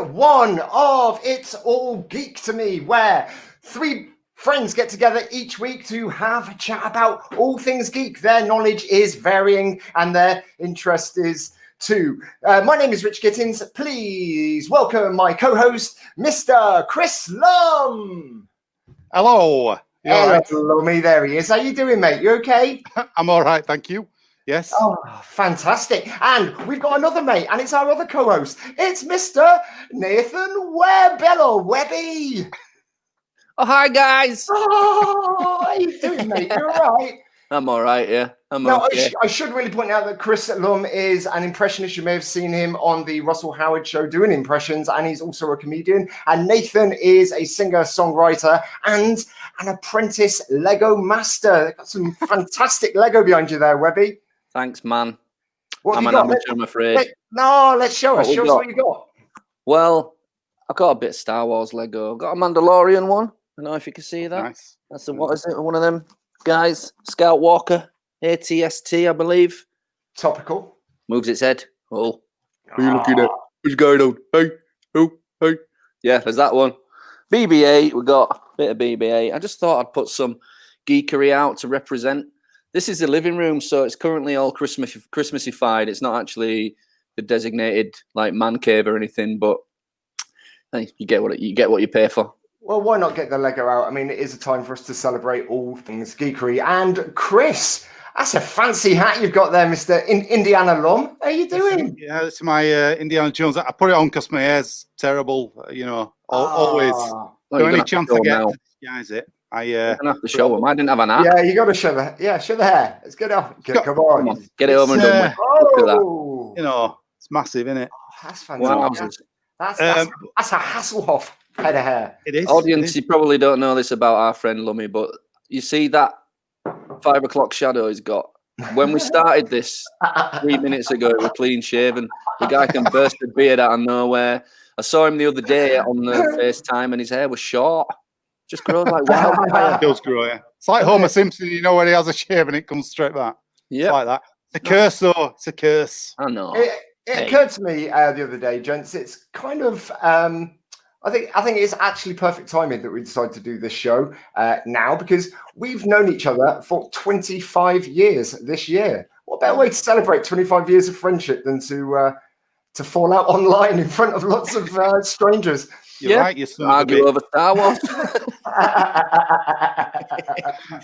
one of It's All Geek to Me, where three friends get together each week to have a chat about all things geek. Their knowledge is varying and their interest is too. My name is Rich Gittins. Please welcome my co-host, Mr. Chris Lum. Hello. Hello, Lummy. There he is. How you doing, mate? You okay? I'm all right, thank you. Yes. Oh, fantastic. And we've got another mate, and it's our other co-host. It's Mr. Nathan Webb. Hello, Webby. Oh, hi, guys. Oh, how you doing, mate? You all right? I'm all right, yeah. Now, okay. I should really point out that Chris Lum is an impressionist. You may have seen him on the Russell Howard show doing impressions, and he's also a comedian. And Nathan is a singer-songwriter and an apprentice Lego master. They've got some fantastic Lego behind you there, Webby. Thanks, man. What I'm have an you got? amateur, I'm afraid. Let's show us. Show us what you got. Well, I've got a bit of Star Wars Lego. I've got a Mandalorian one. I don't know if you can see that. Nice. That's what is it? One of them guys. Scout Walker. ATST, I believe. Topical. Moves its head. Oh. What are you looking at? Who's going on? Hey. Who? Hey. Yeah, there's that one. BB-8. We got a bit of BB-8. I just thought I'd put some geekery out to represent. This is the living room, so it's currently all Christmassified. It's not actually the designated like man cave or anything, but hey, you get what you pay for. Well, why not get the Lego out? I mean, it is a time for us to celebrate all things geekery. And Chris, that's a fancy hat you've got there, Mr. Indiana Lum. How you doing? Yeah, it's my Indiana Jones. I put it on because my hair's terrible. Always. Well, So any chance I get to disguise it, you're gonna have to show them. I didn't have an hat. Yeah, you got to show the hair. It's good. Come on. Get it over and done with. Look at that. It's massive, isn't it? Oh, that's fantastic. That's a Hasselhoff head of hair. It is. Audience, you probably don't know this about our friend Lummy, but you see that 5 o'clock shadow he's got. When we started this 3 minutes ago, it was clean shaven. The guy can burst a beard out of nowhere. I saw him the other day on the FaceTime, and his hair was short. Just grows like wildfire. It does grow, yeah. It's like Homer Simpson, when he has a shave and it comes straight back. Yeah, it's like that. It's a curse, though. It's a curse. I know. It occurred to me the other day, gents. It's kind of. I think it's actually perfect timing that we decided to do this show now, because we've known each other for 25 years this year. What better way to celebrate 25 years of friendship than to fall out online in front of lots of strangers? You're right, you son of a argue bitch. over Star Wars.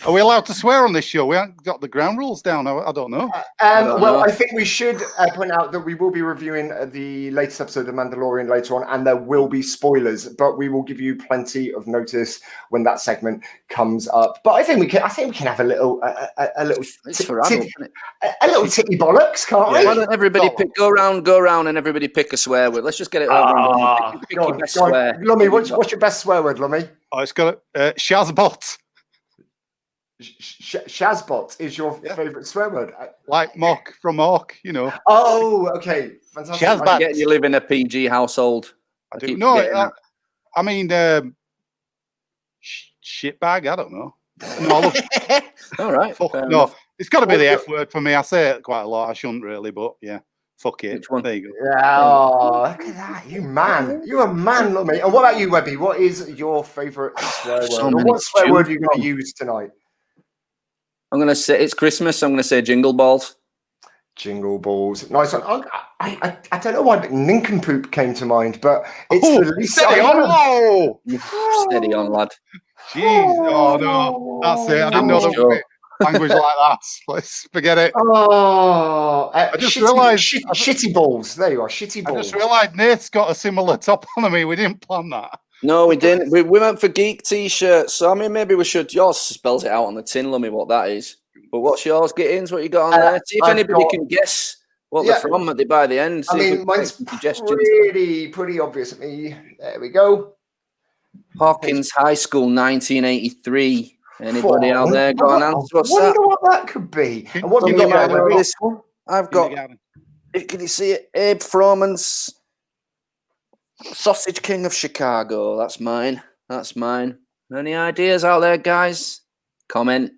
Are we allowed to swear on this show? We haven't got the ground rules down. I don't know. I think we should point out that we will be reviewing the latest episode of Mandalorian later on, and there will be spoilers, but we will give you plenty of notice when that segment comes up. But I think we can have a little It's for adults, isn't it? a little titty bollocks, can't we? Why don't everybody go around, and everybody pick a swear word? Let's just get it over and done. Pick your best swear. Lummy, what's your best swear word, Lummy? Oh, it's got Shazbot. Shazbot is your favourite swear word? Like mock from Orc, Oh, okay. Fantastic. Shazbot. You live in a PG household. I do. No, I mean, shitbag. I don't know. No, look. All right. No, it's got to be the F word for me. I say it quite a lot. I shouldn't really, but yeah. Fuck it. Which one? There you go. Yeah, look at that. You man. You're a man, Lummy. And what about you, Webby? What is your favourite swear word? Or what swear word are you going to use tonight? I'm going to say it's Christmas. I'm going to say jingle balls. Jingle balls. Nice one. I don't know why, but nincompoop came to mind, but it's the least. Steady on. Whoa! Steady on, lad. Jeez. Oh, no. That's it. I didn't know there was language like that. Let's forget it. Oh, I just realised shitty balls. There you are, shitty balls. I just realised Nate's got a similar top on me. We didn't plan that. No, we didn't. We went for geek t-shirts. So I mean, maybe we should. Yours spells it out on the tin, Lummy, what that is. But what's yours? Get-ins? What you got on there? See if anybody can guess what they're from by the end. I mean, mine's pretty obvious. There we go. Hawkins High School, 1983. Anybody out there got an answer? What's that? I wonder what that could be. And what have you got with this one? I've got. Can you see it? Abe Froman's Sausage King of Chicago. That's mine. Any ideas out there, guys? Comment,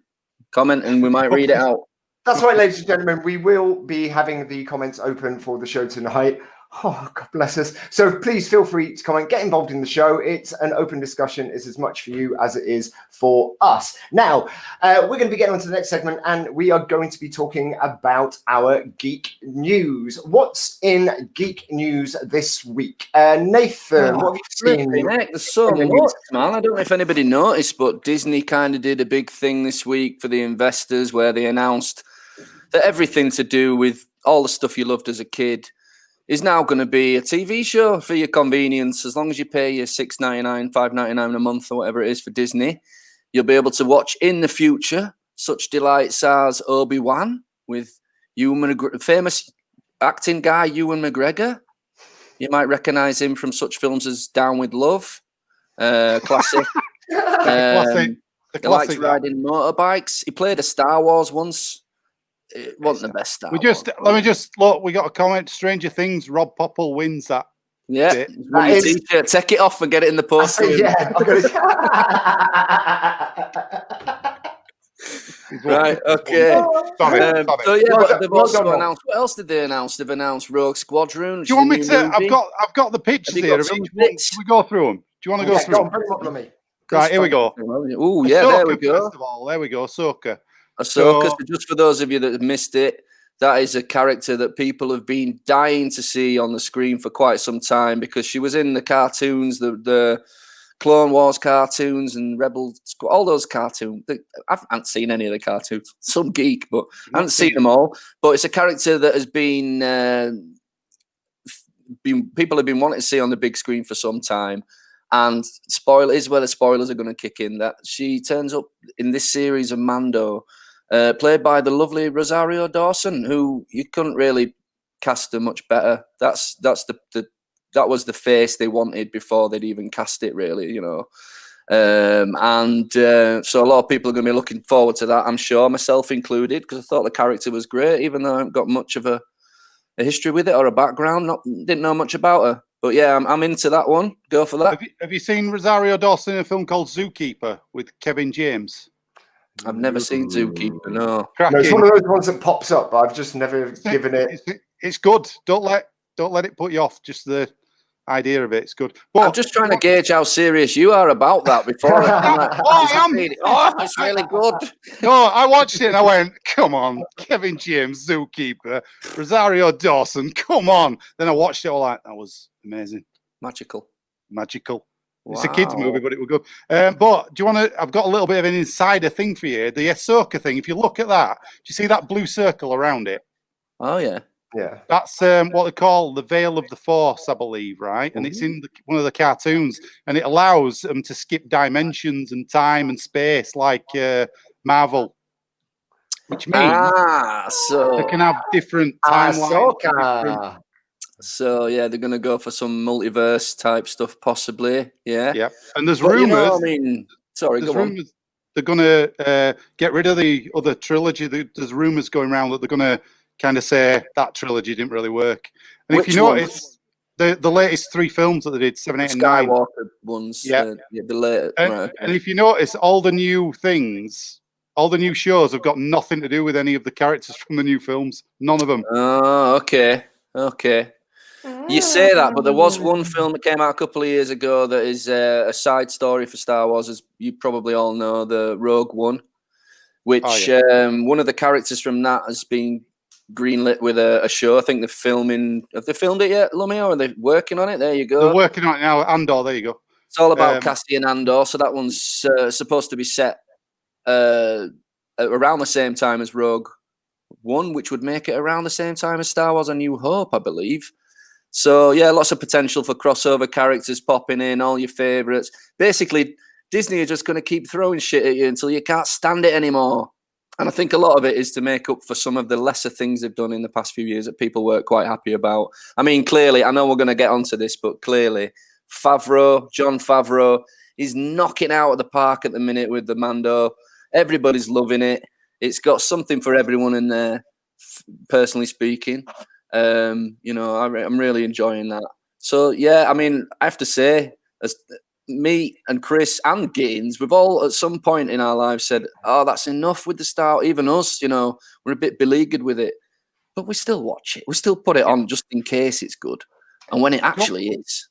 and we might read it out. That's right, ladies and gentlemen. We will be having the comments open for the show tonight. Oh, God bless us. So please feel free to comment, get involved in the show. It's an open discussion. It's as much for you as it is for us. Now, we're going to be getting on to the next segment, and we are going to be talking about our geek news. What's in geek news this week? Nathan, what have you seen? Heck, there's so much, man. I don't know if anybody noticed, but Disney kind of did a big thing this week for the investors where they announced that everything to do with all the stuff you loved as a kid is now going to be a TV show for your convenience. As long as you pay your $6.99, $5.99 a month or whatever it is for Disney, you'll be able to watch in the future such delights as Obi-Wan with famous acting guy Ewan McGregor. You might recognise him from such films as Down with Love, classic. The He likes riding motorbikes. He played a Star Wars once. It wasn't the best Star Wars. Let me just look. We got a comment. Stranger Things. Rob Popple wins that. Yeah, t-shirt. Take it off and get it in the post. Right. Okay. Sorry. So yeah, but they've also announced. What else did they announce? They've announced Rogue Squadron. Do you want me to? I've got the pictures here. Should we go through them? Do you want to go through them? Right, here we go. Oh yeah, there we go. First of all, there we go. Ahsoka. So just for those of you that have missed it, that is a character that people have been dying to see on the screen for quite some time because she was in the cartoons, the Clone Wars cartoons and Rebel, all those cartoons. I haven't seen any of the cartoons. Some geek, but I haven't seen them all. But it's a character that has been people have been wanting to see on the big screen for some time. And spoiler is where the spoilers are going to kick in. That she turns up in this series of Mando. Played by the lovely Rosario Dawson, who you couldn't really cast her much better. That was the face they wanted before they'd even cast it, really, you know. So a lot of people are going to be looking forward to that, I'm sure, myself included, because I thought the character was great, even though I haven't got much of a history with it or a background. Didn't know much about her. But yeah, I'm into that one. Go for that. Have you seen Rosario Dawson in a film called Zookeeper with Kevin James? I've never seen Zookeeper, no. No, it's one of those ones that pops up, but I've just never given it. It's good. Don't let it put you off. Just the idea of it's good. But I'm just trying to gauge how serious you are about that before. It's really good. No, I watched it and I went, come on, Kevin James, Zookeeper, Rosario Dawson, come on. Then I watched it all like, that was amazing. Magical. Wow. It's a kids movie, but it will go. But do you want to? I've got a little bit of an insider thing for you. The Ahsoka thing. If you look at that, do you see that blue circle around it? Oh yeah. That's what they call the Veil of the Force, I believe, right? And it's in one of the cartoons, and it allows them to skip dimensions and time and space, like Marvel. Which means so they can have different timelines. So yeah, they're gonna go for some multiverse type stuff, possibly. Yeah. Yep. And there's rumors. You know, sorry, go on. They're gonna get rid of the other trilogy. There's rumors going around that they're gonna kind of say that trilogy didn't really work. And if you notice, the latest 3 films that they did, 7, 8, and 9, Skywalker ones. Yeah. The later. And if you notice, all the new things, all the new shows have got nothing to do with any of the characters from the new films. None of them. Oh, okay. You say that, but there was one film that came out a couple of years ago that is a side story for Star Wars, as you probably all know, the Rogue One, which one of the characters from that has been greenlit with a show. I think have they filmed it yet, Lummy, or are they working on it? There you go. They're working on it now. Andor, there you go. It's all about Cassian Andor, so that one's supposed to be set around the same time as Rogue One, which would make it around the same time as Star Wars: A New Hope, I believe. So yeah, lots of potential for crossover characters popping in, all your favourites. Basically, Disney are just going to keep throwing shit at you until you can't stand it anymore. And I think a lot of it is to make up for some of the lesser things they've done in the past few years that people weren't quite happy about. I mean, clearly, I know we're going to get onto this, but clearly, John Favreau, is knocking out of the park at the minute with the Mando. Everybody's loving it. It's got something for everyone in there, personally speaking. I'm really enjoying that. So yeah, I mean, I have to say, as me and Chris and Gaines, we've all at some point in our lives said, "Oh, that's enough with the Star." Even us, we're a bit beleaguered with it, but we still watch it. We still put it on just in case it's good. and when it actually is.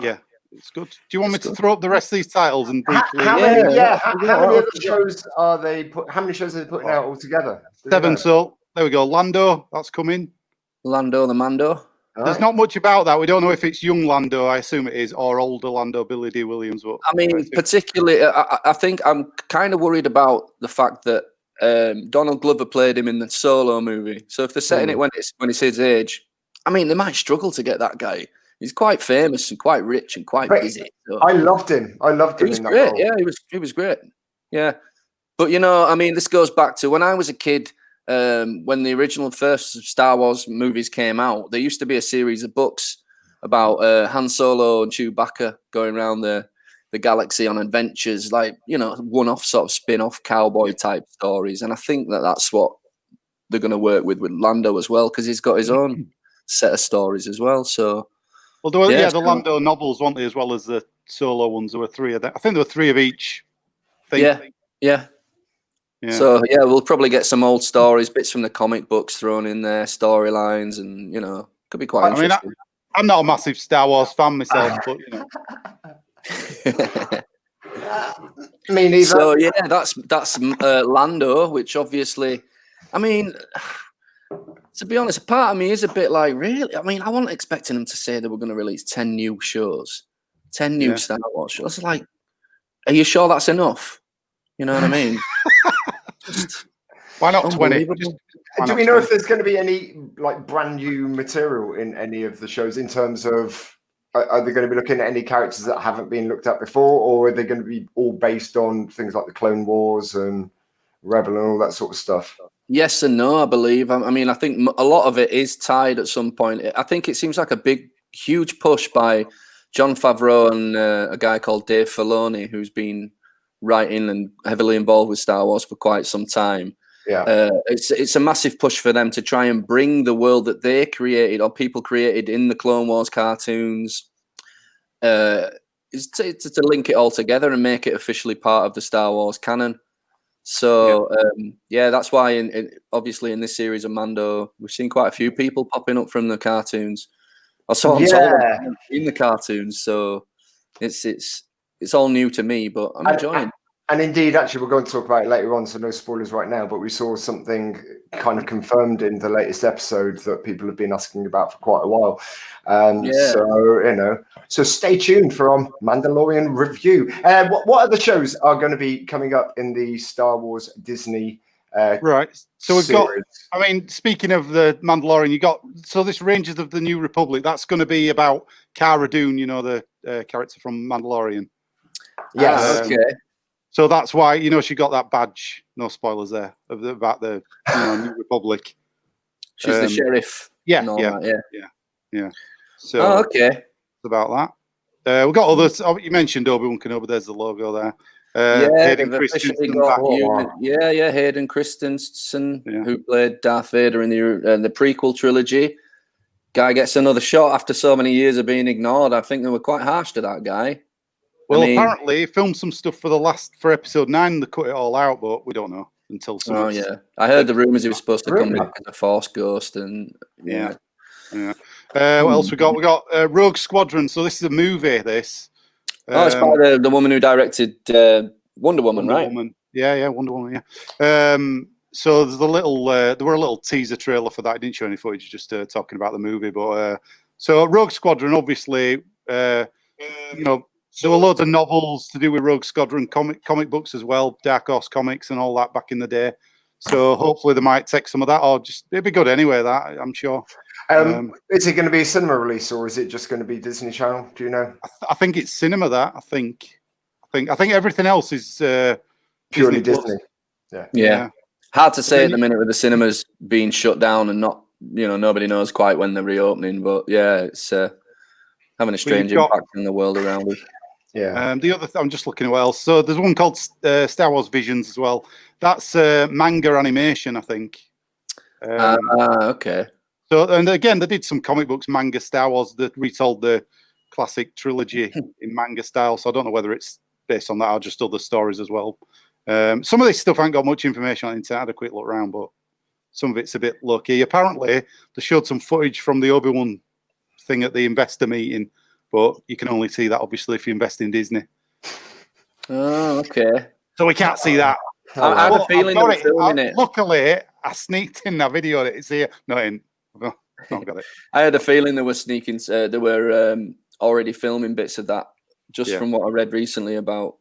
Yeah, it's good. Do you want me to throw up the rest of these titles and briefly? How many other shows are they? How many shows are they putting out altogether? 7. So there we go. Lando, that's coming. Lando the Mando. There's not much about that. We don't know if it's young Lando. I assume it is, or older Lando, Billy D. Williams. But I mean, particularly, I think I'm kind of worried about the fact that Donald Glover played him in the Solo movie. So if they're setting it when it's his age, I mean, they might struggle to get that guy. He's quite famous and quite rich and quite busy. So. I loved him. He was great. Yeah, he was great. Yeah, but I mean, this goes back to when I was a kid. When the original first Star Wars movies came out, there used to be a series of books about Han Solo and Chewbacca going around the galaxy on adventures, like one-off sort of spin-off cowboy type stories. And I think that's what they're going to work with Lando as well, because he's got his own set of stories as well. So, well, the Lando novels, weren't they, as well as the Solo ones? There were 3 of them. I think there were 3 of each thing. Yeah. So we'll probably get some old stories, bits from the comic books thrown in there, storylines, and could be quite interesting. I'm not a massive Star Wars fan myself, but me neither. So that's Lando, which obviously, I mean, to be honest, a part of me is a bit like, really? I mean, I wasn't expecting them to say they were going to release 10 new shows, 10 new Star Wars shows. Like, are you sure that's enough? You know what I mean? Why not 20? Do we know if there's going to be any brand new material in any of the shows in terms of are they going to be looking at any characters that haven't been looked at before, or are they going to be all based on things like the Clone Wars and Rebel and all that sort of stuff? Yes and no, I believe. I mean, I think a lot of it is tied at some point. I think it seems like a huge push by Jon Favreau and a guy called Dave Filoni, who's been writing and heavily involved with Star Wars for quite some time. Yeah, it's a massive push for them to try and bring the world that they created or people created in the Clone Wars cartoons, is to link it all together and make it officially part of the Star Wars canon. So that's why obviously in this series of Mando, we've seen quite a few people popping up from the cartoons. I saw them in the cartoons, so it's all new to me, but I'm enjoying it. And indeed, actually, we're going to talk about it later on, so no spoilers right now, but we saw something kind of confirmed in the latest episode that people have been asking about for quite a while. So stay tuned for our Mandalorian review. What other shows are going to be coming up in the Star Wars Disney right. So we've series? got, I mean, speaking of the Mandalorian, this Rangers of the New Republic, that's going to be about Cara Dune, the character from Mandalorian. Yes. Okay. So that's why, she got that badge. No spoilers there about the New Republic. She's the sheriff. Yeah. So okay. About that. We've got others. You mentioned Obi-Wan Kenobi. There's the logo there. Hayden Christensen. Hayden Christensen, who played Darth Vader in the prequel trilogy. Guy gets another shot after so many years of being ignored. I think they were quite harsh to that guy. Well, apparently he filmed some stuff for episode 9. They cut it all out, but we don't know until some. Oh yeah, I heard the rumors he was supposed to come back as a Force ghost, and yeah. What else we got? We got Rogue Squadron. So this is a movie. This. It's by the woman who directed Wonder Woman, right? Yeah, Wonder Woman. Yeah. So there's there were a little teaser trailer for that. I didn't show any footage, just talking about the movie. But so Rogue Squadron, obviously, there were loads of novels to do with Rogue Squadron, comic books as well, Dark Horse comics and all that back in the day. So hopefully they might take some of that, or it'd be good anyway. That I'm sure. Is it going to be a cinema release, or is it just going to be Disney Channel? Do you know? I think it's cinema. I think everything else is purely Disney. Yeah. Hard to say at the minute with the cinemas being shut down and not, nobody knows quite when they're reopening. But yeah, it's having a strange impact in the world around us. Yeah. The other, I'm just looking at what else. So there's one called Star Wars Visions as well. That's manga animation, I think. Okay. So, and again, they did some comic books, manga Star Wars, that retold the classic trilogy in manga style. So I don't know whether it's based on that or just other stories as well. Some of this stuff I haven't got much information on the internet. I had a quick look around, but some of it's a bit low key. Apparently, they showed some footage from the Obi-Wan thing at the investor meeting, but you can only see that obviously if you invest in Disney. Oh, okay. So we can't see that. I had a feeling they were filming it. Luckily, I sneaked in that video. It's here. No, I don't got it. I had a feeling they were sneaking. They were already filming bits of that, just from what I read recently about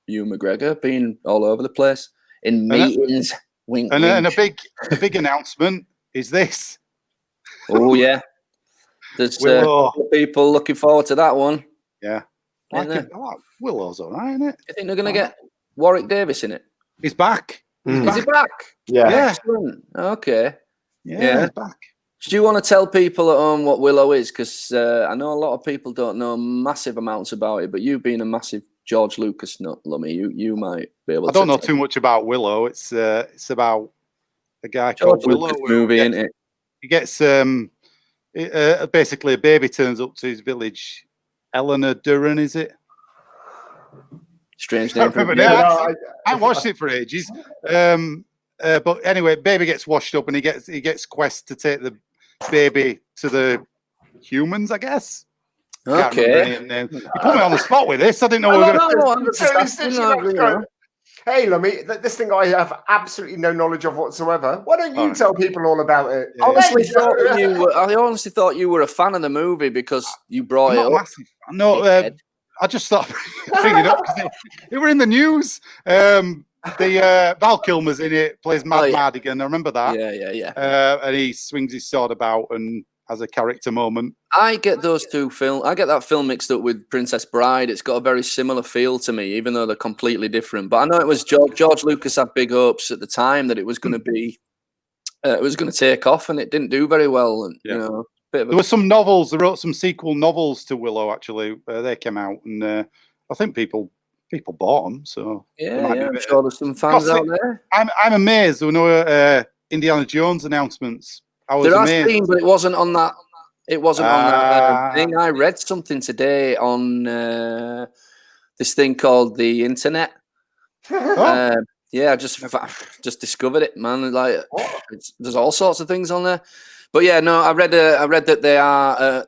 Ewan McGregor being all over the place in meetings. Wink, wink. And a big announcement is this. Oh yeah, there's people looking forward to that one. Yeah, Willow's all right, isn't it? You think they're going to get Warwick Davis in it? He's back. Is he back? Yeah. Excellent. Okay. Yeah, he's back. Do you want to tell people at home what Willow is? Because I know a lot of people don't know massive amounts about it, but you being a massive George Lucas nut, Lummy, you might be able to. I don't know too much about Willow. It's about a guy George called Willow. Lucas movie, isn't it? He gets basically a baby turns up to his village. Eleanor Duran, is it? Strange name. I watched it for ages. But anyway, baby gets washed up, and he gets quest to take the baby to the humans, I guess. Okay. You put me on the spot with this. I didn't know we were going to. Hey, Lummy, this thing I have absolutely no knowledge of whatsoever. Why don't you tell people all about it? I honestly thought you were a fan of the movie because you brought it up. Massive. No, I just thought bringing it up because they were in the news. Val Kilmer's in it, plays Madigan. I remember that. Yeah. And he swings his sword about and has a character moment. I get those two films. I get that film mixed up with Princess Bride. It's got a very similar feel to me, even though they're completely different. But I know it was George Lucas had big hopes at the time that it was going to be, it was going to take off, and it didn't do very well. And there were some novels. They wrote some sequel novels to Willow. Actually, they came out, and I think people bought them. So I'm sure there's some fans out there. I'm amazed there were no Indiana Jones announcements. There has been, but it wasn't on that. It wasn't on that thing. I read something today on this thing called the internet. I just discovered it, man. Like, there's all sorts of things on there. But yeah, no, I read that they are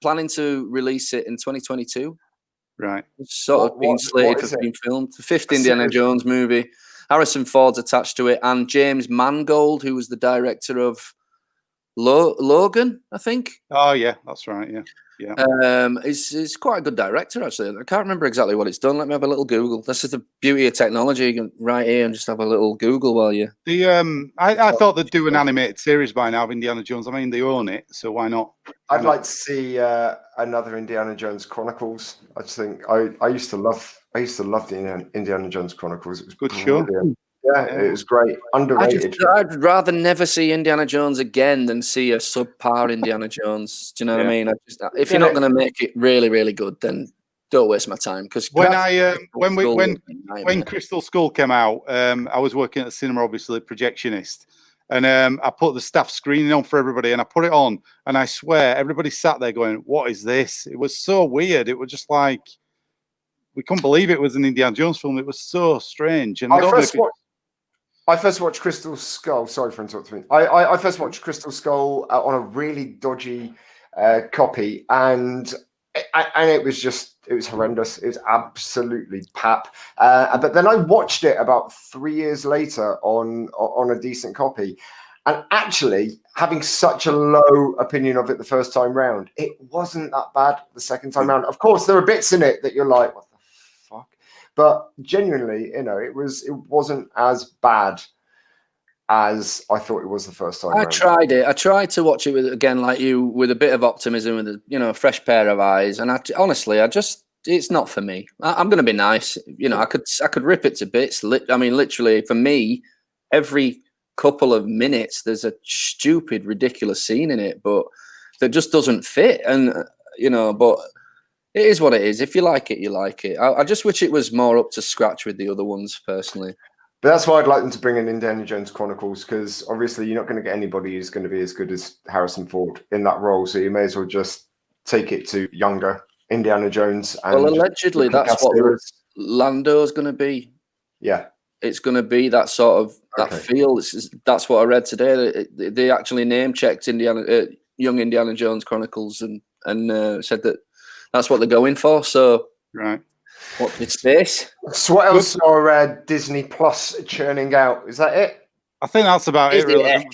planning to release it in 2022. Right. It's sort of been slated for being filmed. The fifth Indiana Jones movie. Harrison Ford's attached to it, and James Mangold, who was the director of Logan, I think. Oh yeah, that's right. Yeah. He's quite a good director actually. I can't remember exactly what it's done. Let me have a little Google. This is the beauty of technology. You can right here and just have a little Google while you. I thought they'd do an animated series by now of Indiana Jones. I mean, they own it, so why not? I'd like to see another Indiana Jones Chronicles. I just think I used to love the Indiana Jones Chronicles. It was good show. Yeah, it was great. Underrated. I'd rather never see Indiana Jones again than see a subpar Indiana Jones. Do you know what I mean? If you're not going to make it really, really good, then don't waste my time. Because when Crystal Skull came out, I was working at the cinema, obviously projectionist, and I put the staff screening on for everybody, and I put it on, and I swear everybody sat there going, "What is this?" It was so weird. It was just like we couldn't believe it was an Indiana Jones film. It was so strange, and I first watched Crystal Skull. Sorry for interrupting. I first watched Crystal Skull on a really dodgy copy, and it was horrendous. It was absolutely pap. But then I watched it about 3 years later on a decent copy, and actually having such a low opinion of it the first time round, it wasn't that bad the second time round. Of course, there are bits in it that you're like, what the fuck? But genuinely, it wasn't as bad as I thought it was the first time. I tried it. I tried to watch it like you, with a bit of optimism, with a fresh pair of eyes. And honestly, it's not for me. I'm going to be nice. I could rip it to bits. Literally, for me, every couple of minutes, there's a stupid, ridiculous scene in it, but that just doesn't fit. And but. It is what it is. If you like it, you like it. I just wish it was more up to scratch with the other ones, personally. But that's why I'd like them to bring in Indiana Jones Chronicles, because obviously you're not going to get anybody who's going to be as good as Harrison Ford in that role. So you may as well just take it to younger Indiana Jones. Well, allegedly, that's what Lando's going to be. Yeah. It's going to be that sort of that feel. That's what I read today. They actually name-checked young Indiana Jones Chronicles, and and said that that's what they're going for. So, Right. watch this space. So what else are Disney Plus churning out? Is that it? I think that's about Is it, really. it?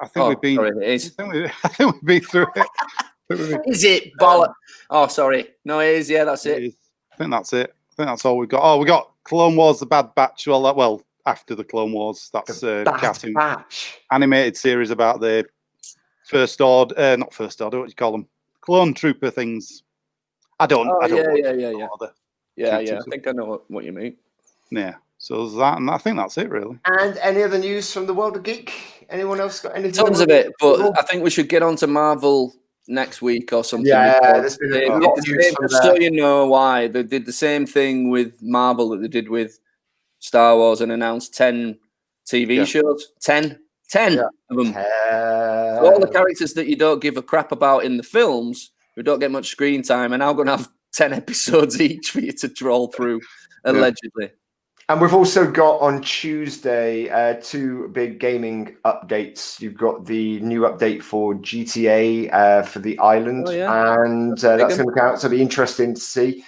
I think we've been. Sorry, it is. I think we've been through it. Is it bollock? Oh, sorry. No, it is. Yeah, that's it. Is. I think that's it. I think that's all we've got. Oh, we got Clone Wars: The Bad Batch. Well, after the Clone Wars, that's Bad cartoon Batch. animated series about the First Order, not First Order. What do you call them? Clone Trooper things. I don't. Oh, I don't. Yeah. I think I know what you mean. Yeah. So there's that, and I think that's it, really. And any other news from the World of Geek? Anyone else got anything? Tons of it, but I think we should get on to Marvel next week or something. Yeah, there's been a lot of news from so you know why they did the same thing with Marvel that they did with Star Wars and announced 10 TV shows. 10 of them. So all the characters that you don't give a crap about in the films, who don't get much screen time, are now going to have 10 episodes each for you to troll through, allegedly. And we've also got on Tuesday 2 big gaming updates. You've got the new update for GTA for the island, and that's going to come out. So it'll be interesting to see.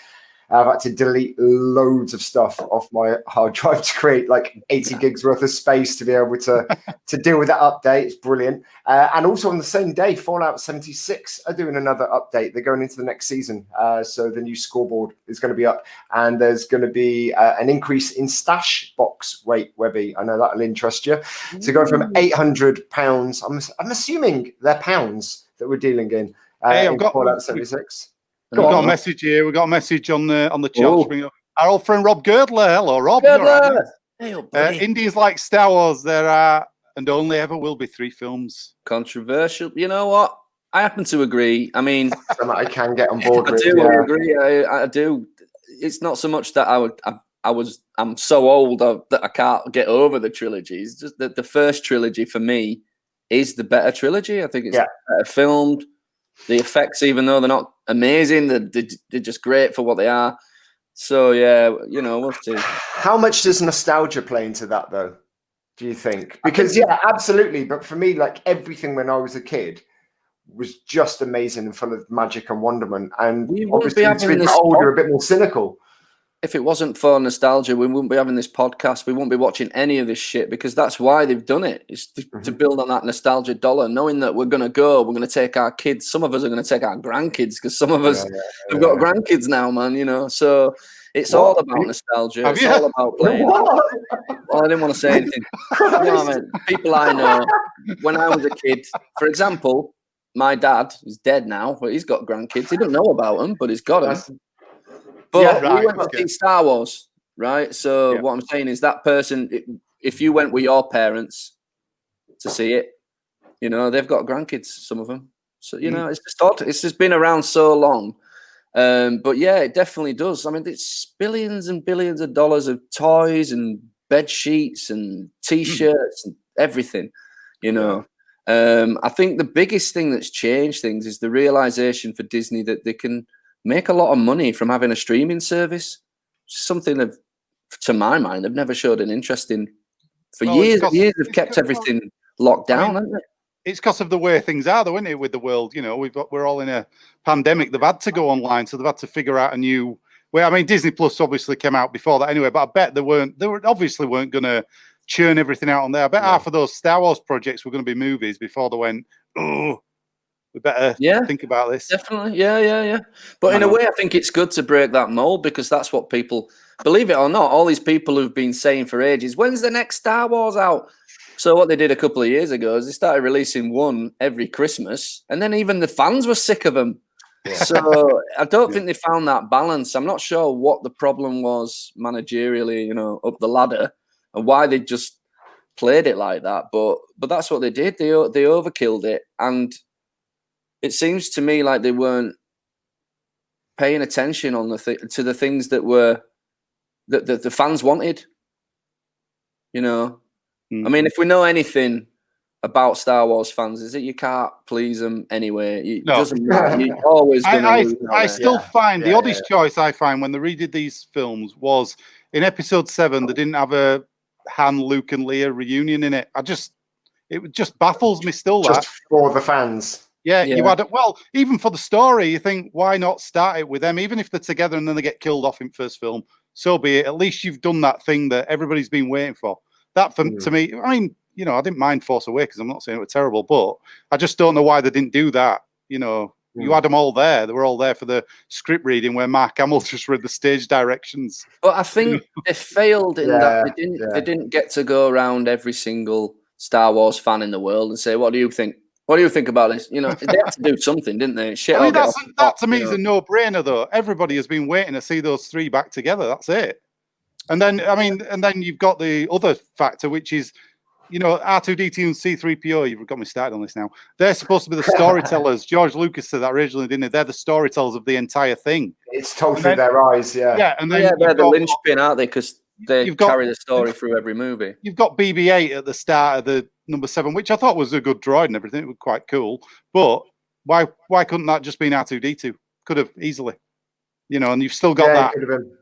I've had to delete loads of stuff off my hard drive to create like 80 gigs worth of space to be able to deal with that update. It's brilliant. And also on the same day, Fallout 76 are doing another update. They're going into the next season. So the new scoreboard is going to be up, and there's going to be an increase in stash box rate, Webby. I know that'll interest you. So going from £800, I'm assuming they're pounds that we're dealing in Fallout 76. We've got a message here. We've got a message on the chat. Our old friend Rob Girdler. Hello, Rob. Girdler. Hey, Indies like Star Wars. There are and only ever will be 3 films. Controversial. You know what? I happen to agree. I mean, I can get on board with. I agree. I do. It's not so much that I'm so old that I can't get over the trilogies. Just that the first trilogy for me is the better trilogy. I think it's better filmed. The effects, even though they're not amazing, they're just great for what they are. So, we'll see. How much does nostalgia play into that, though, do you think? Because, absolutely. But for me, like everything when I was a kid was just amazing and full of magic and wonderment. And obviously, to be older, a bit more cynical. If it wasn't for nostalgia, we wouldn't be having this podcast. We wouldn't be watching any of this shit, because that's why they've done it. It's to build on that nostalgia dollar, knowing that we're going to take our kids. Some of us are going to take our grandkids, because some of us have got grandkids now, man, So it's all about nostalgia. It's all about playing. Well, I didn't want to say anything. People I know, when I was a kid, for example, my dad is dead now, but he's got grandkids. He doesn't know about them, but he's got them. But we went to see Star Wars, right? So what I'm saying is that person, if you went with your parents to see it, they've got grandkids, some of them. So, it's just odd. It's just been around so long. But it definitely does. I mean, it's billions and billions of dollars of toys and bed sheets and T-shirts and everything, I think the biggest thing that's changed things is the realization for Disney that they can make a lot of money from having a streaming service. Something that, to my mind, they've never showed an interest in. For years and years, they've kept everything locked down, haven't they? It's because of the way things are, though, isn't it, with the world? We're all in a pandemic. They've had to go online, so they've had to figure out a new way. I mean, Disney Plus obviously came out before that anyway, but I bet they obviously weren't going to churn everything out on there. I bet half of those Star Wars projects were going to be movies before they went, we better think about this. Definitely, yeah. But in a way, I think it's good to break that mold, because that's what people, believe it or not, all these people who've been saying for ages, when's the next Star Wars out? So what they did a couple of years ago is they started releasing one every Christmas, and then even the fans were sick of them. Yeah. So I don't think they found that balance. I'm not sure what the problem was managerially, up the ladder, and why they just played it like that. But that's what they did. They overkilled it, and it seems to me like they weren't paying attention on to the things that were that the fans wanted. I mean, if we know anything about Star Wars fans, is that you can't please them anyway. It doesn't matter. You're always going to lose. I still find the oddest choice I find when they redid these films was in Episode 7. They didn't have a Han, Luke, and Leia reunion in it. It just baffles me still. Just for the fans. Yeah, you had well, even for the story, you think why not start it with them, even if they're together and then they get killed off in first film. So be it. At least you've done that thing that everybody's been waiting for. That to me, I mean, I didn't mind Force Awakens. I'm not saying it was terrible, but I just don't know why they didn't do that. You had them all there. They were all there for the script reading, where Mark Hamill just read the stage directions. But I think they failed in that they didn't get to go around every single Star Wars fan in the world and say, "What do you think? What do you think about this?" They had to do something, didn't they? Shit. I mean, that to me is a no-brainer, though. Everybody has been waiting to see those three back together. That's it. And then, then you've got the other factor, which is, R2-D2 and C-3PO. You've got me started on this now. They're supposed to be the storytellers. George Lucas said that originally, didn't he? They're the storytellers of the entire thing. It's told through their eyes, yeah. Yeah, and then they're the linchpin, aren't they? Because they carry the story through every movie. You've got BB-8 at the start of the number 7, which I thought was a good droid and everything. It was quite cool. But why couldn't that just been R2-D2? Could have easily. And you've still got that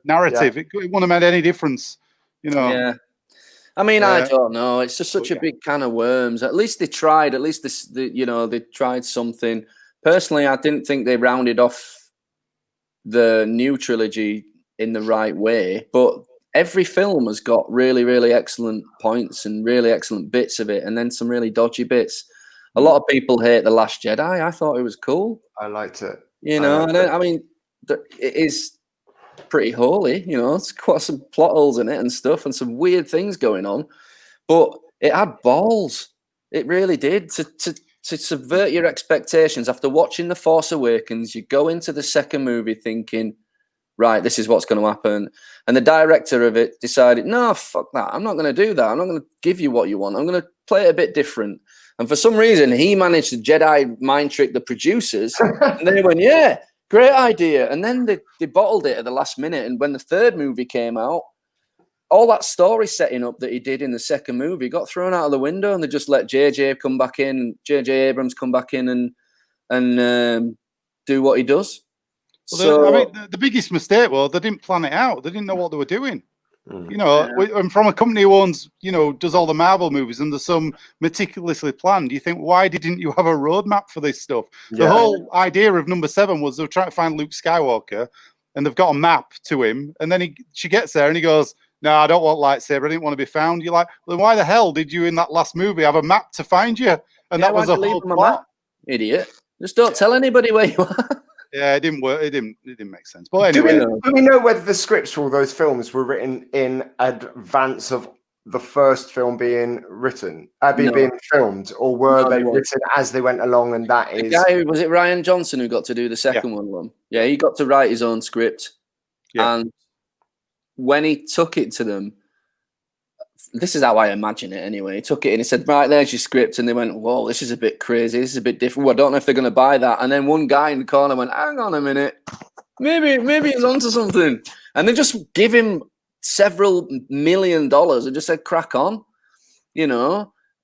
narrative. Yeah. It wouldn't have made any difference, Yeah. I mean, I don't know. It's just such a big can of worms. At least they tried. At least they tried something. Personally, I didn't think they rounded off the new trilogy in the right way. But every film has got really, really excellent points and really excellent bits of it, and then some really dodgy bits. A lot of people hate The Last Jedi. I thought it was cool. I liked it. I mean, it is pretty holy, it's quite some plot holes in it and stuff and some weird things going on, but it had balls. It really did to subvert your expectations. After watching The Force Awakens, you go into the second movie thinking, right, this is what's going to happen, and the director of it decided, no, fuck that, I'm not going to do that, I'm not going to give you what you want, I'm going to play it a bit different. And for some reason he managed to Jedi mind trick the producers and they went, yeah, great idea. And then they bottled it at the last minute. And when the third movie came out, all that story setting up that he did in the second movie got thrown out of the window, and they just let JJ come back in, JJ Abrams come back in and do what he does. Well, the biggest mistake was they didn't plan it out. They didn't know what they were doing. And from a company who owns, does all the Marvel movies, and there's some meticulously planned. You think, why didn't you have a roadmap for this stuff? The whole idea of number 7 was they were trying to find Luke Skywalker, and they've got a map to him, and then she gets there and he goes, "No, I don't want lightsaber. I didn't want to be found." You're like, well, then why the hell did you in that last movie have a map to find you? And that was a whole plot. Idiot! Just don't tell anybody where you are. Yeah, it didn't work. It didn't make sense. But anyway, do we know whether the scripts for all those films were written in advance of the first film being written, being filmed, or were they written as they went along? And that is, was it Ryan Johnson who got to do the second one? Yeah, he got to write his own script, and when he took it to them, this is how I imagine it anyway. He took it and he said, "Right, there's your script," and they went, "Whoa, this is a bit crazy. This is a bit different. Well, I don't know if they're going to buy that." And then one guy in the corner went, "Hang on a minute, maybe he's onto something," and they just give him several $1 million and just said, "Crack on,"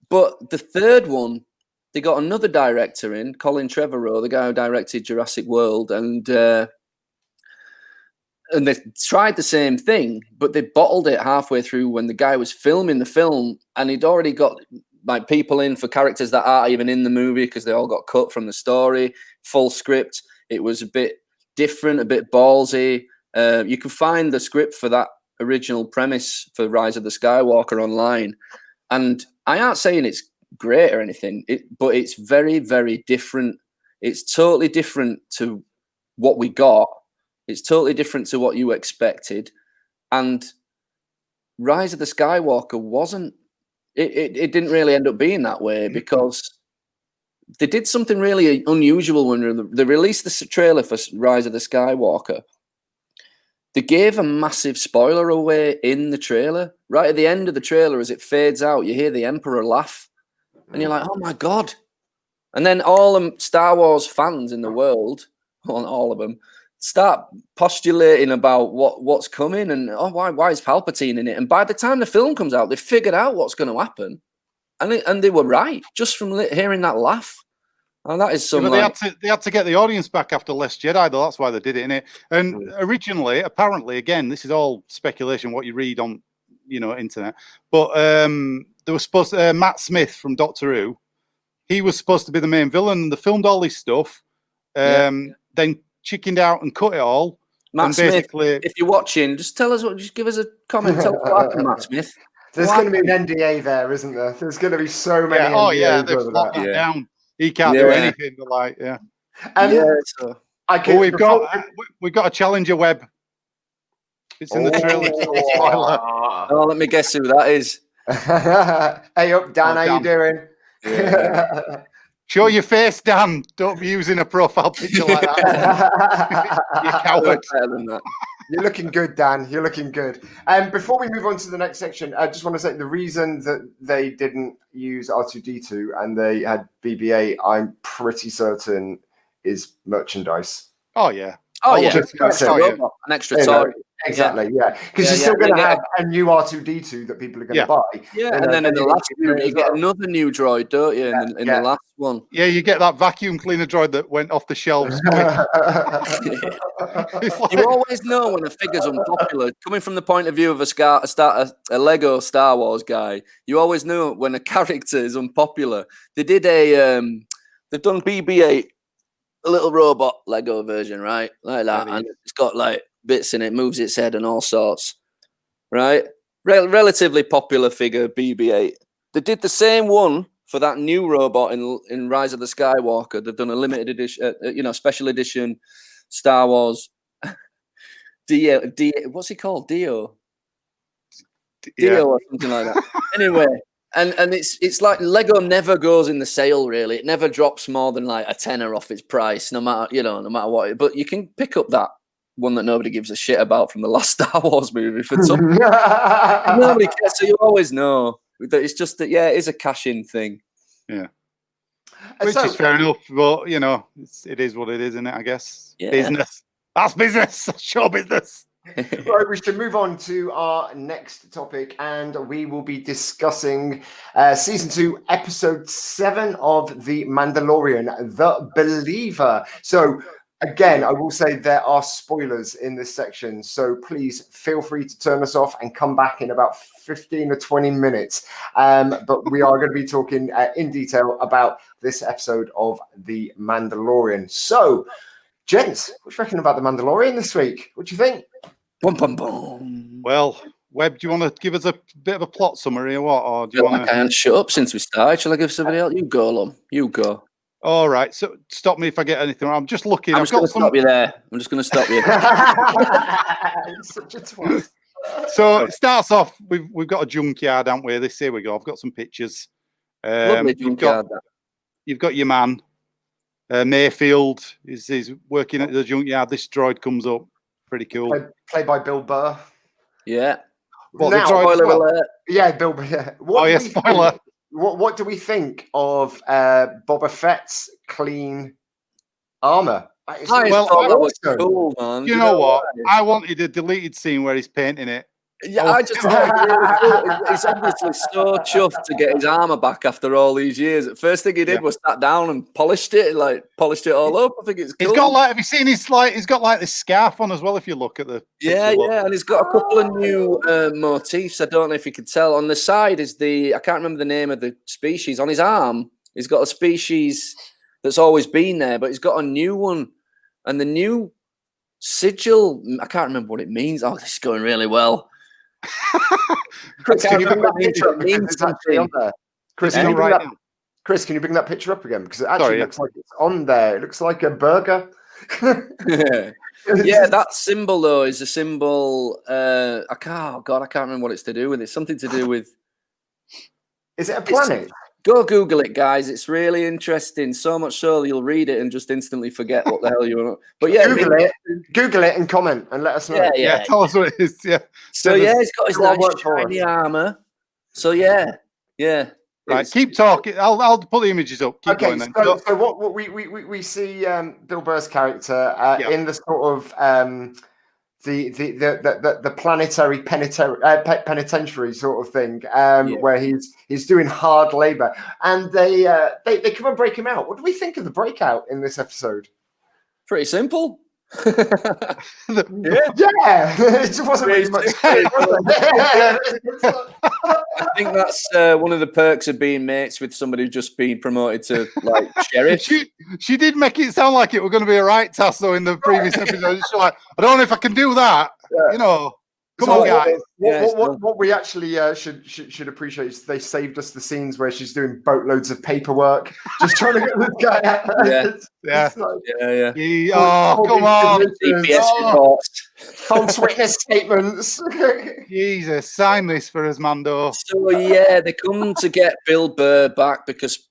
But the third one, they got another director in, Colin Trevorrow, the guy who directed Jurassic World, and they tried the same thing, but they bottled it halfway through when the guy was filming the film, and he'd already got people in for characters that aren't even in the movie because they all got cut from the story. Full script. It was a bit different, a bit ballsy. You can find the script for that original premise for Rise of the Skywalker online, and I aren't saying it's great or anything, but it's very, very different. It's totally different to what we got. It's totally different to what you expected. And Rise of the Skywalker wasn't. It didn't really end up being that way because they did something really unusual when they released the trailer for Rise of the Skywalker. They gave a massive spoiler away in the trailer. Right at the end of the trailer, as it fades out, you hear the Emperor laugh. And you're like, oh my God. And then all the Star Wars fans in the world, all of them, start postulating about what's coming and why is Palpatine in it? And by the time the film comes out, they figured out what's going to happen, and they were right just from hearing that laugh. And that is something. But they had to get the audience back after Last Jedi, though. That's why they did it, innit? And originally, apparently, again, this is all speculation, what you read on internet. But there was supposed Matt Smith from Doctor Who he was supposed to be the main villain, and they filmed all this stuff, then chickened out and cut it all. Matt and Smith, basically, if you're watching, just tell us just give us a comment. Tell us what happened, Matt Smith. There's going to be an NDA there, isn't there? There's going to be so many NDAs they've over locked that. that down. He can't do anything. So. Oh, we've got a Challenger web. It's in the trailer. Spoiler. Oh, let me guess who that is. Hey up, Dan. How you doing? Yeah. Show your face, Dan. Don't be using a profile picture like that. You coward. Better than that. You're looking good, Dan. You're looking good. Before we move on to the next section, I just want to say the reason that they didn't use R2D2 and they had BB-8, I'm pretty certain, is merchandise. Oh, yeah. Oh, yeah. An extra toy. Exactly, yeah. Because you're still going to have a new R2D2 that people are going to buy. Yeah, and then in the last one, you get another new droid, don't you? In the last one. Yeah, you get that vacuum cleaner droid that went off the shelves quick. You always know when a figure's unpopular. Coming from the point of view of a Lego Star Wars guy, you always know when a character is unpopular. They did they've done BB-8, a little robot Lego version, right? Like that. And it's got like bits in it, moves its head and all sorts, right? Relatively popular figure, BB-8. They did the same one for that new robot in Rise of the Skywalker. They've done a limited edition, special edition Star Wars. What's he called? Dio or something like that. Anyway, and it's like Lego never goes in the sale really. It never drops more than like a tenner off its price, no matter what. But you can pick up that one that nobody gives a shit about from the last Star Wars movie for some. Nobody cares, so you always know that it's just that it is a cash-in thing. Yeah, which is fair enough. But it is what it is, isn't it? I guess business. That's business. That's show business. Right, we should move on to our next topic, and we will be discussing season 2, episode 7 of The Mandalorian, The Believer. So, again, I will say there are spoilers in this section, so please feel free to turn us off and come back in about 15 or 20 minutes. But we are going to be talking in detail about this episode of The Mandalorian. So, gents, what do you reckon about The Mandalorian this week? What do you think? Boom, boom, boom. Well, Webb, do you want to give us a bit of a plot summary or what? Or do you want to? I can't shut up since we started. Shall I give somebody else? You go, Lum. You go. All right. So stop me if I get anything wrong. I'm just looking. I'm just going to stop you there. I'm just going to stop you. Such a twat. So it starts off. We've got a junkyard, haven't we? Here we go. I've got some pictures. Lovely junkyard. You've got your man, Mayfield. He's working at the junkyard. This droid comes up. Pretty cool. Played by Bill Burr. Yeah. What, the droid alert? Yeah, Bill Burr. Yeah. Spoiler. What do we think of Boba Fett's clean armor? Cool, man. You know what? I wanted a deleted scene where he's painting it. Yeah, I just thought he's obviously so chuffed to get his armor back after all these years. The first thing he did was sat down and polished it all up. I think it's cool. He's got have you seen he's got like this scarf on as well, if you look at the and he's got a couple of new motifs. I don't know if you could tell. On the side is I can't remember the name of the species. On his arm, he's got a species that's always been there, but he's got a new one. And the new sigil, I can't remember what it means. Oh, this is going really well. Chris, can you bring that picture up? It's actually on there. Chris, can you bring that picture up again? Because it actually looks like it's on there. It looks like a burger. Yeah, that symbol though is a symbol. I can't remember what it's to do with. It's something to do with. Is it a planet? Go Google it, guys. It's really interesting. So much so you'll read it and just instantly forget what the hell you want. But yeah, Google it and comment and let us know. Yeah. Tell us what it is. Yeah. So he's got his nice shiny armor. So yeah. Right, keep talking. I'll put the images up. Keep going then. So what we see Bill Burr's character in the sort of the planetary penitentiary sort of thing, where he's doing hard labor, and they come and break him out. What do we think of the breakout in this episode? Pretty simple. It wasn't really much. I think that's one of the perks of being mates with somebody who's just been promoted to like sheriff. She did make it sound like it was going to be a right task though in the previous episode. She's like, I don't know if I can do that. Yeah. You know, come So on, guys. What we actually should appreciate is they saved us the scenes where she's doing boatloads of paperwork, just trying to get this guy out. Yeah. Yeah. Come on. DPS reports. False witness statements. Jesus, sign this for us, Mando. So yeah, they come to get Bill Burr back because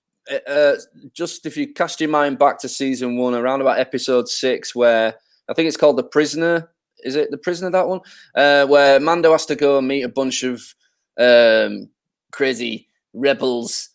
just if you cast your mind back to season 1, around about episode 6, where I think it's called The Prisoner. Is it The Prisoner, that one? Where Mando has to go and meet a bunch of crazy rebels,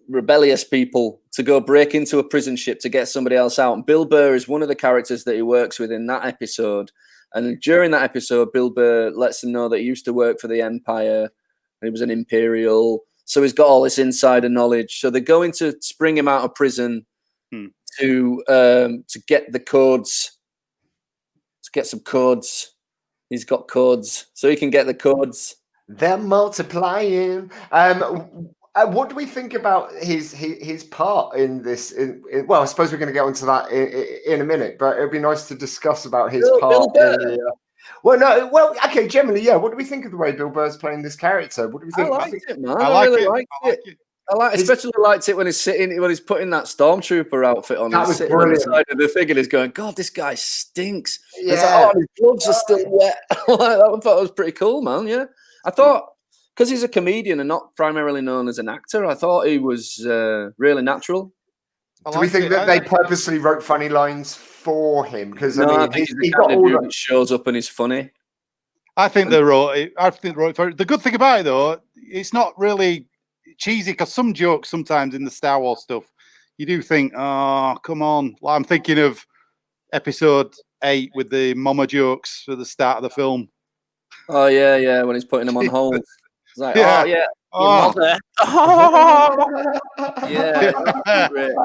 rebellious people to go break into a prison ship to get somebody else out. And Bill Burr is one of the characters that he works with in that episode. And during that episode, Bill Burr lets them know that he used to work for the Empire and he was an Imperial. So he's got all this insider knowledge. So they're going to spring him out of prison to get the codes. To get some codes. He's got codes. So he can get the codes. They're multiplying. What do we think about his part in this? Well, I suppose we're going to get onto that in a minute, but it'd be nice to discuss about his part. Okay, generally, yeah. What do we think of the way Bill Burr's playing this character? What do we think? I liked it, man. I really liked it. Especially liked it when he's putting that stormtrooper outfit on. He's sitting on the side of the thing and he's going, God, this guy stinks. Yeah. His gloves are still wet. I thought it was pretty cool, man. Yeah. I thought, because he's a comedian and not primarily known as an actor, I thought he was really natural. Do we think that they purposely wrote funny lines for him? Because I think he's the kind of dude that shows up and he's funny. I think they wrote it. The good thing about it, though, it's not really cheesy, because some jokes sometimes in the Star Wars stuff, you do think, oh, come on. Like, I'm thinking of episode 8 with the mama jokes for the start of the film. Oh, yeah, when he's putting them on hold. It's like, yeah. Mother. Yeah. They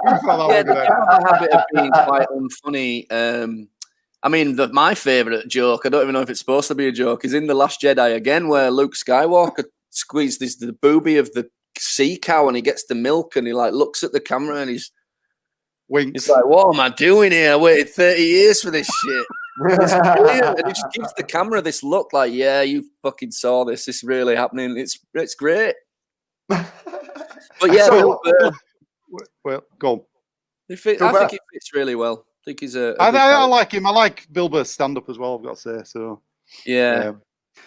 have a habit of being quite unfunny. I mean, my favourite joke, I don't even know if it's supposed to be a joke, is in The Last Jedi again, where Luke Skywalker squeezes the booby of the sea cow and he gets the milk and he like looks at the camera and he's winks. He's like, what am I doing here? I waited 30 years for this shit. It's brilliant. And he just gives the camera this look like, yeah, you fucking saw this. This is really happening. It's great. But yeah, well, go on. I think he fits really well. I think he's I like him. I like Bill Burr's stand-up as well, I've got to say. So yeah.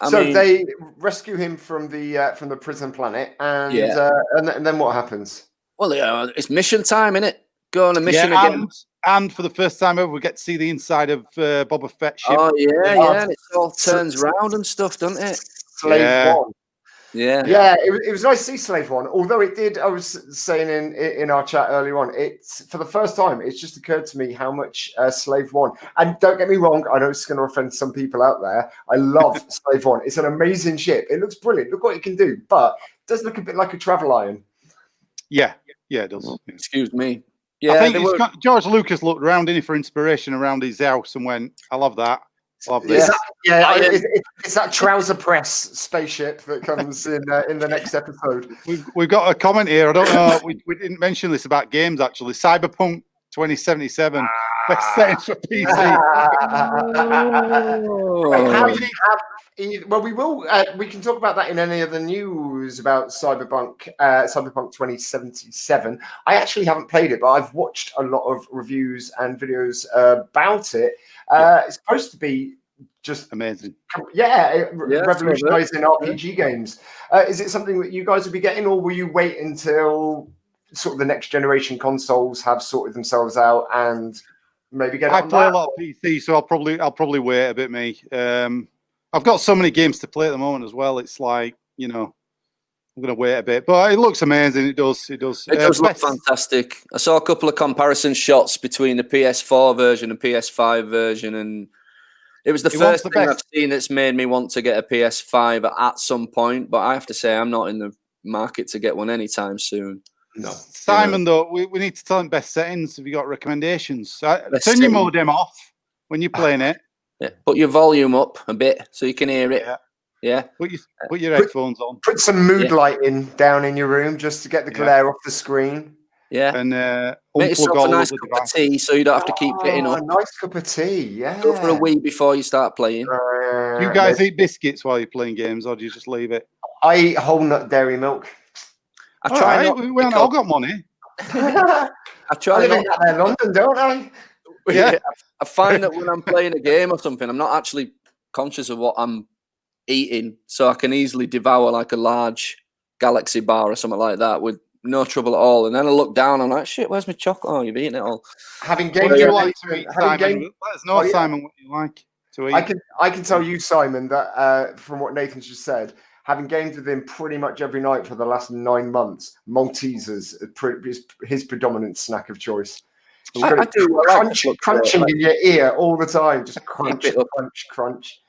They rescue him from the prison planet, and then what happens? Well, it's mission time, innit? Go on a mission again. And for the first time ever, we get to see the inside of Boba Fett's ship. Oh yeah, and it all turns round and stuff, doesn't it? Slave One. Yeah. It was nice to see Slave One. Although it did, I was saying in our chat earlier on, it's for the first time, it's just occurred to me how much Slave One. And don't get me wrong, I know it's going to offend some people out there. I love Slave One. It's an amazing ship. It looks brilliant. Look what it can do, but it does look a bit like a travel iron. Yeah, it does. Excuse me. Yeah, I think George Lucas looked around in it for inspiration around his house and went, "I love that. Love this." It's that trouser press spaceship that comes in the next episode. We've got a comment here. I don't know. We didn't mention this about games actually. Cyberpunk 2077, best settings for PC. Well, we will. We can talk about that in any of the news about Cyberpunk 2077. I actually haven't played it, but I've watched a lot of reviews and videos about it. It's supposed to be just amazing. Revolutionizing RPG games. Is it something that you guys will be getting, or will you wait until sort of the next generation consoles have sorted themselves out and maybe get it? I play a lot of PC, so I'll probably wait a bit. I've got so many games to play at the moment as well. It's like, I'm going to wait a bit, but it looks amazing. It does. It does look fantastic. I saw a couple of comparison shots between the PS4 version and PS5 version, and it was the first thing I've seen that's made me want to get a PS5 at some point. But I have to say, I'm not in the market to get one anytime soon. No, Simon, though, we need to tell him best settings. Have you got recommendations? Turn your modem off when you're playing it. Yeah. Put your volume up a bit so you can hear it. Yeah. Put your headphones on. Put some mood lighting down in your room just to get the glare off the screen. Yeah. And make yourself a nice the cup device. of tea so you don't have to keep getting up. A nice cup of tea, yeah. Go for a wee before you start playing. Do you guys eat biscuits while you're playing games, or do you just leave it? I eat whole nut dairy milk. I try not. We haven't all got money. I try I live not. in London, don't I? Yeah. I find that when I'm playing a game or something, I'm not actually conscious of what I'm eating, so I can easily devour like a large Galaxy bar or something like that with no trouble at all. And then I look down, I'm like, shit, where's my chocolate? Oh, you've eaten it all. What do you like to eat, Simon? Let us know, Simon, what you like to eat. I can tell you, Simon, that from what Nathan's just said, having gamed with him pretty much every night for the last 9 months, Maltesers is his predominant snack of choice. I do crunching in your ear all the time, just crunch, crunch.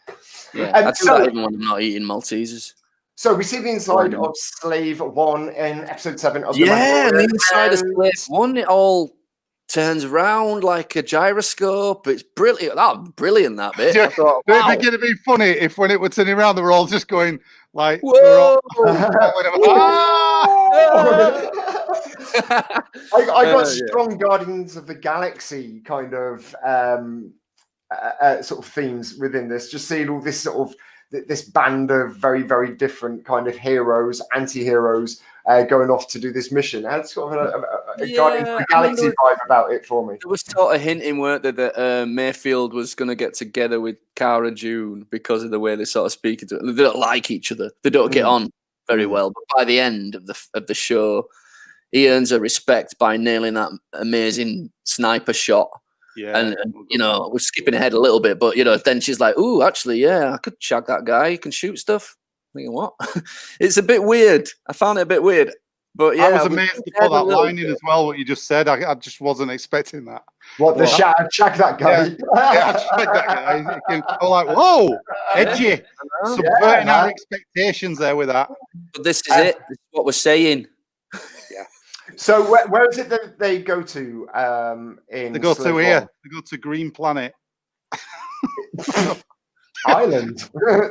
Yeah, I do that even when I'm not eating Maltesers. So we see the inside of Slave 1 in episode 7 of the Mandalorian. The inside of Slave 1, it all turns around like a gyroscope. It's brilliant. Brilliant, that bit. I thought, wow. It'd be really funny if when it was turning around, they were all just going like, whoa! I got strong Guardians of the Galaxy kind of sort of themes within this. Just seeing all this sort of this band of very, very different kind of heroes, anti-heroes, going off to do this mission. It had sort of a Guardians of the Galaxy vibe about it for me. There was sort of hinting, weren't there, that Mayfield was going to get together with Cara June because of the way they sort of speak. They don't like each other. They don't get on very well. But by the end of the show, he earns a respect by nailing that amazing sniper shot. Yeah, and you know, we're skipping ahead a little bit, but you know, then she's like, "Ooh, actually, yeah, I could shag that guy. He can shoot stuff." I'm thinking, what? It's a bit weird. I found it a bit weird, but yeah, I was amazed to put that line in as well. What you just said, I just wasn't expecting that. What the shag that guy? Yeah, shag that guy. I'm like, whoa, edgy, subverting our expectations there with that. But this is it. This is what we're saying. So where is it that they go to? They go to here. They go to Green Planet Island. I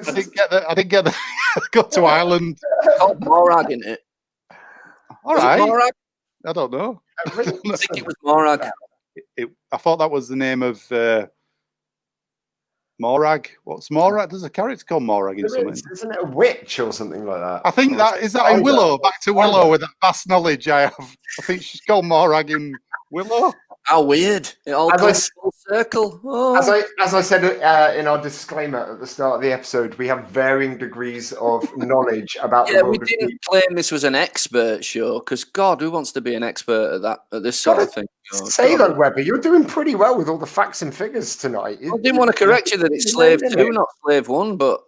didn't get the. Go to Ireland. Called Morag, isn't it? All right. Morag? I don't know. I think it was Morag. I thought that was the name of Morag. What's Morag? There's a character called Morag in something. Isn't it a witch or something like that? I think that is that in Willow. Back to Willow with that vast knowledge I have. I think she's called Morag in Willow. How weird! It all comes full circle. Oh. As I said in our disclaimer at the start of the episode, we have varying degrees of knowledge about the World of Geek. We didn't claim this was an expert show because God, who wants to be an expert at this sort of thing? Say that, Webber. You're doing pretty well with all the facts and figures tonight. I didn't want to correct you that it's Slave 2, not Slave 1, but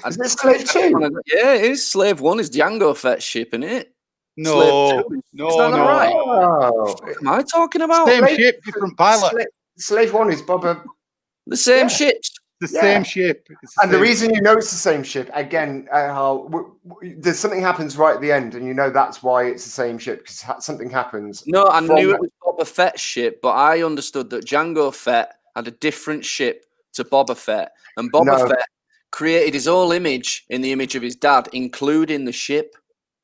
is it Slave 2? Yeah, it is. Slave 1 is Django Fett's ship, isn't it? No. Right? What am I talking about? Same ship, different pilot. Slave 1 is Boba. The same ships. Same ship. The reason you know it's the same ship, again, there's something happens right at the end, and you know that's why it's the same ship, because something happens. No, I knew it was Boba Fett's ship, but I understood that Django Fett had a different ship to Boba Fett, and Boba Fett created his whole image in the image of his dad, including the ship.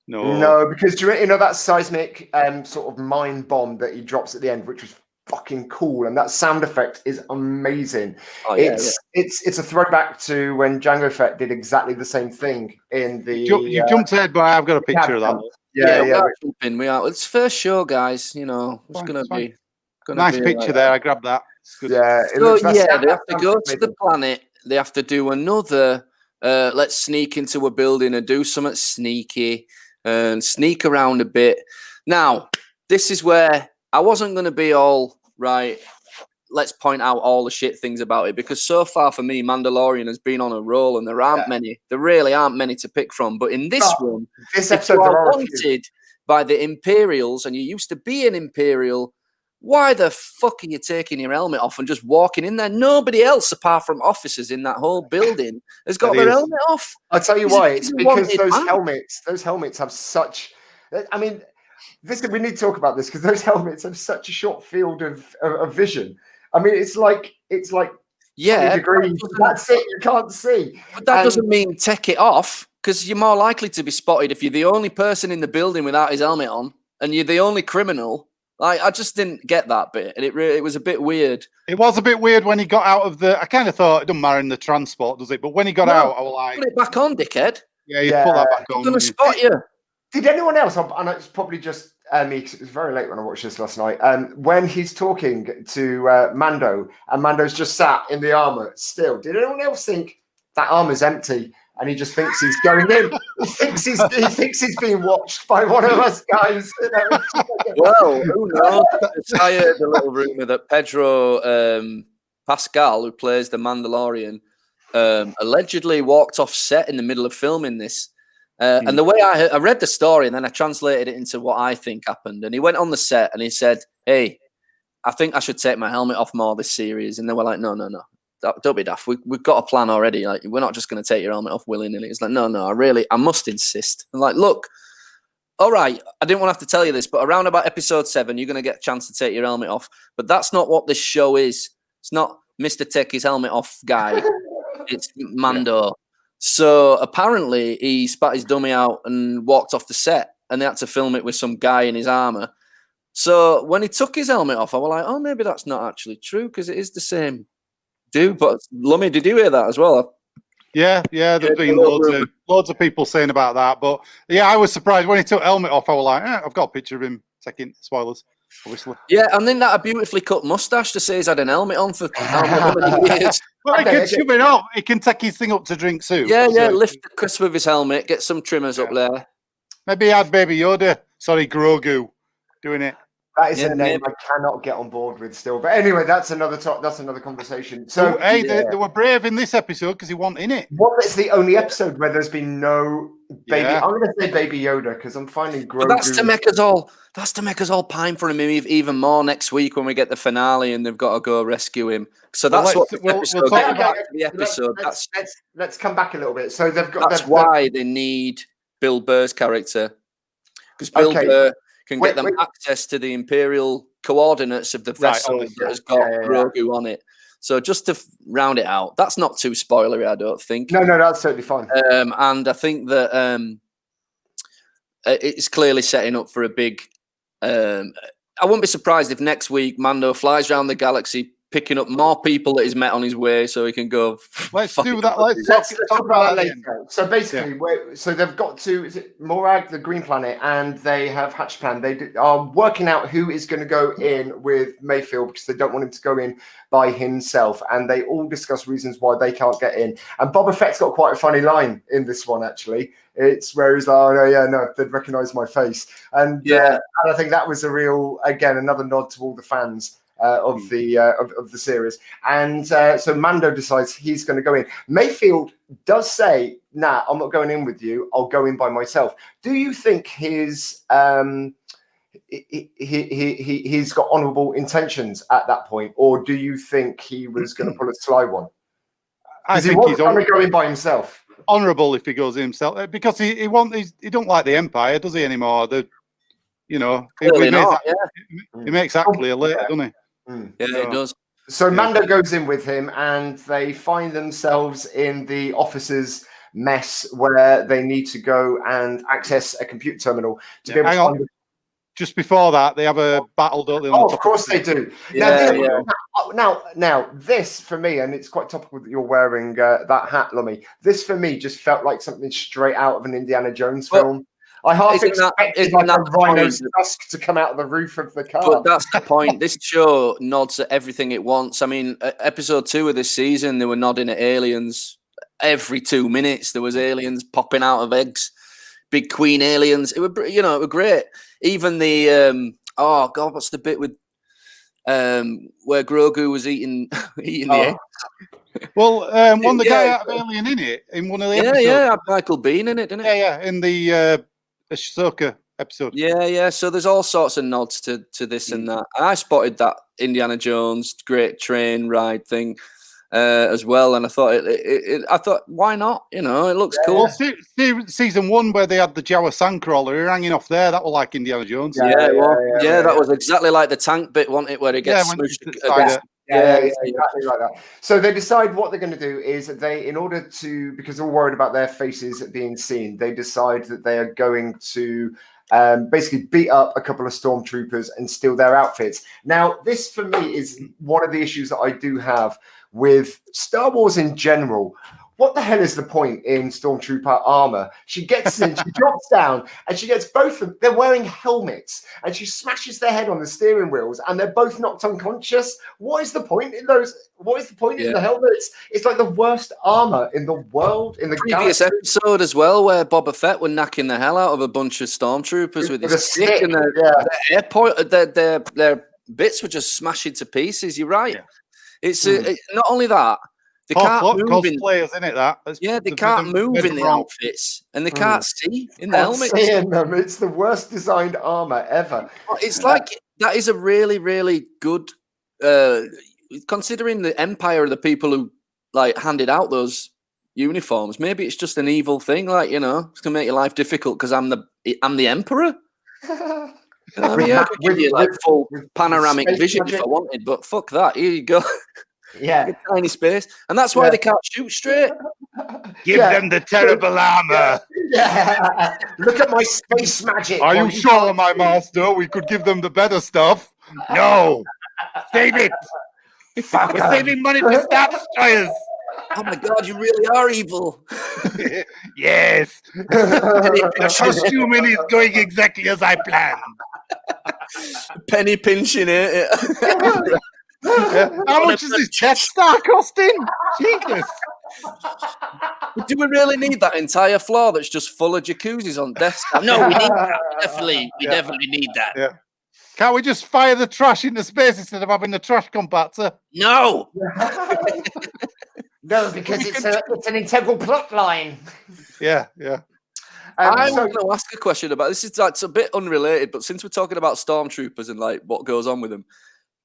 No, because you know that seismic sort of mind bomb that he drops at the end, which was fucking cool, and that sound effect is amazing. It's a throwback to when Django Fett did exactly the same thing in the. You jumped ahead, but I've got a picture of that. We are. It's first show, guys. You know, it's gonna be nice picture there. I grabbed that. It's good. Yeah, they have to go to the planet. They have to do another. Let's sneak into a building and do something sneaky. And sneak around a bit. Now, this is where I wasn't going to be all right. Let's point out all the shit things about it, because so far for me, Mandalorian has been on a roll, and there aren't many. There really aren't many to pick from. But in this one, this episode, you are wanted by the Imperials, and you used to be an Imperial. Why the fuck are you taking your helmet off and just walking in there? Nobody else, apart from officers in that whole building, has got their helmet off. I'll tell you why. It's because those helmets have such. I mean, we need to talk about this because those helmets have such a short field of vision. I mean, it's like Yeah, degrees. That's it. You can't see. But that doesn't mean take it off, because you're more likely to be spotted if you're the only person in the building without his helmet on, and you're the only criminal. Like, I just didn't get that bit, and it was a bit weird. It was a bit weird when he got out of the. I kind of thought it doesn't matter in the transport, does it? But when he got out, I was like, put it back on, dickhead. Yeah, you put that back on. I'm gonna spot you. Did anyone else? I know it's probably just me because it was very late when I watched this last night. When he's talking to Mando, and Mando's just sat in the armor still. Did anyone else think that armor's empty and he just thinks he's going in? He thinks he's being watched by one of us guys. You know? Well, who knows? I heard a little rumor that Pedro Pascal, who plays the Mandalorian, allegedly walked off set in the middle of filming this. And the way I read the story, and then I translated it into what I think happened. And he went on the set and he said, "Hey, I think I should take my helmet off more this series." And they were like, "No, don't be daft. We've got a plan already. Like, we're not just going to take your helmet off willy-nilly." It's like, no, I must insist. I'm like, look, all right, I didn't want to have to tell you this, but around about episode 7, you're going to get a chance to take your helmet off. But that's not what this show is. It's not Mr. Take His Helmet Off guy. It's Mando. Yeah. So apparently he spat his dummy out and walked off the set, and they had to film it with some guy in his armor. So when he took his helmet off, I was like, oh, maybe that's not actually true, because it is the same dude. But Lummy, did you hear that as well? Yeah, there's been loads of people saying about that. But yeah, I was surprised when he took helmet off. I was like, I've got a picture of him taking spoilers, obviously. Yeah, and then that beautifully cut mustache to say he's had an helmet on for how many years. Well, he can shove it up. He can take his thing up to drink soup. Yeah, lift the crisp of his helmet, get some trimmers up there. Maybe he had Baby Yoda. Sorry, Grogu, doing it. That is a name I cannot get on board with still. But anyway, that's another conversation. So, they were brave in this episode because he wasn't in it. Well, it's the only episode where there's been no baby. Yeah. I'm going to say Baby Yoda because I'm finding Grogu. But that's to make us all pine for him even more next week when we get the finale and they've got to go rescue him. So that's we'll talk about the episode. Let's come back a little bit. So that's why they need Bill Burr's character, because Bill Burr can get them access to the Imperial coordinates of the vessel that has got Grogu on it. So just to round it out, that's not too spoilery, I don't think. No, that's totally fine. And I think that it's clearly setting up for a big... I wouldn't be surprised if next week Mando flies around the galaxy picking up more people that he's met on his way so he can go... Let's do that. Let's talk about that later. So basically, so they've got to... Is it Morag, the Green Planet, and they have hatched a plan. They are working out who is going to go in with Mayfield because they don't want him to go in by himself. And they all discuss reasons why they can't get in. And Boba Fett's got quite a funny line in this one, actually. It's where he's like, they'd recognise my face. And I think that was another nod to all the fans of the series. And so Mando decides he's going to go in. Mayfield does say, "Nah, I'm not going in with you. I'll go in by myself." Do you think he's got honourable intentions at that point, or do you think he was going to pull a sly one? I think he's going to go in by himself. Honourable if he goes in himself, because he don't like the Empire, does he anymore? He makes that clear later, doesn't he? It does. So Mando goes in with him, and they find themselves in the officers' mess where they need to go and access a computer terminal to be able to find. Just before that, they have a battle, don't they? Of course they do. Now, this for me, and it's quite topical that you're wearing that hat, Lummy. This for me just felt like something straight out of an Indiana Jones film. I half expected a rhino's tusk to come out of the roof of the car. But that's the point. This show nods at everything it wants. I mean, episode 2 of this season, they were nodding at aliens. Every 2 minutes, there was aliens popping out of eggs. Big queen aliens. It were great. Even the what's the bit with where Grogu was eating the egg? Well, one the guy out of Alien in it in one of the episodes. Had Michael Biehn in it, didn't it? Yeah, in the Ahsoka episode. Yeah. So there's all sorts of nods to this and that. And I spotted that Indiana Jones great train ride thing as well, and I thought I thought, why not? It looks cool. Well, season 1 where they had the Jawa sandcrawler hanging off there, that was like Indiana Jones. That was exactly like the tank bit, wasn't it? Where it gets smooshed. Yeah, it's exactly like that. So they decide what they're going to do is in order to, because they're worried about their faces being seen, they decide that they are going to basically beat up a couple of stormtroopers and steal their outfits. Now, this for me is one of the issues that I do have with Star Wars in general. What the hell is the point in Stormtrooper armor? She gets in, she drops down, and she gets both of them. They're wearing helmets, and she smashes their head on the steering wheels, and they're both knocked unconscious. What is the point in those? What is the point in the helmets? It's like the worst armor in the world. In the previous episode as well, where Boba Fett were knocking the hell out of a bunch of stormtroopers with his stick, and their bits were just smashed into pieces. You're right. Yeah. It's not only that. They can't move in players, isn't it? They can't move in the outfits, and they can't see in the helmets. It's the worst designed armor ever. It's like that is a really, really good. Considering the Empire are the people who like handed out those uniforms, maybe it's just an evil thing. Like it's gonna make your life difficult because I'm the Emperor. I mean, I could give you like full panoramic vision if I wanted, but fuck that. Here you go. Yeah, tiny space, and that's why they can't shoot straight. Give them the terrible armor. Yeah. Look at my space magic. Are you sure, my master? We could give them the better stuff. No, save it. We're saving money for Star Destroyers. Oh my God, you really are evil. Yes. The costuming is going exactly as I planned. Penny pinching it. How much is this Death Star costing? Jesus. Do we really need that entire floor that's just full of jacuzzis on Death Star? No, we need that. We definitely need that. Yeah. Can't we just fire the trash into space instead of having the trash compactor? No. No, because it's an integral plot line. Yeah. I want to ask a question about this. It's a bit unrelated, but since we're talking about stormtroopers and like what goes on with them,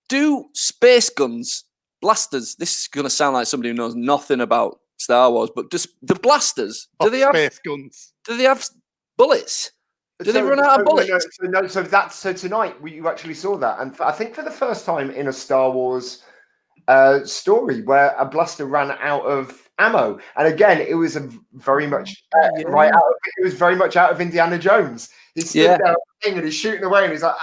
do space guns, blasters? This is going to sound like somebody who knows nothing about Star Wars, but just the blasters, do they have space guns? Do they have bullets? Do they run out of bullets? So tonight you actually saw that, and I think for the first time in a Star Wars story where a blaster ran out of ammo, and again it was very much it was very much out of Indiana Jones. He stood there and he's shooting away, and he's like,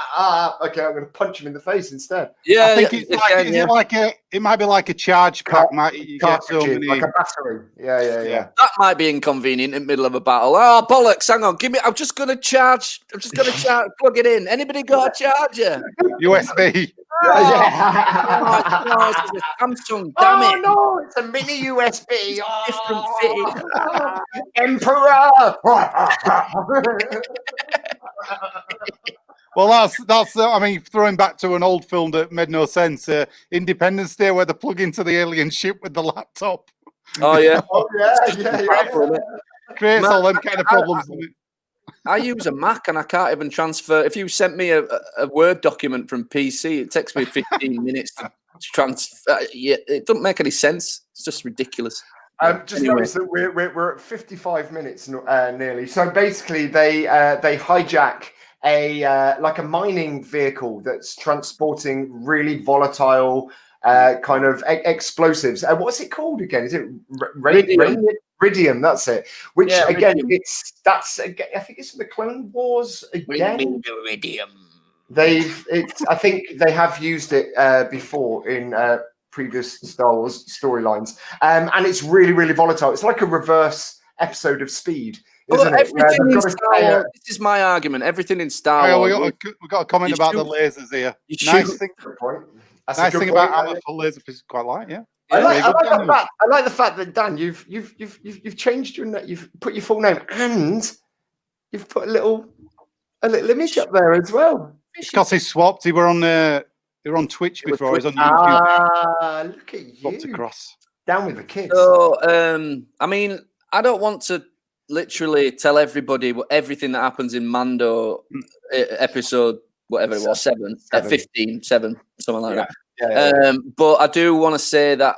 okay, I'm going to punch him in the face instead. Yeah, I think it might be like a charge pack. You get so many, like a battery. Yeah. That might be inconvenient in the middle of a battle. Oh bollocks! Hang on, I'm just going to charge. Plug it in. Anybody got a charger? USB. Oh, it's a Samsung. Damn it! No, it's a mini USB. Different fitting. Emperor. Well, that's. I mean, throwing back to an old film that made no sense. Independence Day, where they plug into the alien ship with the laptop. Oh yeah. Creates all them kind of problems. I use a Mac and I can't even transfer. If you sent me a Word document from PC, it takes me 15 minutes to transfer. It doesn't make any sense. It's just ridiculous. Just notice that we're at 55 minutes nearly. So basically, they hijack a mining vehicle that's transporting really volatile kind of explosives. What's it called again? Is it Iridium? That's it. Which again, Iridium. I think it's from the Clone Wars again. Iridium. I think they have used it before in previous Star Wars storylines, and it's really, really volatile. It's like a reverse episode of Speed. Everything in Star Wars, this is my argument. Everything in Star Wars. We got a comment about the lasers here. Nice thing about armor for lasers is quite light. Yeah. I like the fact that Dan, you've changed you've put your full name and you've put a little image up there as well. Because he swapped. He were on Twitch before. He was on YouTube. Look at you. Swapped across. Down with the kids. So, I mean, I don't want to literally tell everybody everything that happens in Mando episode, whatever it was, 7, 15, 7, something like that. Yeah. But I do want to say that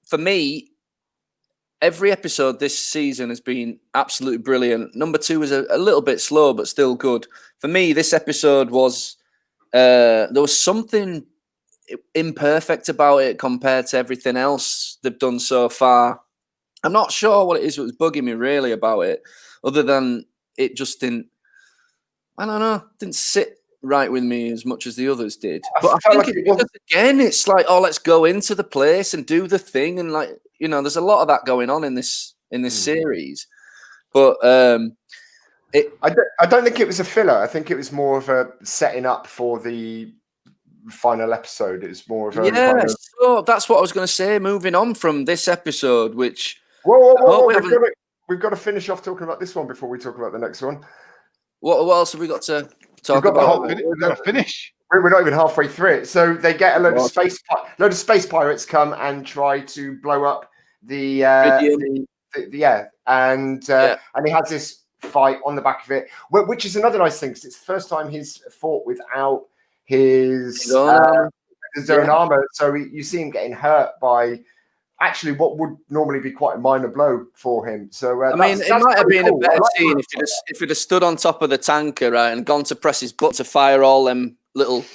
for me, every episode this season has been absolutely brilliant. Number 2 is a little bit slow, but still good. For me, this episode was there was something imperfect about it compared to everything else they've done so far. I'm not sure what it is that was bugging me really about it, other than it just didn't. I don't know, didn't sit right with me as much as the others did. But I think because again, it's like, oh, let's go into the place and do the thing, and like, you know, there's a lot of that going on in this series. But I don't think it was a filler. I think it was more of a setting up for the final episode. It's more of a so that's what I was going to say. Moving on from this episode, which whoa. We've got to finish off talking about this one before we talk about the next one. What else have we got to talk about? We've got to finish. We're not even halfway through it. So they get a load of space pirates come and try to blow up the and he has this fight on the back of it, which is another nice thing because it's the first time he's fought without his own armor. So you see him getting hurt by actually what would normally be quite a minor blow for him. So I mean, it might have been a better scene if he'd have stood on top of the tanker, right, and gone to press his button to fire all them little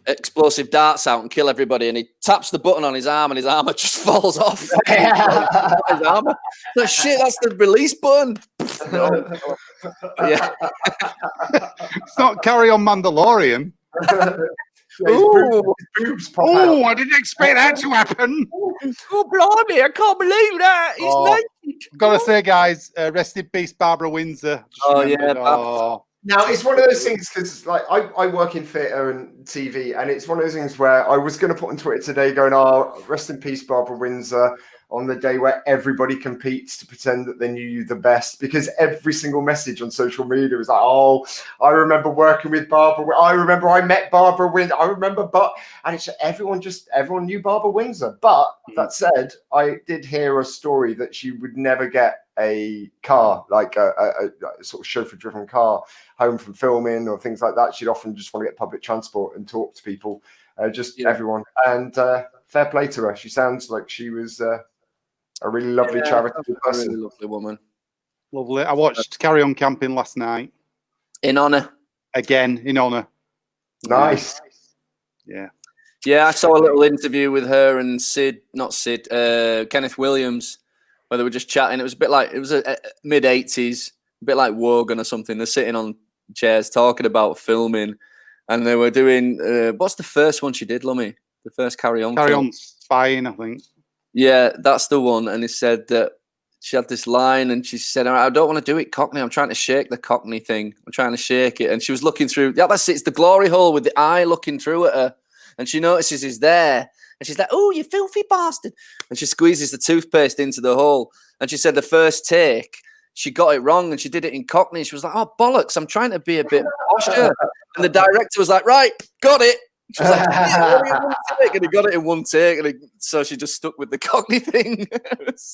explosive darts out and kill everybody, and he taps the button on his arm and his armor just falls off. His armor. So, shit, that's the release button. Yeah. It's not Carry On Mandalorian. Oh, I didn't expect that to happen. Oh, blimey, I can't believe that. He's naked. I've got to say, guys, rest in peace, Barbara Windsor. Now, it's one of those things because, like, I work in theatre and TV, and it's one of those things where I was going to put on Twitter today going, rest in peace, Barbara Windsor, on the day where everybody competes to pretend that they knew you the best, because every single message on social media was like, oh, I remember working with Barbara. I remember I met Barbara Windsor. I remember, and it's everyone knew Barbara Windsor. But that said, I did hear a story that she would never get a car, like a sort of chauffeur-driven car home from filming or things like that. She'd often just want to get public transport and talk to people, everyone. And fair play to her. She sounds like she was a really lovely charitable person. Really lovely woman. Lovely. I watched Carry On Camping last night. In honour. Again, in honour. Nice. Yeah. Yeah, I saw a little interview with her and Kenneth Williams, where they were just chatting. It was a bit like, it was a mid-80s, a bit like Wogan or something. They're sitting on chairs talking about filming, and they were doing, what's the first one she did, Lummy? The first Carry On Spying, I think. Yeah, that's the one. And he said that she had this line and she said, I don't want to do it Cockney. I'm trying to shake the Cockney thing. I'm trying to shake it. And she was looking through, that's it. It's the glory hole with the eye looking through at her. And she notices he's there. And she's like, oh, you filthy bastard. And she squeezes the toothpaste into the hole. And she said the first take, she got it wrong and she did it in Cockney. She was like, oh, bollocks, I'm trying to be a bit posher. And the director was like, right, got it. She was like, and he got it in one take, so she just stuck with the Cockney thing.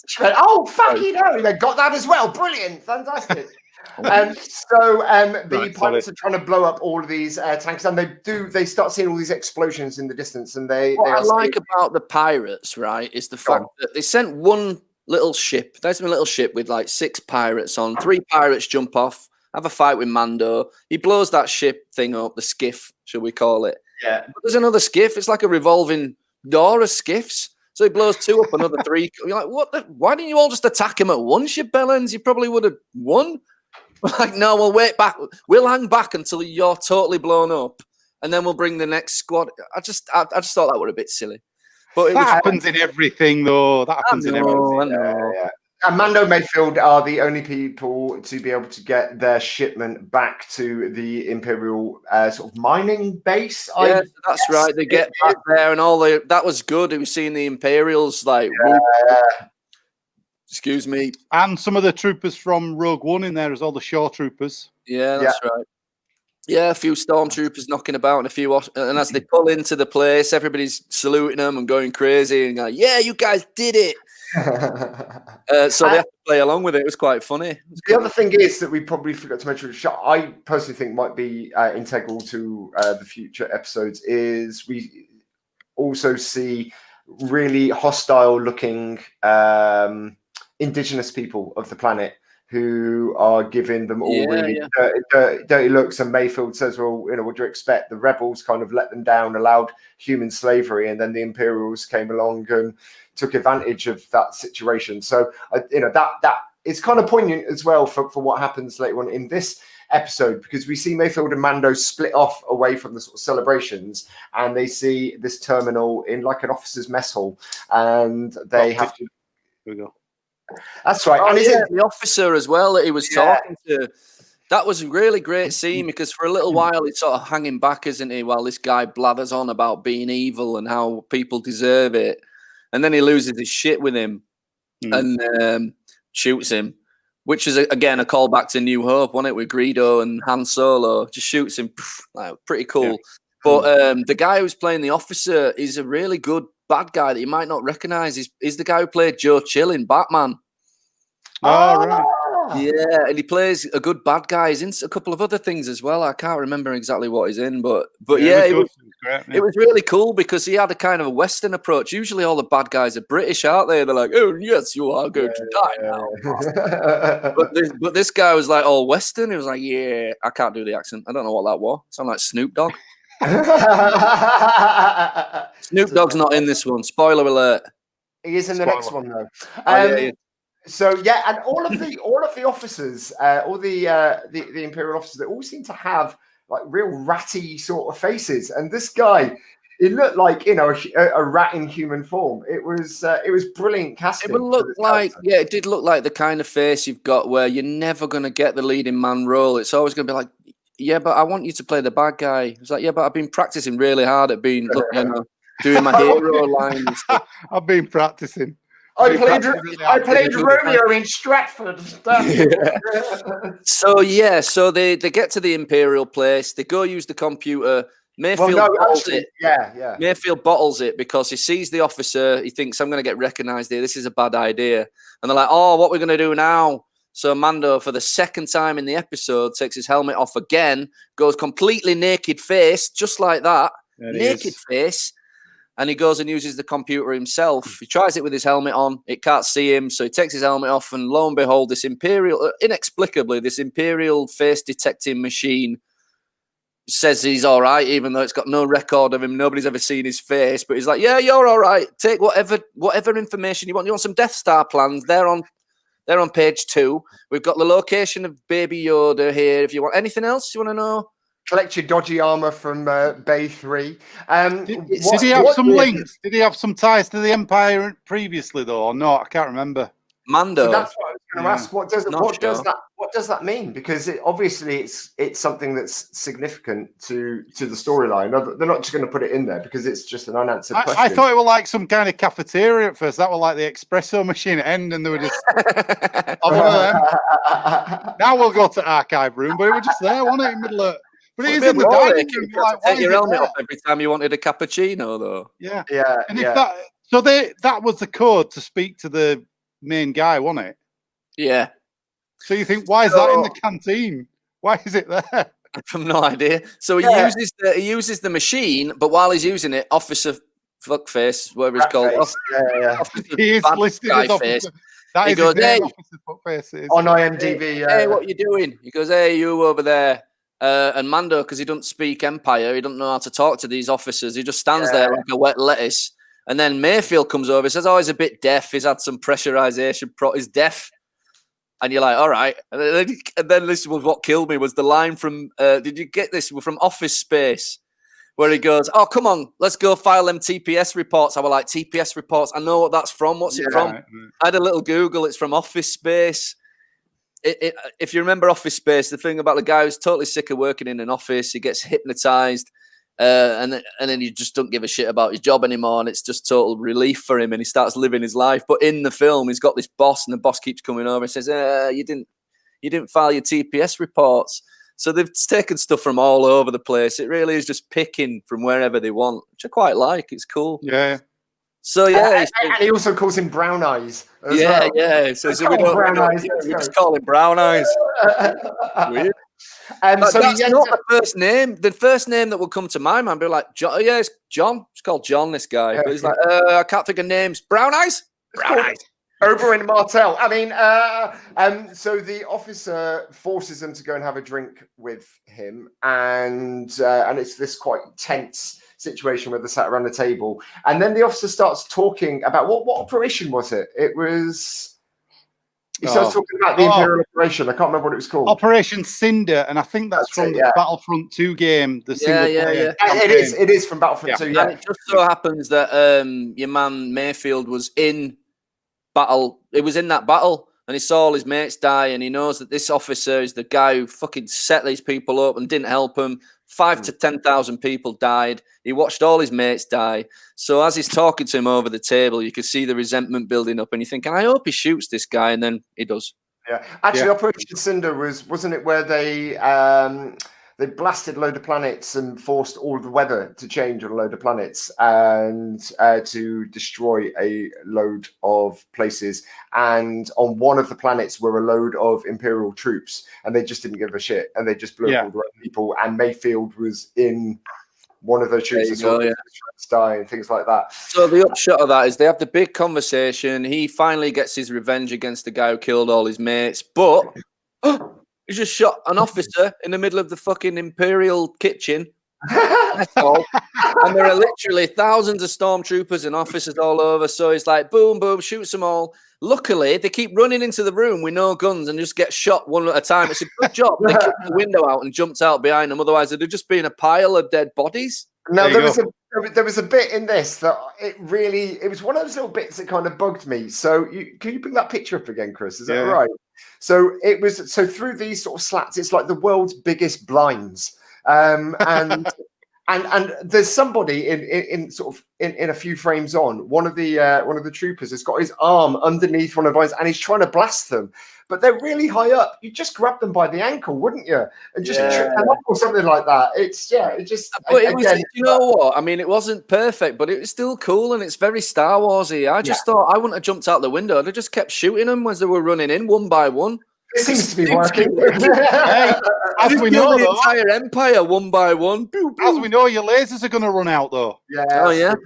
She went, oh, fucking hell, they got that as well. Brilliant, fantastic. The pilots are trying to blow up all of these tanks, and they start seeing all these explosions in the distance. And what I like about the pirates, right, is the fact that they sent one little ship. There's a little ship with like 6 pirates on. 3 pirates jump off, have a fight with Mando. He blows that ship thing up, the skiff, shall we call it? Yeah. But there's another skiff. It's like a revolving door of skiffs. So he blows 2 up, another 3. You're like, what? Why didn't you all just attack him at once, you bellends? You probably would have won. Like, no, we'll wait back. We'll hang back until you're totally blown up, and then we'll bring the next squad. I just thought that were a bit silly. But that happens in everything, though. That happens in everything. I know. Yeah. And Mando Mayfield are the only people to be able to get their shipment back to the Imperial sort of mining base. Yeah, that's right. They get back there, and that was good. It was seeing the Imperials like. Excuse me. And some of the troopers from Rogue One in there as well, the shore troopers. Yeah, that's right. Yeah, a few stormtroopers knocking about and as they pull into the place, everybody's saluting them and going crazy and like, yeah, you guys did it. So they have to play along with it. It was quite funny. The other thing is that we probably forgot to mention, which I personally think might be integral to the future episodes, is we also see really hostile looking indigenous people of the planet who are giving them all really dirty looks. And Mayfield says, well, what do you expect? The rebels kind of let them down, allowed human slavery, and then the Imperials came along and took advantage of that situation. So, that it's kind of poignant as well for what happens later on in this episode, because we see Mayfield and Mando split off away from the sort of celebrations, and they see this terminal in like an officer's mess hall, and they have to. Here we go. That's right. Oh, and the officer as well that he was talking to. That was a really great scene, because for a little while he's sort of hanging back, isn't he? While this guy blathers on about being evil and how people deserve it. And then he loses his shit with him and shoots him, which is, again, a callback to New Hope, wasn't it? With Greedo and Han Solo. Just shoots him. Pretty cool. Yeah. But the guy who's playing the officer is a really good bad guy that you might not recognize. He's the guy who played Joe Chill in Batman. Oh, right. Yeah, and he plays a good bad guy. He's in a couple of other things as well. I can't remember exactly what he's in, but it was really cool, because he had a kind of a Western approach. Usually all the bad guys are British, aren't they? They're like, oh, yes, you are going to die now. but this guy was like all Western. He was like, yeah, I can't do the accent. I don't know what that was. It sounded like Snoop Dogg. Snoop Dogg's not in this one. Spoiler alert. He is in the next one, though. So and all of the officers, all the Imperial officers, they all seem to have like real ratty sort of faces. And this guy, it looked like a rat in human form. It was brilliant casting. It would look like it did look like the kind of face you've got where you're never going to get the leading man role. It's always going to be like, yeah, but I want you to play the bad guy. It's like, yeah, but I've been practicing really hard at being doing my hero line and stuff. I've been practicing. I played Romeo in Stratford. So they get to the Imperial place. They go use the computer. Mayfield bottles it. Yeah. Mayfield bottles it because he sees the officer. He thinks, I'm going to get recognized here. This is a bad idea. And they're like, oh, what are we going to do now? So Mando, for the second time in the episode, takes his helmet off again, goes completely naked face, just like that. Naked face. And he goes and uses the computer himself. He tries it with his helmet on. It can't see him. So he takes his helmet off, and lo and behold, inexplicably, this Imperial face detecting machine says he's all right, even though it's got no record of him. Nobody's ever seen his face. But he's like, yeah, you're all right. Take whatever information you want. You want some Death Star plans? They're on page 2. We've got the location of Baby Yoda here. If you want anything else you want to know. Collect your dodgy armor from Bay 3. Did he have some links? Did he have some ties to the Empire previously, though, or not? I can't remember. Mando. So that's what I was going to ask. What does that mean? Because obviously it's something that's significant to the storyline. They're not just going to put it in there because it's just an unanswered question. I thought it was like some kind of cafeteria at first. That was like the espresso machine at end, and they were just one of them. Now we'll go to archive room, but it was just there, wasn't it, in the middle of. But it is in the dining room. Like, take your helmet off every time you wanted a cappuccino, though. Yeah. And that was the code to speak to the main guy, wasn't it? Yeah. So you think, why is that in the canteen? Why is it there? I've no idea. So he uses the machine, but while he's using it, Officer Fuckface, whatever it's called, he is listed as Officer. That is his name, Officer Fuckface. On IMDb. Hey, what are you doing? He goes, hey, you over there. And Mando, because he doesn't speak Empire, he doesn't know how to talk to these officers. He just stands there like a wet lettuce. And then Mayfield comes over, says, oh, he's a bit deaf. He's had some pressurization. He's deaf. And you're like, all right. And then this was what killed me, was the line from, did you get this? From Office Space, where he goes, oh, come on, let's go file them TPS reports. I was like, TPS reports? I know what that's from. What's it from? I had a little Google. It's from Office Space. If you remember Office Space, the thing about the guy who's totally sick of working in an office, he gets hypnotized, and then he just don't give a shit about his job anymore, and it's just total relief for him, and he starts living his life. But in the film, he's got this boss, and the boss keeps coming over and says, "You didn't file your TPS reports." So they've taken stuff from all over the place. It really is just picking from wherever they want, which I quite like. It's cool. Yeah. So and he also calls him Brown Eyes. So we just call him Brown Eyes. Weird. That's not the first name. The first name that would come to my mind, be like, John, it's John. It's called John. This guy, but he's like, I can't think of names. Brown Eyes. Brown Eyes. Oberyn Martell. I mean, so the officer forces them to go and have a drink with him, and it's this quite tense situation where they're sat around the table, and then the officer starts talking about what operation was it? It was. He starts talking about the Imperial operation. I can't remember what it was called. Operation Cinder, and I think that's from the Battlefront 2 game, the single player. It is from Battlefront 2, And it just so happens that your man Mayfield was in battle. It was in that battle, and he saw all his mates die, and he knows that this officer is the guy who fucking set these people up and didn't help them. 5,000 to 10,000 people died. He watched all his mates die. So as he's talking to him over the table, you can see the resentment building up, and you're thinking, I hope he shoots this guy, and then he does. Yeah, actually, Operation Cinder wasn't it where they blasted a load of planets and forced all of the weather to change on a load of planets and to destroy a load of places. And on one of the planets were a load of Imperial troops, and they just didn't give a shit, and they just blew up all the right people. And Mayfield was in one of those troops die and things like that. So the upshot of that is they have the big conversation. He finally gets his revenge against the guy who killed all his mates, but he just shot an officer in the middle of the fucking Imperial kitchen. That's all. And there are literally thousands of stormtroopers and officers all over. So he's like, boom, boom, shoots them all. Luckily, they keep running into the room with no guns and just get shot one at a time. It's a good job. They kicked the window out and jumped out behind them. Otherwise, it'd have just been a pile of dead bodies. No, there was a bit in this that it was one of those little bits that kind of bugged me. So can you bring that picture up again, Chris? Is that right? So it was through these sort of slats, it's like the world's biggest blinds. And there's somebody in a few frames on one of the troopers has got his arm underneath one of the blinds and he's trying to blast them, but they're really high up. You just grab them by the ankle, wouldn't you? And just trip them up or something like that. You know what? I mean, it wasn't perfect, but it was still cool and it's very Star Warsy. I just thought I wouldn't have jumped out the window. I'd have just kept shooting them as they were running in one by one. It seems to be working. As we know, the entire empire one by one. As we know, your lasers are going to run out, though. Yeah.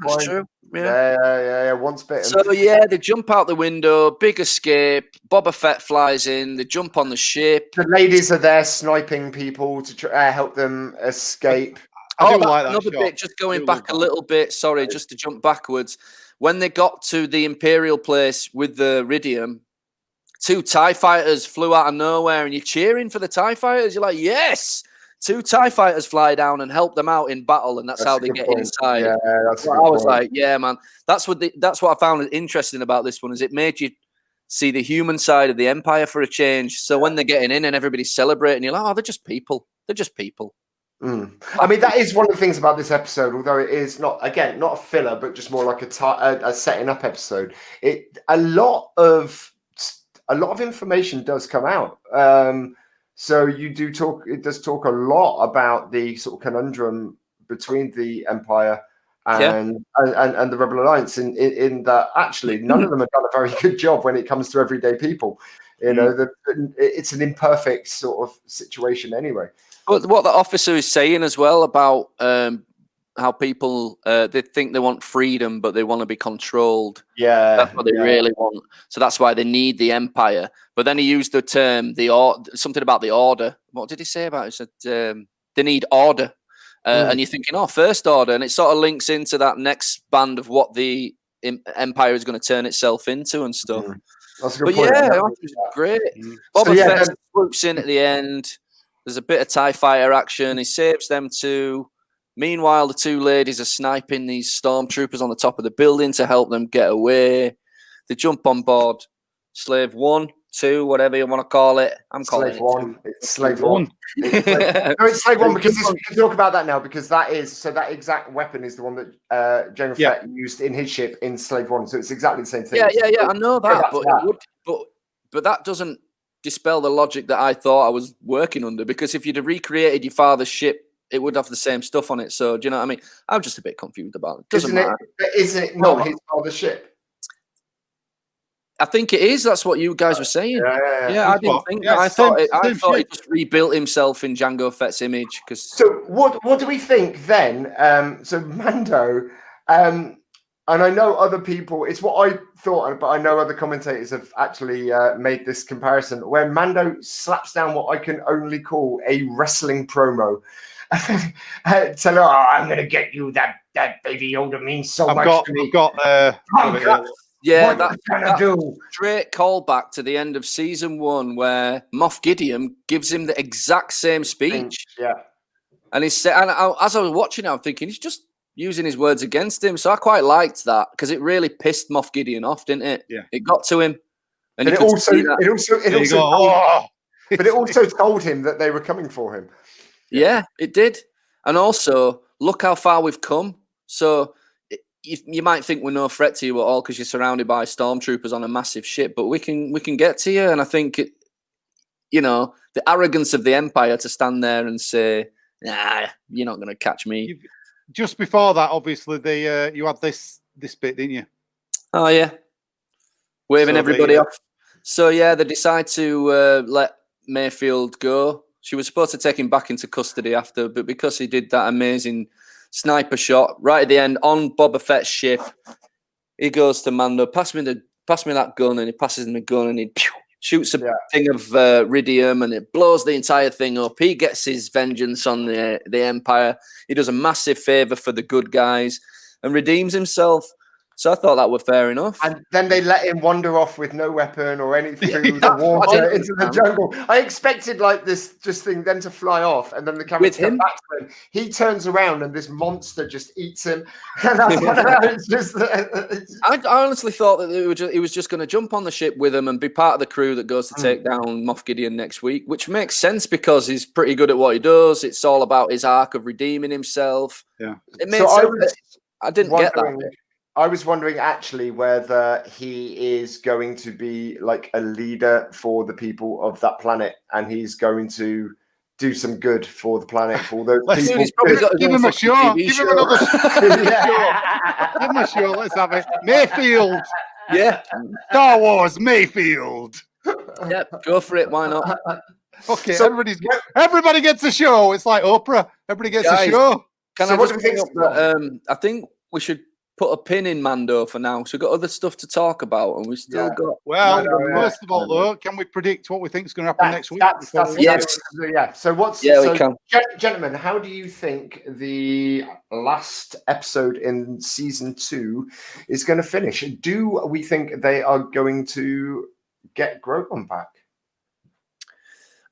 That's true. Yeah. Once bitten. So they jump out the window. Big escape. Boba Fett flies in. They jump on the ship. The ladies are there sniping people to help them escape. I do like that another shot. bit. Just going back a little bit. Sorry, just to jump backwards. When they got to the Imperial place with the Iridium, 2 TIE fighters flew out of nowhere and you're cheering for the TIE fighters. You're like, yes! 2 TIE fighters fly down and help them out in battle, and that's how they get inside. Yeah, I was like, yeah, man. That's what I found interesting about this one, is it made you see the human side of the Empire for a change. So when they're getting in and everybody's celebrating, you're like, oh, they're just people. They're just people. I mean, that is one of the things about this episode, although it is not a filler, but just more like a setting up episode. A lot of information does come out. So it does talk a lot about the sort of conundrum between the Empire and the Rebel Alliance in that actually none of them have done a very good job when it comes to everyday people. You know, it's an imperfect sort of situation anyway. But what the officer is saying as well about how people they think they want freedom, but they want to be controlled. Yeah, that's what they really want. So that's why they need the Empire. But then he used the term something about the order. What did he say about it? He said they need order, and you're thinking, First Order, and it sort of links into that next band of what the Empire is going to turn itself into and stuff. That's a good point. It was great. Boba Fett swoops in at the end. There's a bit of TIE fighter action. He saves them too. Meanwhile, the 2 ladies are sniping these stormtroopers on the top of the building to help them get away. They jump on board Slave 1, 2, whatever you want to call it. I'm calling Slave 1. It's Slave 1. It's Slave 1 because we can talk about that now, because that exact weapon is the one that Jango Fett used in his ship in Slave 1. So it's exactly the same thing. Yeah. I know that, but that doesn't dispel the logic that I thought I was working under, because if you'd have recreated your father's ship, it would have the same stuff on it. So do you know what I mean? I'm just a bit confused about it. Doesn't matter. Isn't it not his father's ship? I think it is. That's what you guys were saying. Yeah, I didn't think that. I thought he just rebuilt himself in Jango Fett's image. So what do we think then? So Mando, And I know other people, it's what I thought, but I know other commentators have actually made this comparison where Mando slaps down what I can only call a wrestling promo. Tell her, I'm going to get you. That baby Yoda means so much to me. Yeah, that's gonna do. Straight callback to the end of season 1 where Moff Gideon gives him the exact same speech. Yeah. And as I was watching it, I'm thinking he's just using his words against him. So I quite liked that because it really pissed Moff Gideon off, didn't it? Yeah. It got to him. And it also told him that they were coming for him. Yeah, it did. And also, look how far we've come. So you might think we're no threat to you at all because you're surrounded by stormtroopers on a massive ship, but we can get to you. And I think, the arrogance of the Empire to stand there and say, nah, you're not going to catch me. Just before that, obviously, you had this bit, didn't you? Oh, yeah. Waving everybody off. So, yeah, they decide to let Mayfield go. She was supposed to take him back into custody after, but because he did that amazing sniper shot right at the end on Boba Fett's ship, he goes to Mando, pass me that gun, and he passes him the gun, and he shoots a thing of Ridium, and it blows the entire thing up. He gets his vengeance on the Empire. He does a massive favor for the good guys and redeems himself. So I thought that was fair enough. And then they let him wander off with no weapon or any food or water into the jungle. I expected like this thing then to fly off, and then the camera to come back to him. He turns around and this monster just eats him. And I honestly thought that he was just going to jump on the ship with him and be part of the crew that goes to take down Moff Gideon next week, which makes sense because he's pretty good at what he does. It's all about his arc of redeeming himself. Yeah, it made sense. I didn't get that bit. I was wondering actually whether he is going to be like a leader for the people of that planet, and he's going to do some good for the planet, for those people. He's probably got give him a shot. Give him another shot. Give him a shot. Let's have it. Mayfield. Yeah. Star Wars Mayfield. Yeah, go for it. Why not? Okay, so, everybody gets a show. It's like Oprah. Everybody gets a show. Can I just bring up that? I think we should put a pin in Mando for now. So we've got other stuff to talk about, and we've still got. Well, first of all, though, can we predict what we think is going to happen next week? So what's we can. Gentlemen, how do you think the last episode in season 2 is going to finish? Do we think they are going to get Grogon back?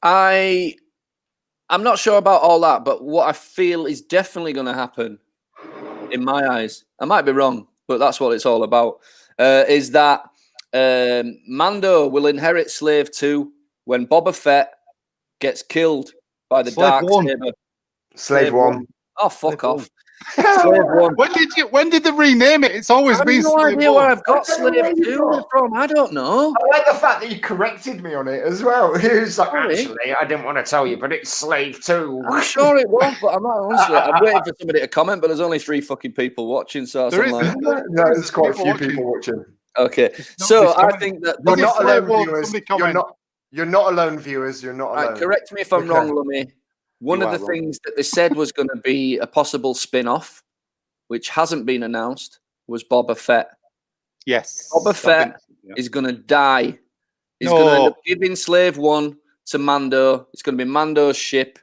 I'm not sure about all that, but what I feel is definitely going to happen, in my eyes, I might be wrong, but that's what it's all about, is that Mando will inherit Slave 2 when Boba Fett gets killed by the Darksaber. Slave 1. Oh, fuck off. Slave 1. When did they rename it? It's always been Slave 1. I have no idea where I've got Slave 2 from. I don't know. I like the fact that you corrected me on it as well. He was like, actually, I didn't want to tell you, but it's Slave 2. I'm sure it was, but I'm not honestly. I'm waiting for somebody to comment, but there's only 3 fucking people watching, so there's quite a few people watching. Okay, so I think that you're not alone, viewers. You're not alone, viewers. You're not alone. Right, correct me if I'm wrong, Lummy. One of the things that they said was going to be a possible spin-off, which hasn't been announced, was Boba Fett. Yes. Boba Fett is going to die. He's going to end up giving Slave 1 to Mando. It's going to be Mando's ship.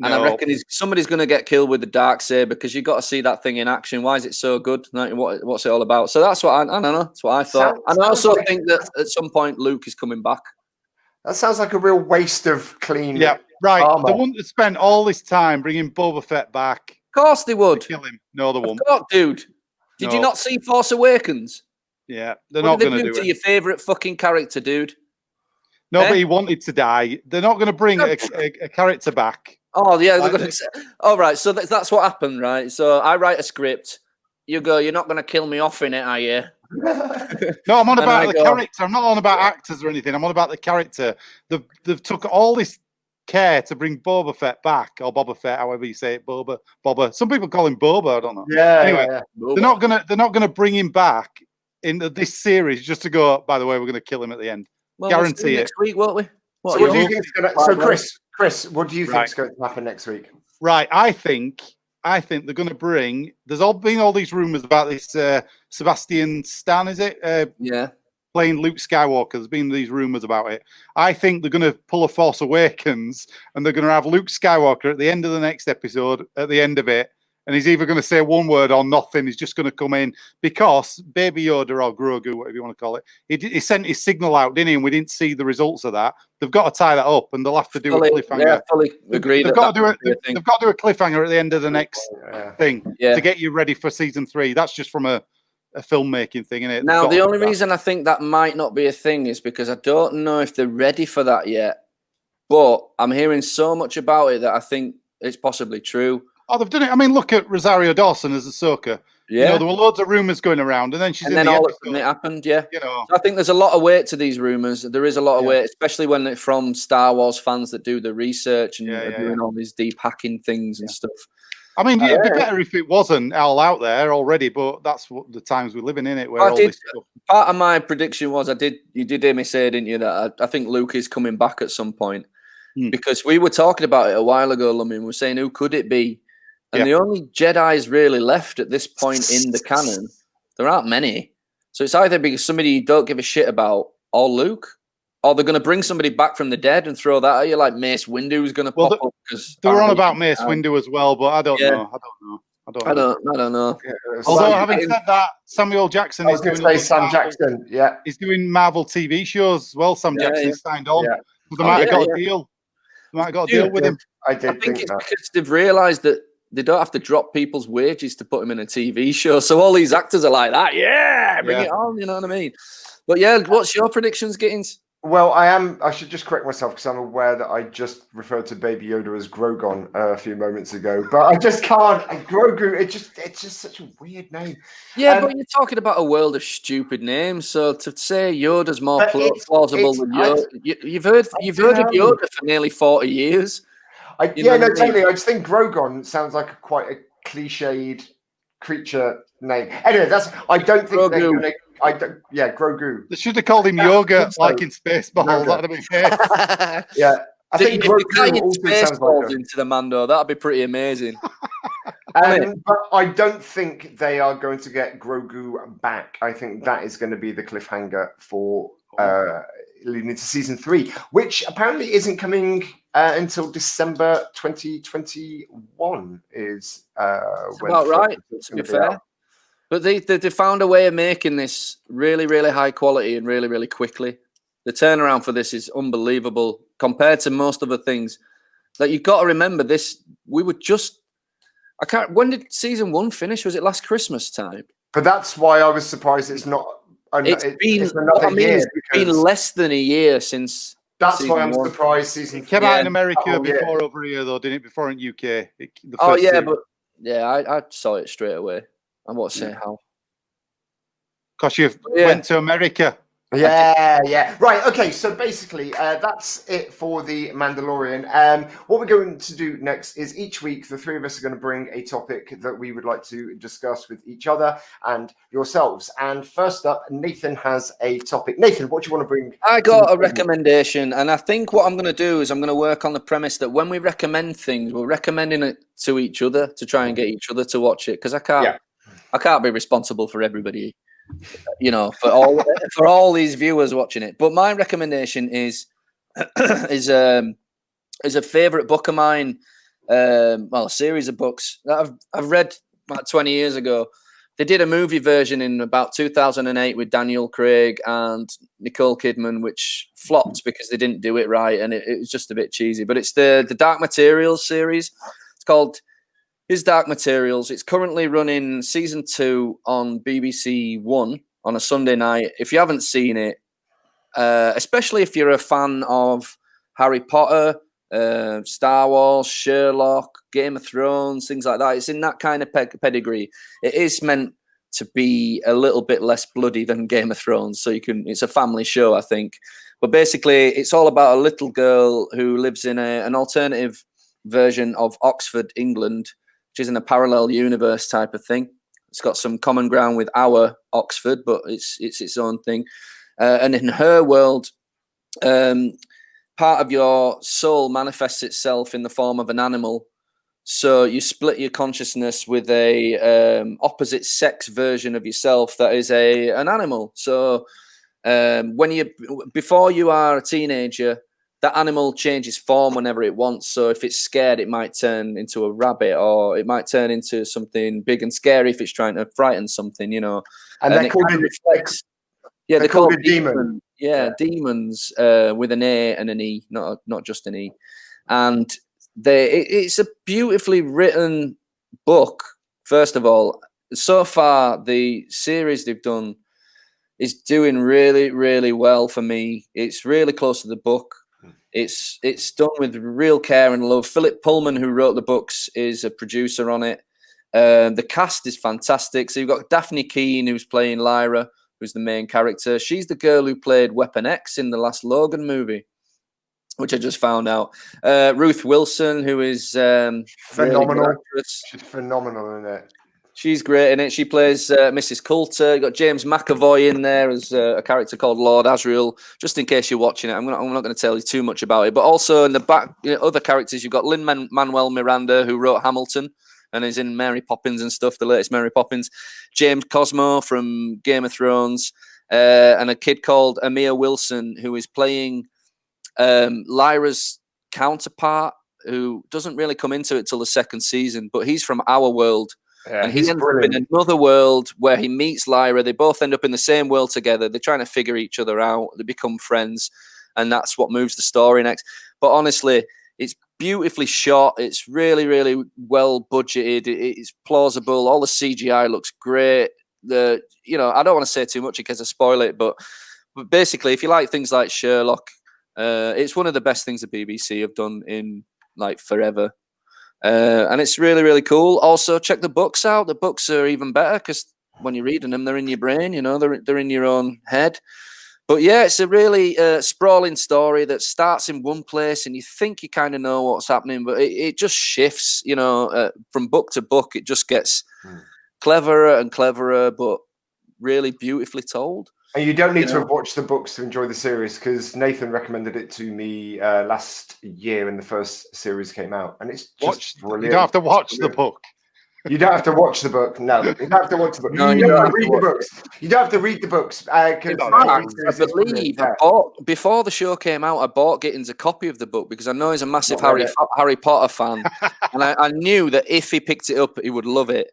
And I reckon somebody's going to get killed with the Darksaber because you've got to see that thing in action. Why is it so good? What's it all about? So that's what I don't know. That's what I thought. And I also think that at some point Luke is coming back. That sounds like a real waste of clean. Yeah, right. Armor. They wouldn't have spent all this time bringing Boba Fett back. Of course they would. Kill him. No, they won't. Dude. Did you not see Force Awakens? Yeah, they're not going to do it. To your favourite fucking character, dude? No, but he wanted to die. They're not going to bring a character back. Oh, yeah. They're going to. All right, so that's what happened, right? So I write a script. You go, you're not going to kill me off in it, are you? No, I'm on about the character. I'm not on about actors or anything. I'm on about the character. They've took all this care to bring Boba Fett back, or Boba Fett, however you say it, Boba. Some people call him Boba. I don't know. Yeah. Anyway, yeah. they're not gonna bring him back into this series just to go. By the way, we're gonna kill him at the end. Well, Guarantee it. Next week, won't we? So what do you think is going to? So Chris, what do you think is going to happen next week? Right, I think I think they're going to bring. There's been all these rumors about this Sebastian Stan, is it? Yeah. Playing Luke Skywalker. There's been these rumors about it. I think they're going to pull a Force Awakens, and they're going to have Luke Skywalker at the end of the next episode, at the end of it, and he's either going to say one word or nothing. He's just going to come in because Baby Yoda or Grogu, whatever you want to call it, he sent his signal out, didn't he? And we didn't see the results of that. They've got to tie that up, and they'll have to do a cliffhanger. Yeah, fully agree. They've got to do a cliffhanger at the end of the next thing to get you ready for season 3. That's just from a filmmaking thing, isn't it? Now, the only reason I think that might not be a thing is because I don't know if they're ready for that yet. But I'm hearing so much about it that I think it's possibly true. Oh, they've done it. I mean, look at Rosario Dawson as Ahsoka. Yeah. You know, there were loads of rumors going around, and then she's in the all episode. It happened, yeah. You know, so I think there's a lot of weight to these rumors. There is a lot of weight, especially when it's from Star Wars fans that do the research and are doing all these deep hacking things and stuff. I mean, it'd be better if it wasn't all out there already, but that's what the times we're living in. This stuff. Part of my prediction was you did hear me say, didn't you, that I think Luke is coming back at some point because we were talking about it a while ago, Lummy, and we were saying who could it be, and the only Jedi's really left at this point in the canon, there aren't many, so it's either because somebody you don't give a shit about or Luke. Or they're going to bring somebody back from the dead and throw that at you, like Mace Windu's going to pop up. They were on about Mace Windu as well, but I don't know. I don't know. Yeah, although, having said that, Samuel Jackson is doing Sam Jackson. Yeah, he's doing Marvel TV shows as well. Sam Jackson is signed on. Yeah. They might have got a deal. They might have got a deal with him. I think it's because they've realised that they don't have to drop people's wages to put them in a TV show. So all these actors are like that. Yeah, bring it on. You know what I mean? But yeah, what's your predictions, Gittins? Well, I should just correct myself because I'm aware that I just referred to Baby Yoda as Grogon a few moments ago, but I just can't. Grogu, it's just such a weird name. Yeah, but you're talking about a world of stupid names, so to say Yoda's more plausible than Yoda. You've heard of Yoda for nearly 40 years. Totally. I just think Grogon sounds like quite a cliched creature name. Anyway, I don't think they're going to. Grogu. They should have called him Yoga, like in Spaceballs. That'd have been great. Yeah, I think Grogu also sounds like into the Mando. That'd be pretty amazing. But I don't think they are going to get Grogu back. I think that is going to be the cliffhanger for leading into season 3, which apparently isn't coming until December 2021. Is about right. To be fair. But they found a way of making this really, really high quality and really, really quickly. The turnaround for this is unbelievable compared to most other things. Like, you've got to remember this. We were just, when did season 1 finish? Was it last Christmas time? But that's why I was surprised it's not. It's been less than a year since. That's why I'm surprised season 3 came out in America before over here, though, didn't it? Before in UK. I saw it straight away. I won't say how. Because you went to America. Yeah. Right, okay, so basically that's it for the Mandalorian. What we're going to do next is each week the three of us are going to bring a topic that we would like to discuss with each other and yourselves. And first up, Nathan has a topic. Nathan, what do you want to bring? I got a recommendation, and I think what I'm going to do is I'm going to work on the premise that when we recommend things, we're recommending it to each other to try and get each other to watch it, because I can't be responsible for everybody, for all these viewers watching it. But my recommendation is a favorite book of mine, a series of books that I've read about 20 years ago. They did a movie version in about 2008 with Daniel Craig and Nicole Kidman, which flopped because they didn't do it right, and it was just a bit cheesy. But it's the Dark Materials series. It's called His Dark Materials. It's currently running season 2 on BBC One on a Sunday night. If you haven't seen it, especially if you're a fan of Harry Potter, Star Wars, Sherlock, Game of Thrones, things like that, it's in that kind of pedigree. It is meant to be a little bit less bloody than Game of Thrones, so it's a family show, I think. But basically, it's all about a little girl who lives in an alternative version of Oxford, England, which is in a parallel universe type of thing. It's got some common ground with our Oxford, but it's its own thing. And in her world, part of your soul manifests itself in the form of an animal So you split your consciousness with a opposite sex version of yourself that is an animal. So before you are a teenager, that animal changes form whenever it wants. So if it's scared, it might turn into a rabbit, or it might turn into something big and scary if it's trying to frighten something, you know. And it kind of reflects. Yeah, they're called a demon. Yeah, demons with an A and an E, not just an E. And it's a beautifully written book. First of all, so far the series they've done is doing really, really well for me. It's really close to the book. It's done with real care and love. Philip Pullman, who wrote the books, is a producer on it. The cast is fantastic. So you've got Daphne Keane, who's playing Lyra, who's the main character. She's the girl who played Weapon X in the last Logan movie, which I just found out. Ruth Wilson, who is phenomenal. Really She's phenomenal in it. She's great in it. She plays Mrs. Coulter. You've got James McAvoy in there as a character called Lord Asriel. Just in case you're watching it, I'm not going to tell you too much about it. But also in the back, other characters, you've got Lin-Manuel Miranda, who wrote Hamilton and is in Mary Poppins and stuff, the latest Mary Poppins. James Cosmo from Game of Thrones. And a kid called Amir Wilson, who is playing Lyra's counterpart, who doesn't really come into it till the second season, but he's from our world. Yeah, and he ends up in another world where he meets Lyra. They both end up in the same world together. They're trying to figure each other out. They become friends, and that's what moves the story next. But honestly, it's beautifully shot. It's really, really well budgeted. It's plausible. All the CGI looks great. I don't want to say too much because I spoil it, but basically, if you like things like Sherlock, it's one of the best things the BBC have done in like forever. And it's really, really cool. Also, check the books out. The books are even better because when you're reading them, they're in your brain, they're in your own head. But yeah, it's a really sprawling story that starts in one place and you think you kind of know what's happening, but it just shifts, from book to book. It just gets cleverer and cleverer, but really beautifully told. And you don't need to have watched the books to enjoy the series, because Nathan recommended it to me last year when the first series came out, and it's just brilliant. You don't have to watch the book. You don't have to watch the book. No, you don't have to watch the book. No, you don't have to read the books. You don't have to read the books. I believe before the show came out, I bought Gittins a copy of the book because I know he's a massive Harry Potter fan, and I knew that if he picked it up, he would love it.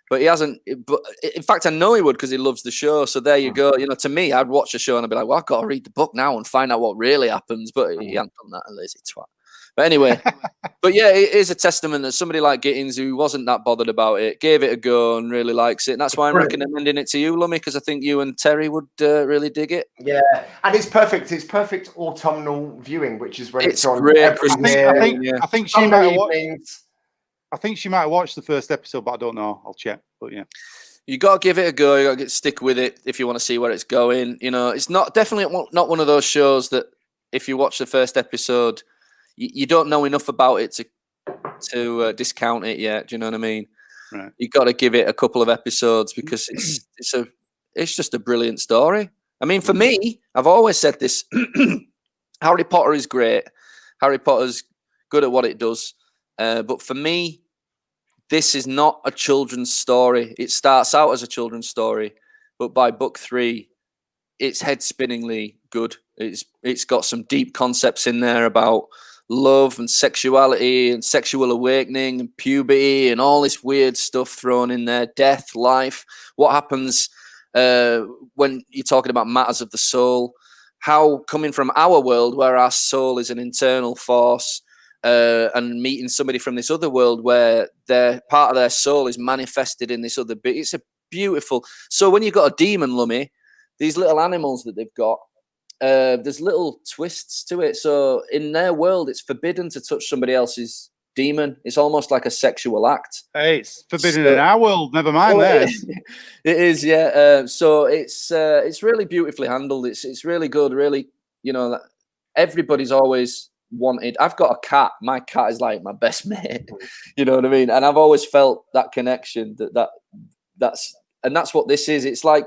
But he hasn't. But in fact, I know he would because he loves the show. So there you go. To me, I'd watch the show and I'd be like, "Well, I've got to read the book now and find out what really happens." But he hasn't done that, a lazy twat. But anyway, but yeah, it is a testament that somebody like Gittins, who wasn't that bothered about it, gave it a go and really likes it. And that's why I'm recommending it to you, Lummy, because I think you and Terry would really dig it. Yeah, and it's perfect. It's perfect autumnal viewing, which is when it's on. Great. I think she might have watched. I think she might have watched the first episode, but I don't know. I'll check. But yeah, you got to give it a go. You got to stick with it if you want to see where it's going. It's definitely not one of those shows that if you watch the first episode, you don't know enough about it to discount it yet. Do you know what I mean? Right. You got to give it a couple of episodes because it's just a brilliant story. I mean, for me, I've always said this: Harry Potter is great. Harry Potter's good at what it does. But for me, this is not a children's story. It starts out as a children's story, but by book 3, it's head-spinningly good. It's got some deep concepts in there about love and sexuality and sexual awakening and puberty and all this weird stuff thrown in there. Death, life, what happens when you're talking about matters of the soul. How coming from our world where our soul is an internal force, and meeting somebody from this other world where their part of their soul is manifested in this other bit. It's a beautiful. So when you've got a demon, Lummy, these little animals that they've got, there's little twists to it. So in their world, it's forbidden to touch somebody else's demon. It's almost like a sexual act. Hey, it's forbidden in our world. Never mind theirs. It is, yeah. So it's really beautifully handled. It's really good. Really, everybody's always wanted. I've got a cat. My cat is like my best mate. You know what I mean? And I've always felt that connection. That's what this is. It's like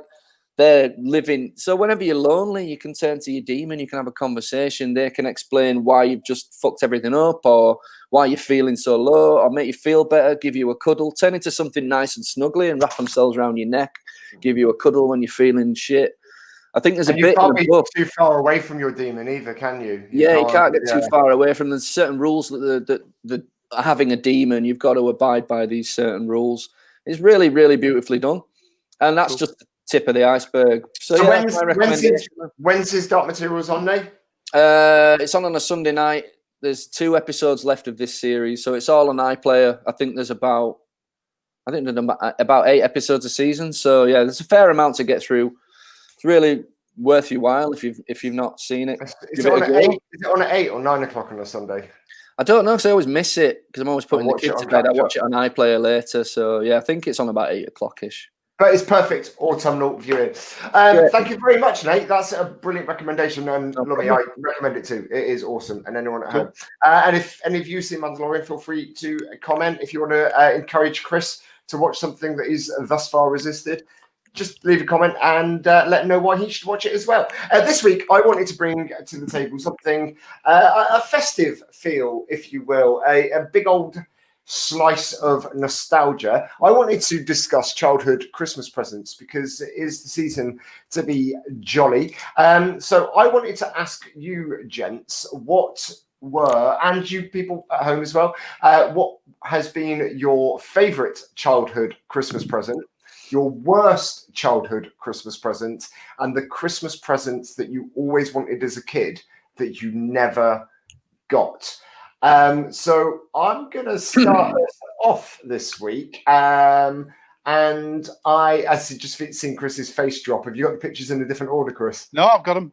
they're living. So whenever you're lonely, you can turn to your demon, you can have a conversation. They can explain why you've just fucked everything up, or why you're feeling so low, or make you feel better, give you a cuddle, turn into something nice and snuggly and wrap themselves around your neck, give you a cuddle when you're feeling shit. I think there's a bit. You can't be too far away from your demon either, can you? You can't get too far away from. There's certain rules that having a demon, you've got to abide by these certain rules. It's really, really beautifully done, and that's just the tip of the iceberg. So when's his Dark Materials on there? It's on a Sunday night. There's 2 episodes left of this series, so it's all on iPlayer. I think there's about 8 episodes a season. So yeah, there's a fair amount to get through. It's really worth your while if you've not seen it. Is it on at 8 or 9 o'clock on a Sunday? I don't know, because I always miss it because I'm always putting the kids to bed. I watch it on iPlayer later. So yeah, I think it's on about 8 o'clock-ish. But it's perfect autumnal viewing. Thank you very much, Nate. That's a brilliant recommendation, and I recommend it too. It is awesome, and anyone at home. And if any of you see Mandalorian, feel free to comment. If you want to encourage Chris to watch something that he's thus far resisted, just leave a comment and let him know why he should watch it as well. This week, I wanted to bring to the table something, a festive feel, if you will, a big old slice of nostalgia. I wanted to discuss childhood Christmas presents because it is the season to be jolly. So I wanted to ask you, gents, what were, and you people at home as well, what has been your favourite childhood Christmas present, your worst childhood Christmas present, and the Christmas presents that you always wanted as a kid that you never got. So I'm going to start off this week. And I just seen Chris's face drop. Have you got the pictures in a different order, Chris? No, I've got them.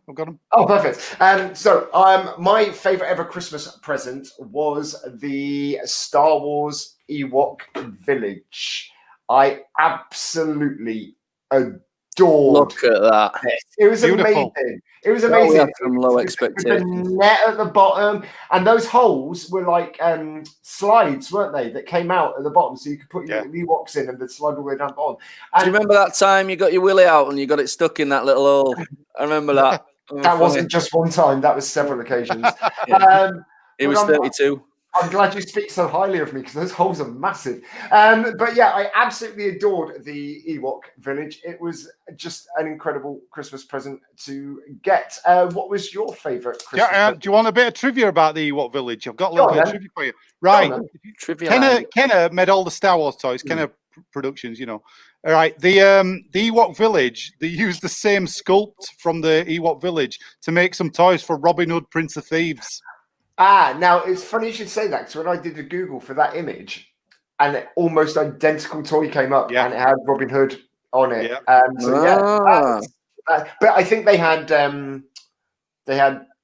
Oh, perfect. So my favorite ever Christmas present was the Star Wars Ewok Village. I absolutely adored. Look at that! It was beautiful. Amazing. It was amazing. We had some low expectations. The net at the bottom, and those holes were like slides, weren't they? That came out at the bottom, so you could put your Ewoks in, and they'd slide all the way down the bottom. And do you remember that time you got your willy out and you got it stuck in that little hole? I remember that. That wasn't just one time; that was several occasions. It was 32. I'm glad you speak so highly of me because those holes are massive. But yeah, I absolutely adored the Ewok Village. It was just an incredible Christmas present to get. What was your favourite Christmas present? Do you want a bit of trivia about the Ewok Village? I've got a little bit of trivia for you. Right. Kenner made all the Star Wars toys. Kenner Productions, you know. All right. The Ewok Village, they used the same sculpt from the Ewok Village to make some toys for Robin Hood, Prince of Thieves. Now it's funny you should say that because when I did the Google for that image, an almost identical toy came up and it had Robin Hood on it. But I think they had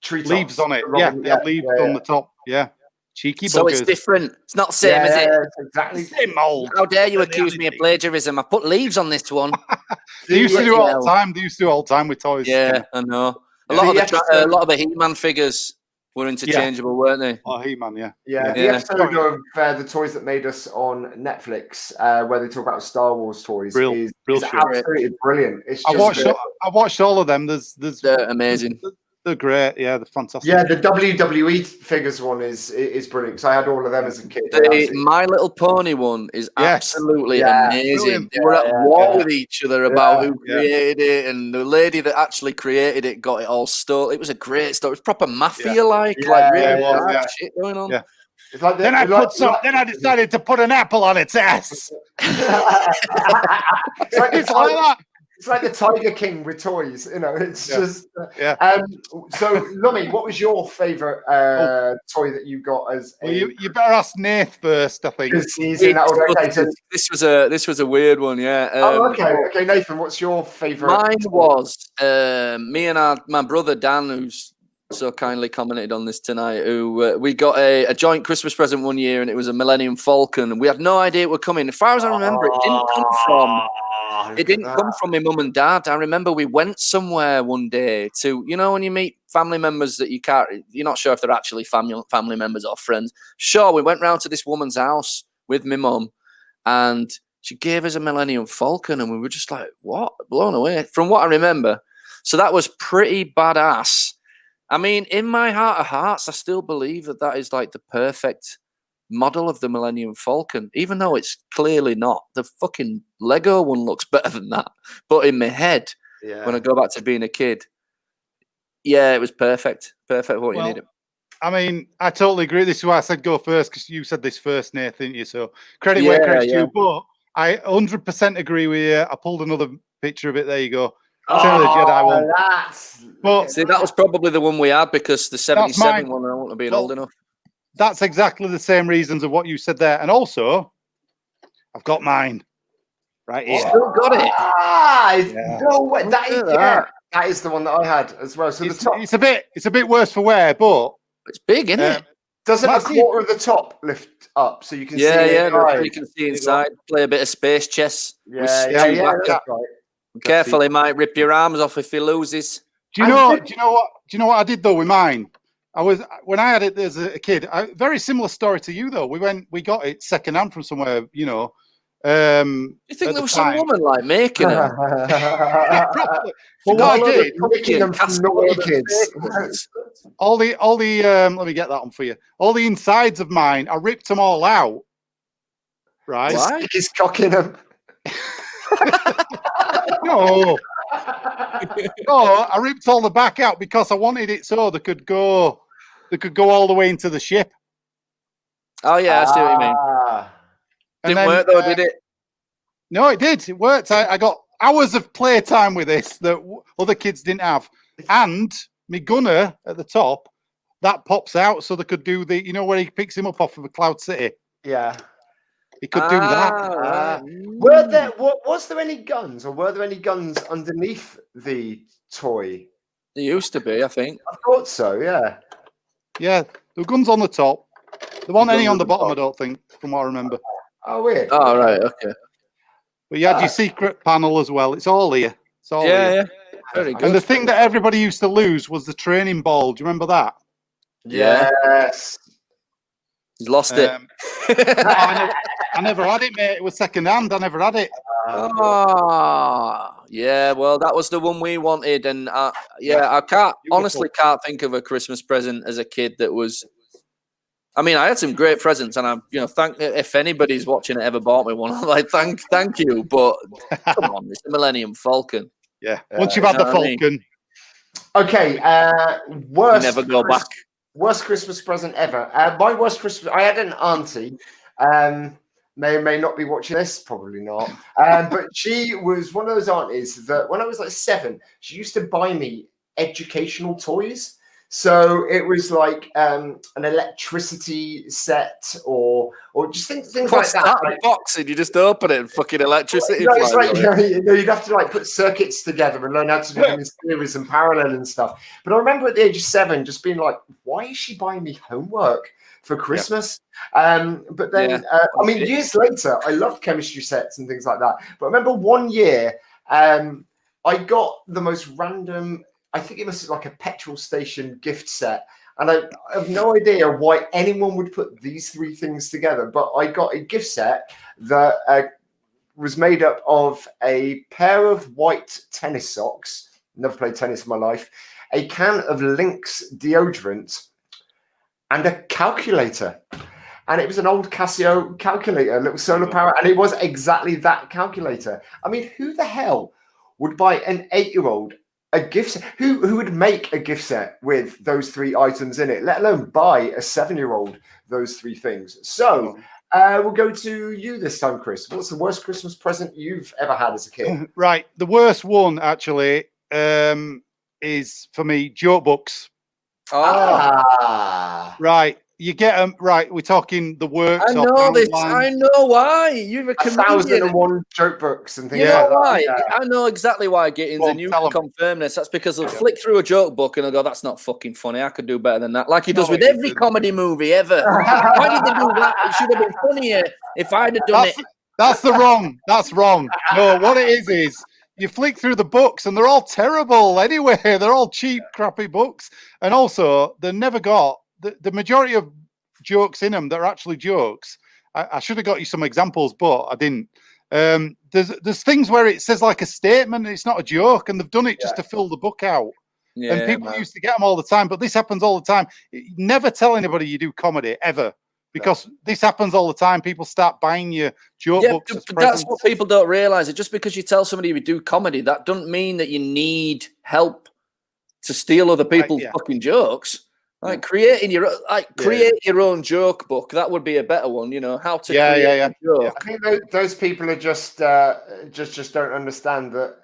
treetops. Leaves on it. They had leaves on the top. Yeah. Cheeky buggers. So it's different. It's not the same, is it? Exactly. Same mold. How dare you accuse me of plagiarism? I put leaves on this one. They used to do it all the time. They used to do it all the time with toys. Yeah, I know. A lot of the He-Man figures were interchangeable, weren't they? Oh, He-Man, The episode of The Toys That Made Us on Netflix, where they talk about Star Wars toys, is absolutely brilliant. It's just I watched all of them. They're amazing. They're great. Yeah, they're fantastic. Yeah, the WWE figures one is brilliant because I had all of them as a kid. The My Little Pony one is absolutely amazing. They were at war with each other about who created it, and the lady that actually created it got it all stolen. It was a great story. It was proper mafia-like, really shit going on. Yeah. It's like then I decided to put an apple on its ass. It's like that. It's like the Tiger King with toys, you know. It's just So, Lummy, what was your favourite toy that you got as? You better ask Nath first, I think. This was a weird one, yeah. Okay, Nathan, what's your favourite? Mine was me and my brother Dan, who's so kindly commented on this tonight. Who we got a joint Christmas present one year, and it was a Millennium Falcon, and we had no idea it would come in. As far as I remember, it didn't come from. It didn't come from my mum and dad. I remember we went somewhere one day to, you know, when you meet family members that you're not sure if they're actually family members or friends. Sure, we went round to this woman's house with my mum, and she gave us a Millennium Falcon, and we were just like, what? Blown away. From what I remember. So that was pretty badass. I mean, in my heart of hearts, I still believe that is like the perfect model of the Millennium Falcon, even though it's clearly not. The fucking Lego one looks better than that. But in my head, when I go back to being a kid, yeah, it was perfect. Perfect what you needed. I mean, I totally agree. This is why I said go first, because you said this first, Nathan, didn't you? So credit where credit's due. But I 100% agree with you. I pulled another picture of it. There you go. Oh, the Jedi one. But see, that was probably the one we had, because the 77 one, I wouldn't have been old enough. That's exactly the same reasons of what you said there. And also, I've got mine right here. Still got it. No way. That is the one that I had as well. So it's a bit worse for wear, but it's big, isn't it? Doesn't a quarter of the top lift up so you can see? You can see inside. Play a bit of space chess. That's right. Careful, he might rip your arms off if he loses. Do you know what I did though with mine? When I had it as a kid, very similar story to you though. We got it second hand from somewhere, you know. You think there was some woman like making it? Well, what I did, making them from naughty kids. all the let me get that one for you. All the insides of mine, I ripped them all out. Right? Stick his cock in them. No, I ripped all the back out because I wanted it so they could go all the way into the ship. Oh yeah, I see what you mean. Didn't work though, did it? No, it did. It worked. I got hours of playtime with this that other kids didn't have. And my gunner at the top, that pops out so they could do the, you know, where he picks him up off of a Cloud City. Yeah. He could do that. Was there any guns, or were there any guns underneath the toy? There used to be, I think. I thought so, yeah. Yeah, there were guns on the top. There weren't any on the bottom, I don't think, from what I remember. Oh, weird. Oh, right, okay. But you had your secret panel as well. It's all here. It's all here. Yeah. Very good. And the thing that everybody used to lose was the training ball. Do you remember that? Yes. He's lost it. I never had it, mate. It was second hand. I never had it. Yeah. Well, that was the one we wanted, and I can't think of a Christmas present as a kid that was. I mean, I had some great presents, and I'm, if anybody's watching it ever bought me one, I'm like, thank you, but come on, it's the Millennium Falcon. Yeah. Once you've had the Falcon. Okay. Never go back. Worst Christmas present ever. My worst Christmas. I had an auntie. May or may not be watching this, probably not. But she was one of those aunties that when I was like 7, she used to buy me educational toys. So it was like an electricity set or just things like that. Like, box and you just open it and fucking electricity. No, it's like, you'd have to like put circuits together and learn how to do them in series and parallel and stuff. But I remember at the age of 7 just being like, why is she buying me homework for Christmas? But then, I mean, years later, I loved chemistry sets and things like that. But I remember one year, I got the most random, I think it was like a petrol station gift set. And I have no idea why anyone would put these 3 things together. But I got a gift set that was made up of a pair of white tennis socks. Never played tennis in my life. A can of Lynx deodorant and a calculator. And it was an old Casio calculator, a little solar power. And it was exactly that calculator. I mean, who the hell would buy an 8-year-old a gift set? Who would make a gift set with those 3 items in it, let alone buy a 7-year-old those 3 things? So we'll go to you this time, Chris. What's the worst Christmas present you've ever had as a kid? Right. The worst one, actually, is, for me, joke books. Right. You get them, right, we're talking the works. I know this. I know why. You're a comedian. 1,001 joke books and things like that. Why? Yeah. I know exactly why, Gittins, and you can confirm this. That's because they'll flick through a joke book and they'll go, that's not fucking funny. I could do better than that. Like he does with every comedy movie ever. Why did they do that? It should have been funnier if I'd have done it. That's wrong. That's wrong. No, what it is you flick through the books and they're all terrible anyway. They're all cheap, crappy books. And also, they never got the majority of jokes in them that are actually jokes. I should have got you some examples, but I didn't. There's things where it says like a statement and it's not a joke, and they've done it just to fill the book out. Yeah, and people used to get them all the time, but this happens all the time. Never tell anybody you do comedy ever, because this happens all the time. People start buying you joke books as presents. That's what people don't realize. Just because you tell somebody you do comedy, that doesn't mean that you need help to steal other people's fucking jokes. Like creating your your own joke book. That would be a better one. You know how to create a joke. I think those people are just don't understand that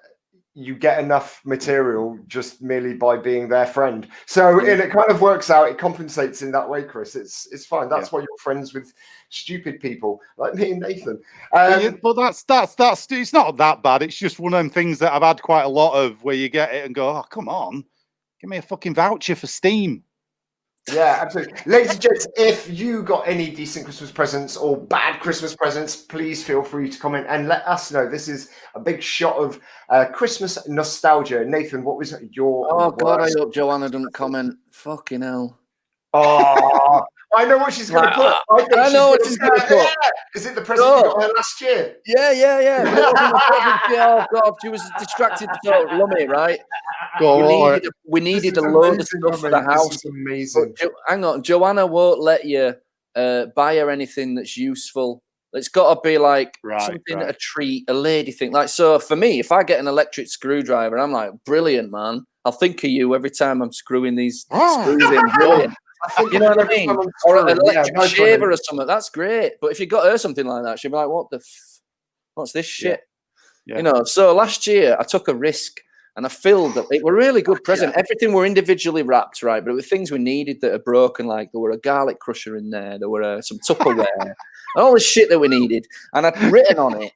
you get enough material just merely by being their friend. So and it kind of works out. It compensates in that way, Chris. It's fine. That's why you're friends with stupid people like me and Nathan. But that's it's not that bad. It's just one of them things that I've had quite a lot of, where you get it and go, oh, come on, give me a fucking voucher for Steam. Yeah, absolutely. Ladies and gents, if you got any decent Christmas presents or bad Christmas presents, please feel free to comment and let us know. This is a big shot of Christmas nostalgia. Nathan, what was your God, I hope Joanna doesn't comment. Fucking hell. Oh, I know what she's going to put. I know what she's going to put. Yeah. Is it the present you got her last year? Yeah. Oh, God, she was distracted to Lummy, right? We needed a load of stuff for the house. This is amazing. Hang on, Joanna won't let you buy her anything that's useful. It's got to be like something, a treat, a lady thing. Like, so for me, if I get an electric screwdriver, I'm like, brilliant, man. I'll think of you every time I'm screwing these screws in. Brilliant. You know what I mean? Or an electric shaver or something. That's great. But if you got her something like that, she'd be like, what's this shit? Yeah. You know, so last year I took a risk and I filled it. It were a really good present. Everything were individually wrapped, right? But it were things we needed that are broken. Like there were a garlic crusher in there. There were some Tupperware and all the shit that we needed. And I'd written on it.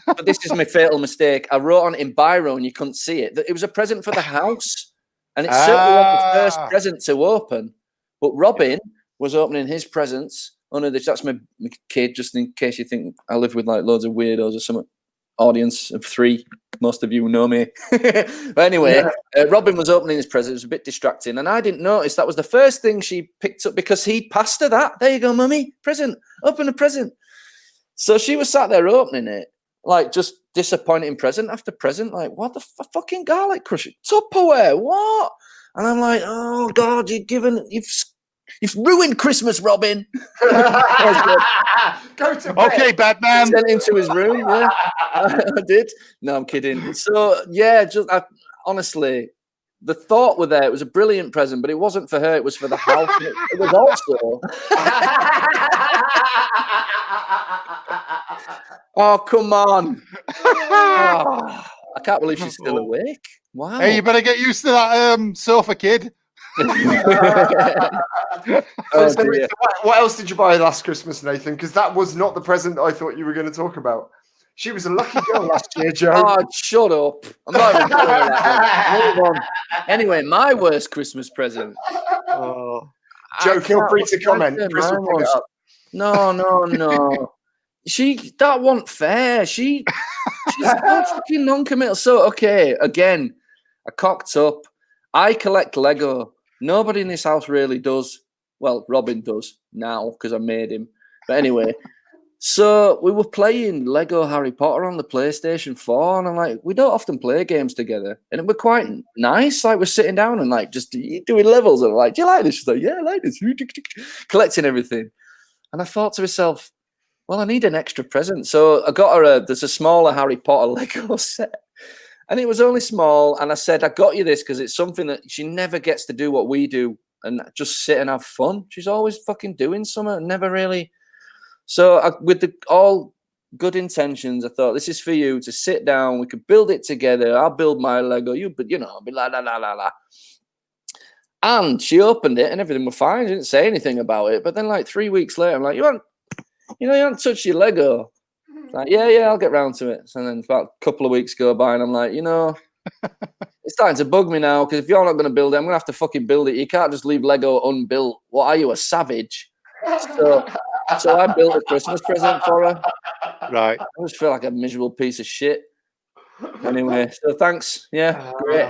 But this is my fatal mistake. I wrote on it in biro and you couldn't see it. It was a present for the house. And it certainly wasn't the first present to open. But Robin was opening his presents under this. That's my kid, just in case you think I live with like loads of weirdos or some audience of 3. Most of you know me. But anyway, Robin was opening his present. It was a bit distracting. And I didn't notice that was the first thing she picked up because he'd passed her that. There you go, mummy. Present. Open a present. So she was sat there opening it, like just disappointed in present after present. Like, what the fucking garlic crusher? Tupperware, what? And I'm like, oh, God, you've ruined Christmas, Robin. Go to bed. Okay, Batman. Sent him to his room. Yeah, I did. No, I'm kidding. So, yeah, honestly, the thought were there. It was a brilliant present, but it wasn't for her. It was for the house. It was also. Oh, come on. Oh, I can't believe she's still awake. Wow. Hey, you better get used to that sofa, kid. What else did you buy last Christmas, Nathan? Because that was not the present I thought you were going to talk about. She was a lucky girl last year, Joe. Oh, shut up. I'm not even going to that. Move on. Anyway, my worst Christmas present. Joe, feel free to comment. Chris will pick it up. No. That wasn't fair. She's so fucking non-committal. So, okay, again, I cocked up. I collect Lego. Nobody in this house really does. Well, Robin does now because I made him. But anyway, so we were playing Lego Harry Potter on the PlayStation 4, and I'm like, we don't often play games together. And it was quite nice. Like, we're sitting down and like just doing levels. And I'm like, do you like this? She's like, yeah, I like this. Collecting everything. And I thought to myself, well, I need an extra present. So I got her there's a smaller Harry Potter Lego set. And it was only small. And I said, I got you this because it's something that she never gets to do what we do and just sit and have fun. She's always fucking doing something, never really. So with all good intentions, I thought, this is for you to sit down. We could build it together. I'll build my Lego. You, but I'll be la, la, la, la, la. And she opened it and everything was fine. She didn't say anything about it. But then like 3 weeks later, I'm like, you haven't touched your Lego. Like, yeah, I'll get round to it. And then about a couple of weeks go by and I'm like, it's starting to bug me now because if you're not going to build it, I'm going to have to fucking build it. You can't just leave Lego unbuilt. What are you, a savage? So I built a Christmas present for her. Right. I just feel like a miserable piece of shit. Anyway, so thanks. Yeah, great.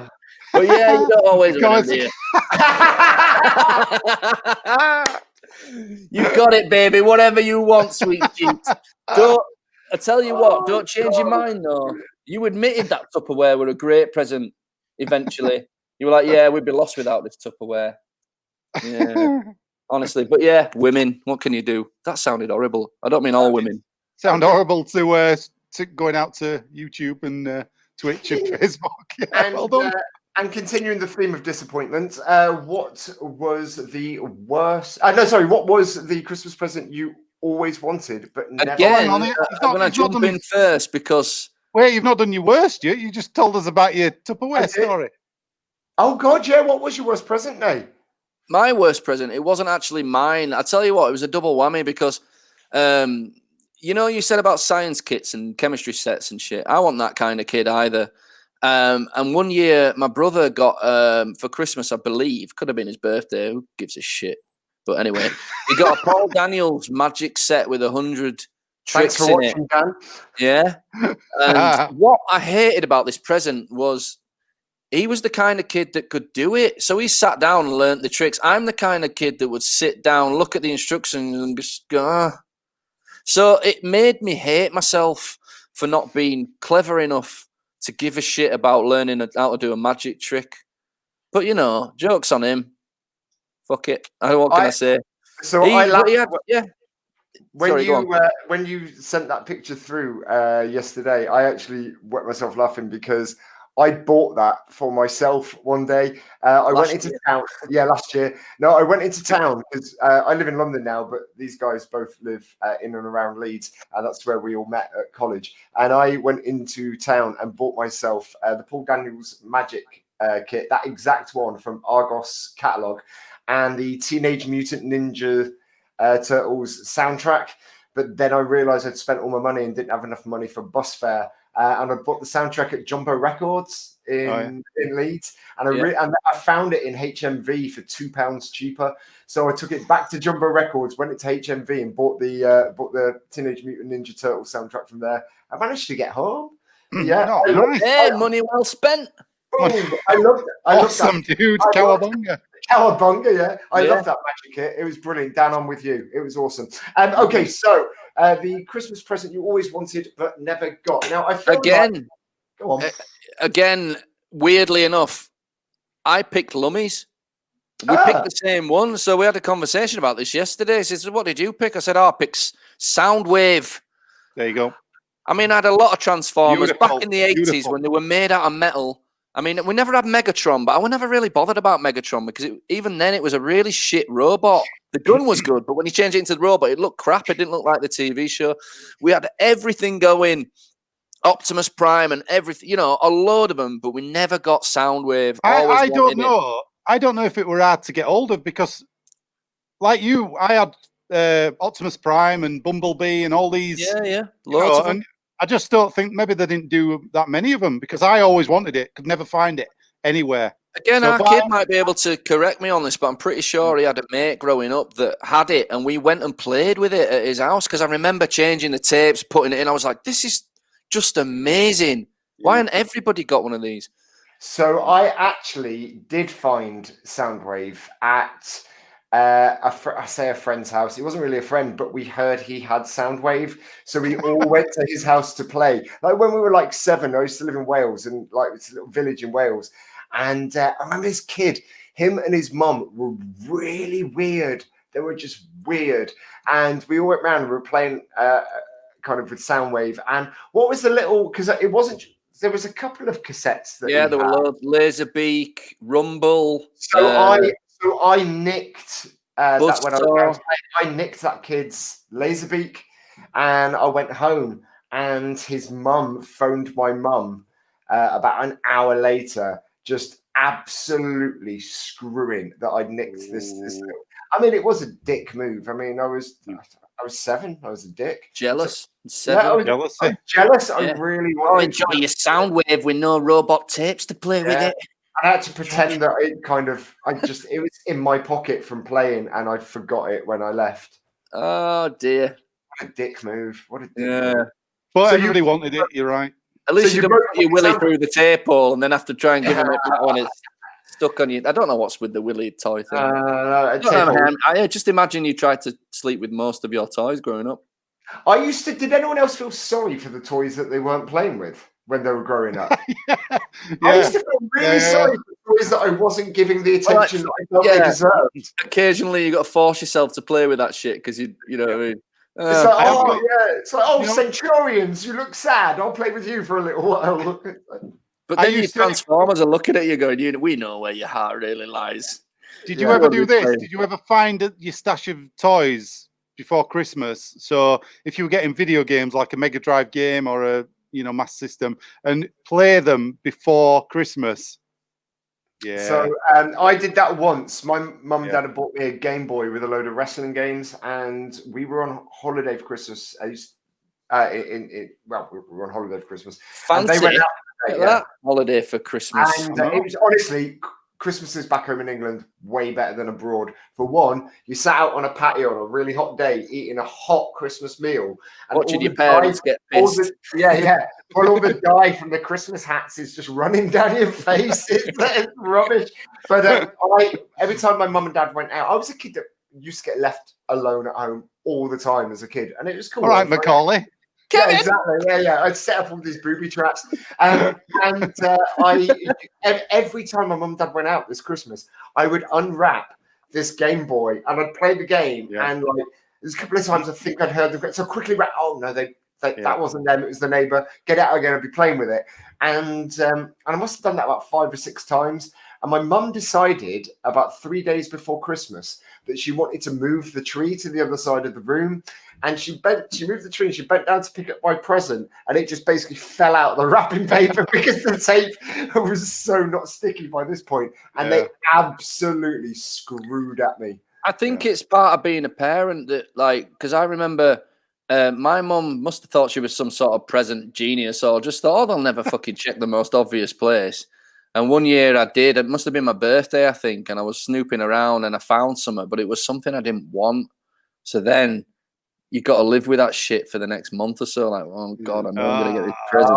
But yeah, you don't always remember it. You got it, baby. Whatever you want, sweet cheeks. I tell you what, don't change your mind though. You admitted that Tupperware were a great present eventually. You were like, yeah, we'd be lost without this Tupperware. Yeah, honestly. But yeah, women, what can you do? That sounded horrible. I don't mean all women. Sound horrible to going out to YouTube and Twitch and Facebook. Yeah, And, well done. And continuing the theme of disappointment, what was the worst? What was the Christmas present you always wanted but never? Again, on it. I'm going to jump in first because... Wait, you've not done your worst yet. You just told us about your Tupperware story. Oh, God, yeah. What was your worst present, Nate? My worst present, it wasn't actually mine. I tell you what, it was a double whammy because, you know, you said about science kits and chemistry sets and shit. I wasn't that kind of kid either. And one year, my brother got, for Christmas, I believe, could have been his birthday. Who gives a shit? But anyway, he got a Paul Daniels magic set with 100 tricks in it. Dan. Yeah. And what I hated about this present was he was the kind of kid that could do it. So he sat down and learnt the tricks. I'm the kind of kid that would sit down, look at the instructions and just go, ah. So it made me hate myself for not being clever enough to give a shit about learning how to do a magic trick. But, you know, joke's on him. Fuck it. What can I say? So I laughed. Yeah. When you sent that picture through yesterday, I actually wet myself laughing because I bought that for myself one day. I went into town. Yeah, last year. No, I went into town because I live in London now, but these guys both live in and around Leeds, and that's where we all met at college. And I went into town and bought myself the Paul Daniels Magic kit, that exact one from Argos catalogue, and the Teenage Mutant Ninja Turtles soundtrack. But then I realised I'd spent all my money and didn't have enough money for bus fare. And I bought the soundtrack at Jumbo Records in Leeds, and I found it in HMV for £2 cheaper. So I took it back to Jumbo Records, went into HMV, and bought the Teenage Mutant Ninja Turtles soundtrack from there. I managed to get home. Yeah, money well spent. I loved it. Awesome, dude. Cowabunga. Cowabunga, yeah. I love that magic kit. It was brilliant. Dan, I'm with you. It was awesome. Okay, so the Christmas present you always wanted but never got. Now, I feel go on. Again, weirdly enough, I picked Lummies. We picked the same one. So we had a conversation about this yesterday. He says, what did you pick? I said, I picked Soundwave. There you go. I mean, I had a lot of Transformers Beautiful. back in the 80s when they were made out of metal. I mean, we never had Megatron, but I was never really bothered about Megatron because even then it was a really shit robot. The gun was good, but when you change it into the robot, it looked crap. It didn't look like the TV show. We had everything going, Optimus Prime and everything, you know, a load of them, but we never got Soundwave. I don't know. I don't know if it were hard to get hold of because, like you, I had Optimus Prime and Bumblebee and all these. Yeah, loads of them. And I just don't think maybe they didn't do that many of them because I always wanted it, could never find it anywhere. Again, our kid might be able to correct me on this, but I'm pretty sure he had a mate growing up that had it, and we went and played with it at his house because I remember changing the tapes, putting it in. I was like, this is just amazing. Why hasn't everybody got one of these? So I actually did find Soundwave at I say a friend's house. It wasn't really a friend, but we heard he had Soundwave, so we all went to his house to play. Like when we were like 7, I used to live in Wales, and like it's a little village in Wales. And I remember this kid, him and his mum were really weird. They were just weird, and we all went around and we were playing kind of with Soundwave. And what was the little? Because it wasn't. There was a couple of cassettes that there were loads. Laserbeak, Rumble. So I nicked that when I was I nicked that kid's Laserbeak, and I went home, and his mum phoned my mum about an hour later, just absolutely screwing that I'd nicked this. I mean, it was a dick move. I mean, I was 7. I was a dick. Jealous. 7. Yeah, I was jealous. I really wanted. Enjoy your Soundwave with no robot tapes to play with it. I had to pretend that it was in my pocket from playing, and I forgot it when I left. Oh dear! What a dick move! What a dick move. But everybody wanted it. You're right. At least you don't put your willy through the tape hole and then have to try and give him that one. It's stuck on you. I don't know what's with the willy toy thing. I just imagine you tried to sleep with most of your toys growing up. I used to. Did anyone else feel sorry for the toys that they weren't playing with when they were growing up? I used to feel really sorry for toys that I wasn't giving the attention that I felt they deserved. Occasionally, you got to force yourself to play with that shit because you know what I mean. It's like, it's like, Centurions, you look sad. I'll play with you for a little while. But then your Transformers are looking at you going, we know where your heart really lies. Did you ever do this? Did you ever find your stash of toys before Christmas? So if you were getting video games like a Mega Drive game or a Master System and play them before Christmas. Yeah. So I did that once. My mum and dad had bought me a Game Boy with a load of wrestling games, and we were on holiday for Christmas. We were on holiday for Christmas. Fancy. And they went out that holiday for Christmas. And it was honestly, Christmases back home in England way better than abroad. For one, you sat out on a patio on a really hot day eating a hot Christmas meal. And watching your parents get pissed. Well, all the dye from the Christmas hats is just running down your face. It's rubbish. But every time my mum and dad went out, I was a kid that used to get left alone at home all the time as a kid. And it was cool. All right, Macaulay. Yeah, exactly. Yeah. I'd set up all these booby traps, and every time my mum and dad went out this Christmas, I would unwrap this Game Boy and I'd play the game. Yeah. And like, there's a couple of times I think I'd heard them so quickly wrap. Oh no, that wasn't them. It was the neighbour. Get out again. I'd be playing with it, and I must have done that about 5 or 6 times. And my mum decided about 3 days before Christmas that she wanted to move the tree to the other side of the room. And she moved the tree and she bent down to pick up my present, and it just basically fell out of the wrapping paper because the tape was so not sticky by this point. And they absolutely screwed at me. I think it's part of being a parent that, like, because I remember my mum must have thought she was some sort of present genius, or just thought, they'll never fucking check the most obvious place. And one year I did. It must have been my birthday, I think, and I was snooping around and I found something, but it was something I didn't want. So then you got to live with that shit for the next month or so. Like, oh God, I know I'm going to get this present.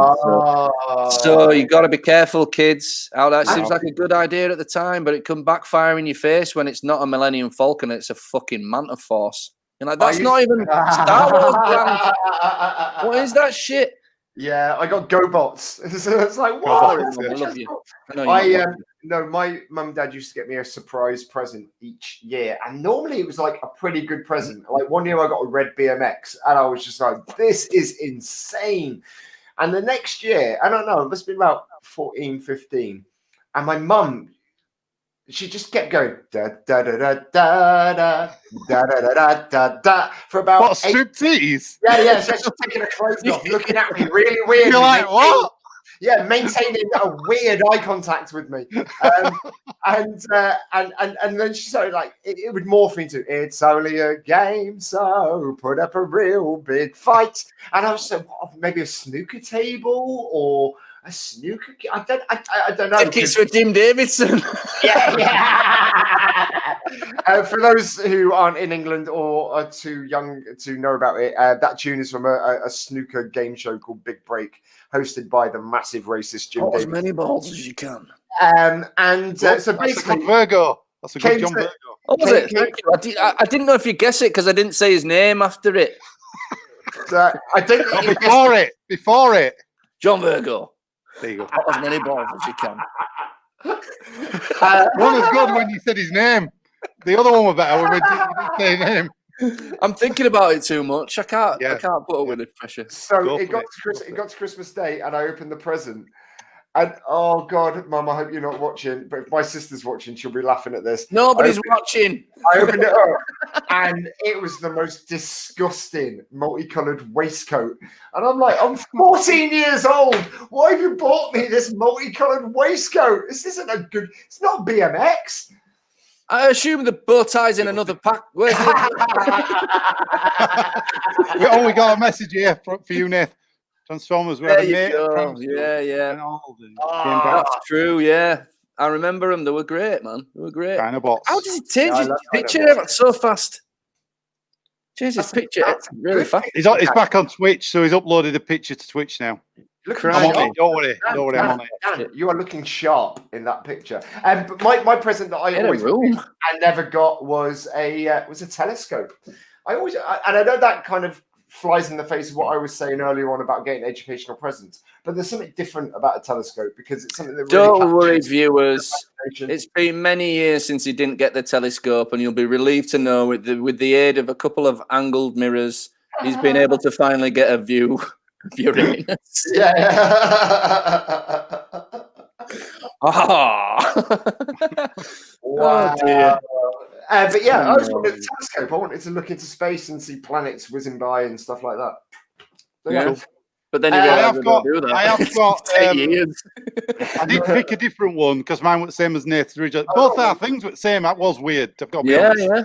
So you got to be careful, kids. That seems like a good idea at the time, but it can backfire in your face when it's not a Millennium Falcon, it's a fucking Manta Force. You're like, that's not even Star Wars brand. What is that shit? Yeah, I got GoBots. It's like, wow. I love you. No, my mum and dad used to get me a surprise present each year. And normally it was like a pretty good present. Like one year I got a red BMX and I was just like, this is insane. And the next year, I don't know, it must have been about 14, 15. And my mum, she just kept going da da da da da da da da da da da for about what, striptease? Yeah. So she's taking her clothes off, looking at me really weird. You're like, what? Yeah, maintaining a weird eye contact with me, and then she started like it would morph into "It's only a game, so put up a real big fight." And I was so maybe a snooker table or a snooker. I don't know. Tickets for Jim Davidson. For those who aren't in England or are too young to know about it, that tune is from a snooker game show called Big Break, hosted by the massive racist Jim Davidson. As many balls as you can. So basically, Virgo. That's a good John Virgo. Oh, was it? Thank you. I didn't know if you guess it because I didn't say his name after it. So I think before it. John Virgo. There you go. As many balls as you can. One was good when you said his name. The other one was better when you didn't say his name. I'm thinking about it too much. I can't put up with the pressure. So it got to Christmas Day, and I opened the present. And oh God, Mum, I hope you're not watching. But if my sister's watching, she'll be laughing at this. Nobody's watching. I opened it up, and it was the most disgusting multicolored waistcoat. And I'm like, I'm 14 years old. Why have you bought me this multicolored waistcoat? This isn't a good. It's not BMX. I assume the bow tie's in another pack. Where's We got a message here for you, Nath. Transformers. There you go. Yeah. That's true. Yeah, I remember them. They were great, man. They were great. Kind of box. How does he change his picture so fast? Change his picture really fast. He's back on Twitch, so he's uploaded a picture to Twitch now. I'm on it. Don't worry. I'm on it. Dan, you are looking sharp in that picture. But my present that I never got was a telescope. I know that kind of flies in the face of what I was saying earlier on about getting educational presents. But there's something different about a telescope because it's something that really Don't worry, captures viewers. imagination. It's been many years since he didn't get the telescope, and you'll be relieved to know with the aid of a couple of angled mirrors, he's been able to finally get a view of Uranus. Yeah. Oh, Wow. dear. But yeah, I just wanted a telescope. I wanted to look into space and see planets whizzing by and stuff like that. So, Yeah. But then you I realise have we got- don't do that. I have got, 10 years. I did pick a different one because mine was the same as Nathan's original. Both our things were the same. That was weird. I've got to be honest. Yeah.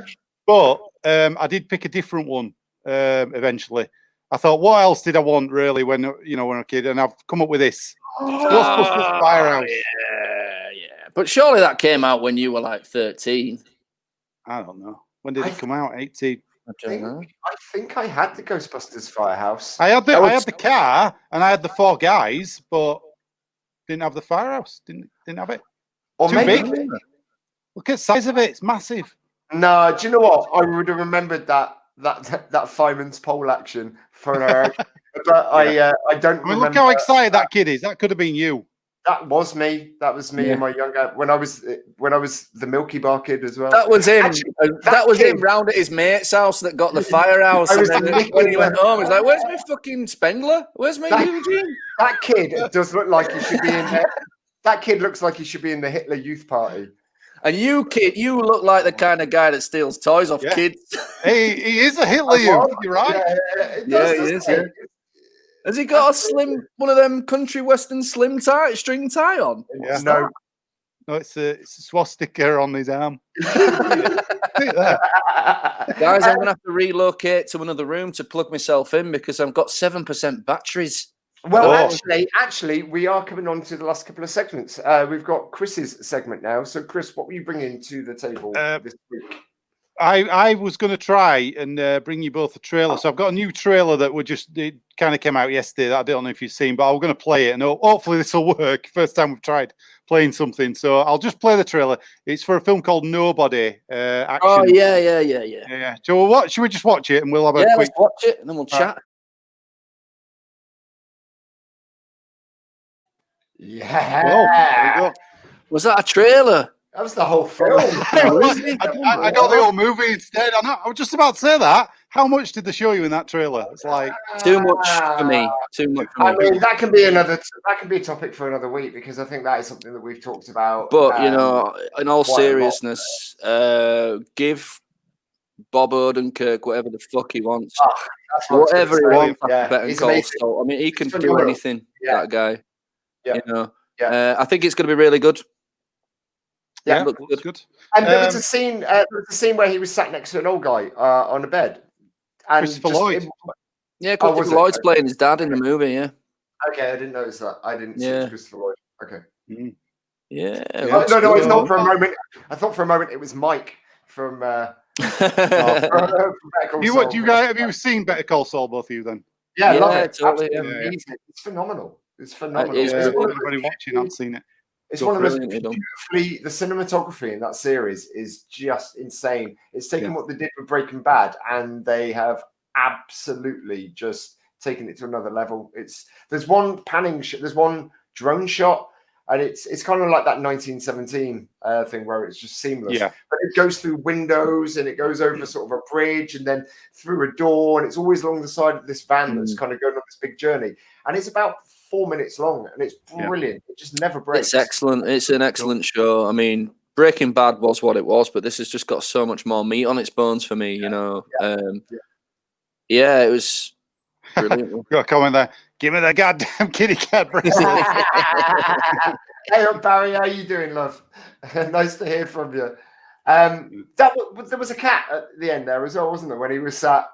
But I did pick a different one eventually. I thought, what else did I want really when when I was a kid? And I've come up with this. Ghostbusters Firehouse. Yeah. But surely that came out when you were like 13. I don't know. When did it come out? 18. I don't know. I think I had the Ghostbusters Firehouse. I had the car and I had the 4 guys, but didn't have the firehouse. Didn't have it. Or Too maybe. big. Look at the size of it. It's massive. No, do you know what? I would have remembered that fireman's pole action for but I don't I mean, remember. look how excited that kid is. That could have been you. That was me. That was me in my younger when I was the Milky Bar kid as well. That was him. Actually, that was him kid- round at his mate's house that got the firehouse. I was And then thinking when he went that- home, he's like, "Where's my fucking Spengler? Where's my That- Eugene?" That kid does look like he should be in there. That kid looks like he should be in the Hitler Youth Party. And you, kid, you look like the kind of guy that steals toys off kids. Hey, he is a Hitler Youth. You're right. It does, he doesn't is, it? Has he got one of them country western string tie on? Yeah. No. No, it's a swastika on his arm. Guys, I'm gonna have to relocate to another room to plug myself in because I've got 7% batteries. Well, actually, we are coming on to the last couple of segments. We've got Chris's segment now. So, Chris, what were you bringing to the table this week? I was going to try and bring you both a trailer. So I've got a new trailer that it kind of came out yesterday. That I don't know if you've seen, but I'm going to play it, and hopefully this will work. First time we've tried playing something, so I'll just play the trailer. It's for a film called Nobody. Action. Oh yeah. So should we just watch it and we'll have a quick let's watch it and then we'll chat. Yeah. Well, there you go. Was that a trailer? That was the whole film. I got the whole movie instead. I was just about to say that. How much did they show you in that trailer? It's like too much for me. Too much for me. I mean, that can be a topic for another week because I think that is something that we've talked about. But in all seriousness, give Bob Odenkirk whatever the fuck he wants. Whatever he wants. Better than Cole Stoll. I mean, he can do anything. That guy. Yeah. I think it's going to be really good. Yeah, looks good. And there was a scene. There was a scene where he was sat next to an old guy on a bed. And Christopher Lloyd. Christopher Lloyd's playing his dad in the movie. Yeah. Okay, I didn't notice that. I didn't see Christopher Lloyd. Okay. Yeah. No, I thought for a moment. I thought for a moment it was Mike from. Have you seen Better Call Saul? Both of you then? Yeah, I love it. Totally. It's phenomenal. It's phenomenal. Anybody watching hasn't seen it. It's one of those beautifully. The cinematography in that series is just insane. It's taken what they did with Breaking Bad, and they have absolutely just taken it to another level. There's one there's one drone shot, and it's kind of like that 1917 thing where it's just seamless. Yeah. But it goes through windows and it goes over sort of a bridge and then through a door, and it's always along the side of this van that's kind of going on this big journey. And it's about 4 minutes long, and it's brilliant. It just never breaks. It's excellent. It's an excellent show. I mean, Breaking Bad was what it was, but this has just got so much more meat on its bones for me. It was brilliant. Got a comment there. Give me the goddamn kitty cat. Hey, Barry, how you doing, love? Nice to hear from you. There was a cat at the end there as well, wasn't there? When he was sat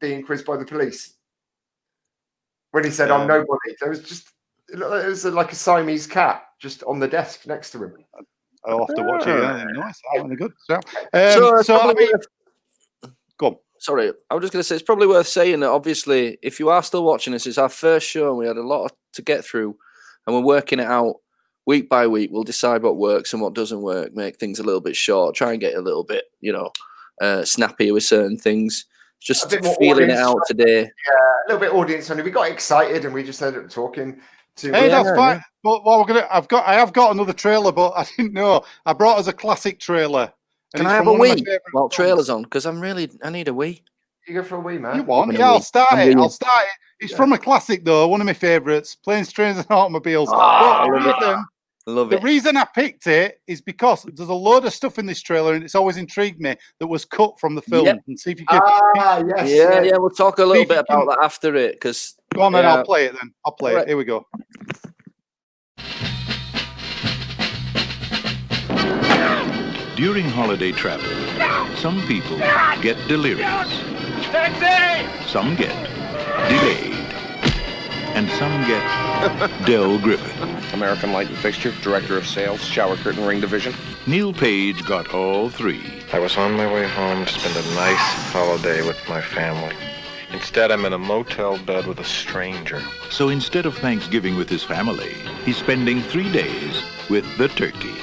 being quizzed by the police. When he said, "I'm nobody," there was like a Siamese cat just on the desk next to him. I'll have to watch it. Yeah, nice. Really good. Go on. Sorry, I was just going to say it's probably worth saying that obviously, if you are still watching this, it's our first show and we had a lot to get through, and we're working it out week by week. We'll decide what works and what doesn't work, make things a little bit short, try and get a little bit, snappier with certain things. Just a bit more feeling it audience out today. a little bit audience only. We got excited and we just ended up talking to. Hey, that's fine. Yeah. But what we're gonna, I have got another trailer, but I didn't know. I brought us a classic trailer. Can I have a wee while trailer's on? Because I need a wee. You go for a wee, man. You want? Yeah, I'll start it. I'll start it. It's from a classic, though. One of my favourites, Planes, Trains, and Automobiles. The reason I picked it is because there's a load of stuff in this trailer, and it's always intrigued me that was cut from the film. And see if you can. Yeah. We'll talk a little bit about that after it. Because go on, then I'll play it. Then I'll play it. Here we go. During holiday travel, some people get delirious. Some get delayed. And some get Del Griffin. American Light and Fixture, Director of Sales, Shower Curtain Ring Division. Neil Page got all three. I was on my way home to spend a nice holiday with my family. Instead, I'm in a motel bed with a stranger. So instead of Thanksgiving with his family, he's spending 3 days with the turkey.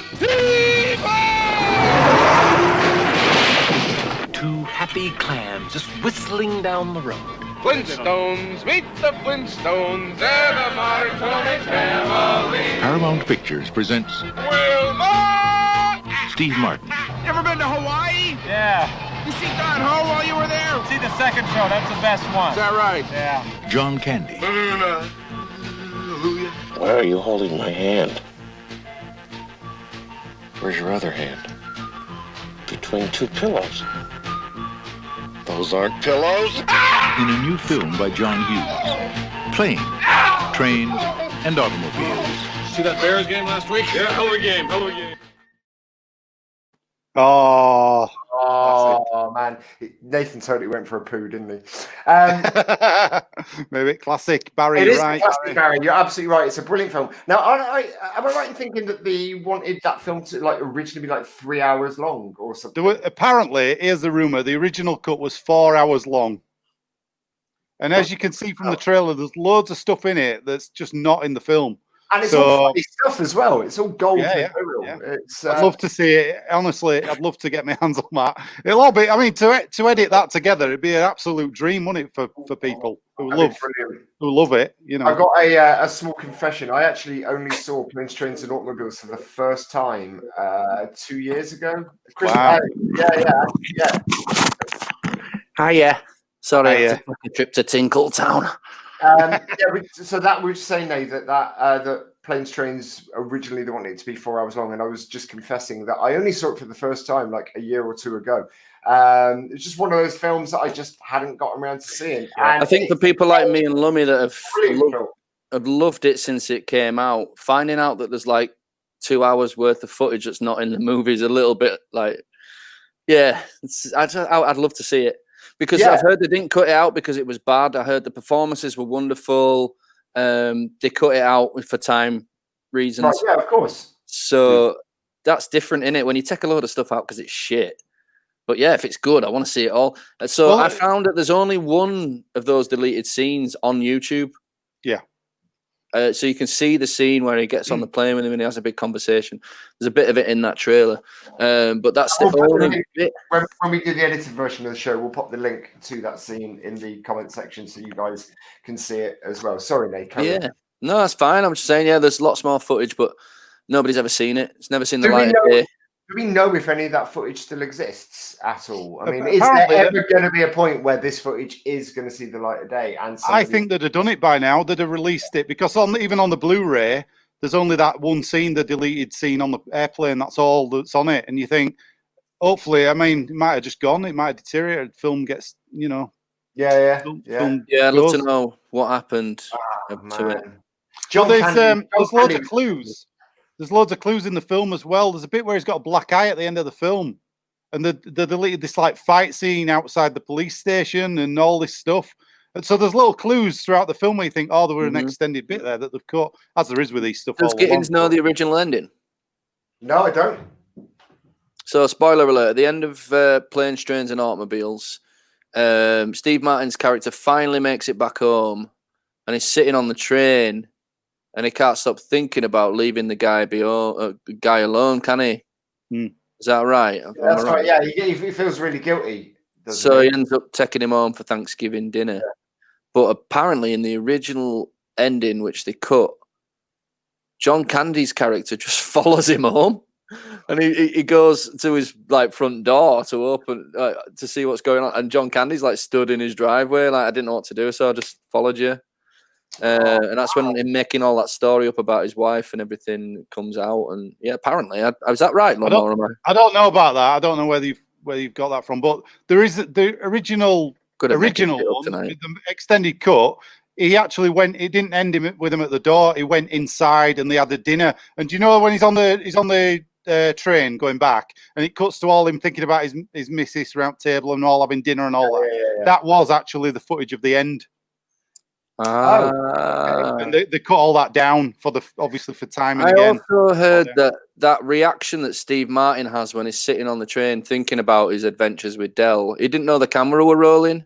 Two happy clams just whistling down the road. Flintstones, meet the Flintstones, they're the Marconi family. Paramount Pictures presents Wilma! Steve Martin. You ever been to Hawaii? Yeah. You see Don Ho while you were there? See the second show, that's the best one. Is that right? Yeah. John Candy. Why are you holding my hand? Where's your other hand? Between two pillows. Those aren't pillows. In a new film by John Hughes. Planes, Trains, and Automobiles. See that Bears game last week? Yeah, hell of a game. Oh man, Nathan totally went for a poo, didn't he? Maybe classic Barry. It is right? classic Barry. You're absolutely right. It's a brilliant film. Now, am I right in thinking that they wanted that film to originally be 3 hours long or something? Apparently, here's the rumor: the original cut was 4 hours long. And as you can see from the trailer, there's loads of stuff in it that's just not in the film. And it's all funny stuff as well. It's all gold material. Yeah. I'd love to see it. Honestly, I'd love to get my hands on that. It'll all be. I mean, to edit that together, it'd be an absolute dream, wouldn't it, for people who love it. You know. I got a small confession. I actually only saw Planes, Trains, and Automobiles for the first time 2 years ago. Wow. Yeah. Hiya. Sorry, I took a trip to Tinkletown. So that we were saying now that Planes, Trains originally they wanted it to be 4 hours long, and I was just confessing that I only saw it for the first time a year or two ago. It's just one of those films that I just hadn't gotten around to seeing. And I think for people like me and Lummy that have loved it since it came out, finding out that there's 2 hours worth of footage that's not in the movie is a little bit I'd love to see it. Because I've heard they didn't cut it out because it was bad. I heard the performances were wonderful. They cut it out for time reasons. Right, yeah, of course. So that's different, innit? When you take a load of stuff out because it's shit. But yeah, if it's good, I want to see it all. So I found that there's only one of those deleted scenes on YouTube. Yeah. So you can see the scene where he gets on the plane with him and he has a big conversation. There's a bit of it in that trailer, but that's the only bit. When we do the edited version of the show, we'll pop the link to that scene in the comment section so you guys can see it as well. Sorry, Nate. No, that's fine. I'm just saying, there's lots more footage, but nobody's ever seen it. It's never seen the light of day. Do we know if any of that footage still exists at all? I mean, is there ever going to be a point where this footage is going to see the light of day? And I think they'd have done it by now. They'd have released it because even on the Blu-ray, there's only that one scene, the deleted scene on the airplane. That's all that's on it. And you think, hopefully, I mean, it might have just gone. It might have deteriorated. Film gets, Yeah. I'd love to know what happened to it. There's loads of clues. There's loads of clues in the film as well. There's a bit where he's got a black eye at the end of the film. And they deleted this fight scene outside the police station and all this stuff. And so there's little clues throughout the film where you think, there were an extended bit there that they've caught, as there is with these stuff. Does Gittins know the original ending? No, I don't. So, spoiler alert, at the end of Planes, Trains and Automobiles, Steve Martin's character finally makes it back home and he's sitting on the train and he can't stop thinking about leaving the guy alone, can he? Is that right? That's right. Yeah, he feels really guilty So he ends up taking him home for Thanksgiving dinner. Yeah. But apparently in the original ending, which they cut, John Candy's character just follows him home. And he goes to his front door to open to see what's going on, and John Candy's stood in his driveway, I didn't know what to do, so I just followed you. And that's when him making all that story up about his wife and everything comes out. And yeah, apparently, was that right? I don't know about that. I don't know where you've got that from, but there is the original one, the extended cut. He actually went. He didn't end him with him at the door. He went inside, and they had a dinner. And do you know when he's on the train going back, and it cuts to all him thinking about his missus round table and all having dinner and all that. Yeah. That was actually the footage of the end. And they cut all that down obviously for timing. I also heard that reaction that Steve Martin has when he's sitting on the train thinking about his adventures with Del. He didn't know the camera were rolling.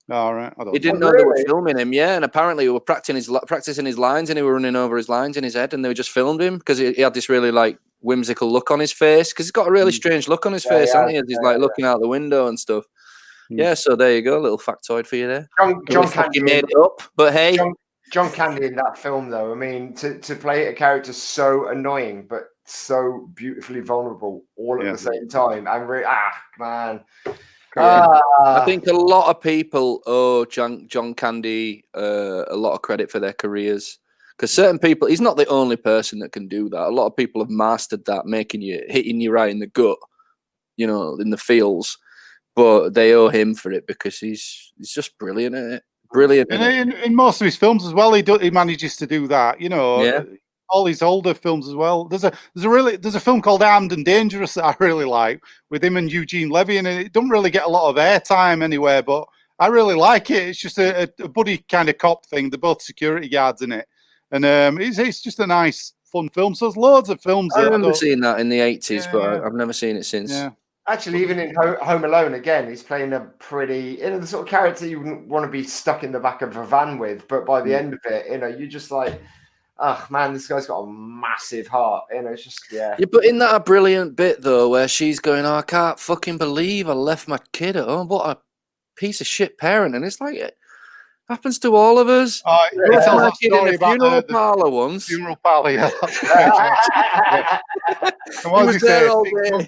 All right. He didn't know they were filming him, yeah. And apparently we were practicing his lines, and he were running over his lines in his head, and they just filmed him because he had this really whimsical look on his face, because he's got a really strange look on his face, hasn't he? As he's looking out the window and stuff. Yeah, so there you go, a little factoid for you there. John Candy made it up, but hey, John Candy in that film, though. I mean, to play a character so annoying but so beautifully vulnerable all at the same time, and man. I think a lot of people owe John Candy a lot of credit for their careers, because certain people, he's not the only person that can do that. A lot of people have mastered that, hitting you right in the gut, in the feels, but they owe him for it because he's just brilliant at it. Brilliant. And in most of his films as well, he manages to do that. Yeah. All these older films as well. There's a film called Armed and Dangerous that I really like with him and Eugene Levy, and it doesn't really get a lot of airtime anywhere, but I really like it. It's just a buddy kind of cop thing. They're both security guards in it, and it's just a nice, fun film. So there's loads of films. I remember seeing that in the 80s, but I've never seen it since. Yeah. Actually, even in Home Alone, again, he's playing a pretty, the sort of character you wouldn't want to be stuck in the back of a van with, but by the end of it, you're just like, oh man, this guy's got a massive heart. It's just Yeah, but isn't that a brilliant bit though, where she's going, "Oh, I can't fucking believe I left my kid at home. What a piece of shit parent." And it's like, it happens to all of us. It's a story about funeral parlor once. Funeral parlor, yeah. That's great. And what was he saying?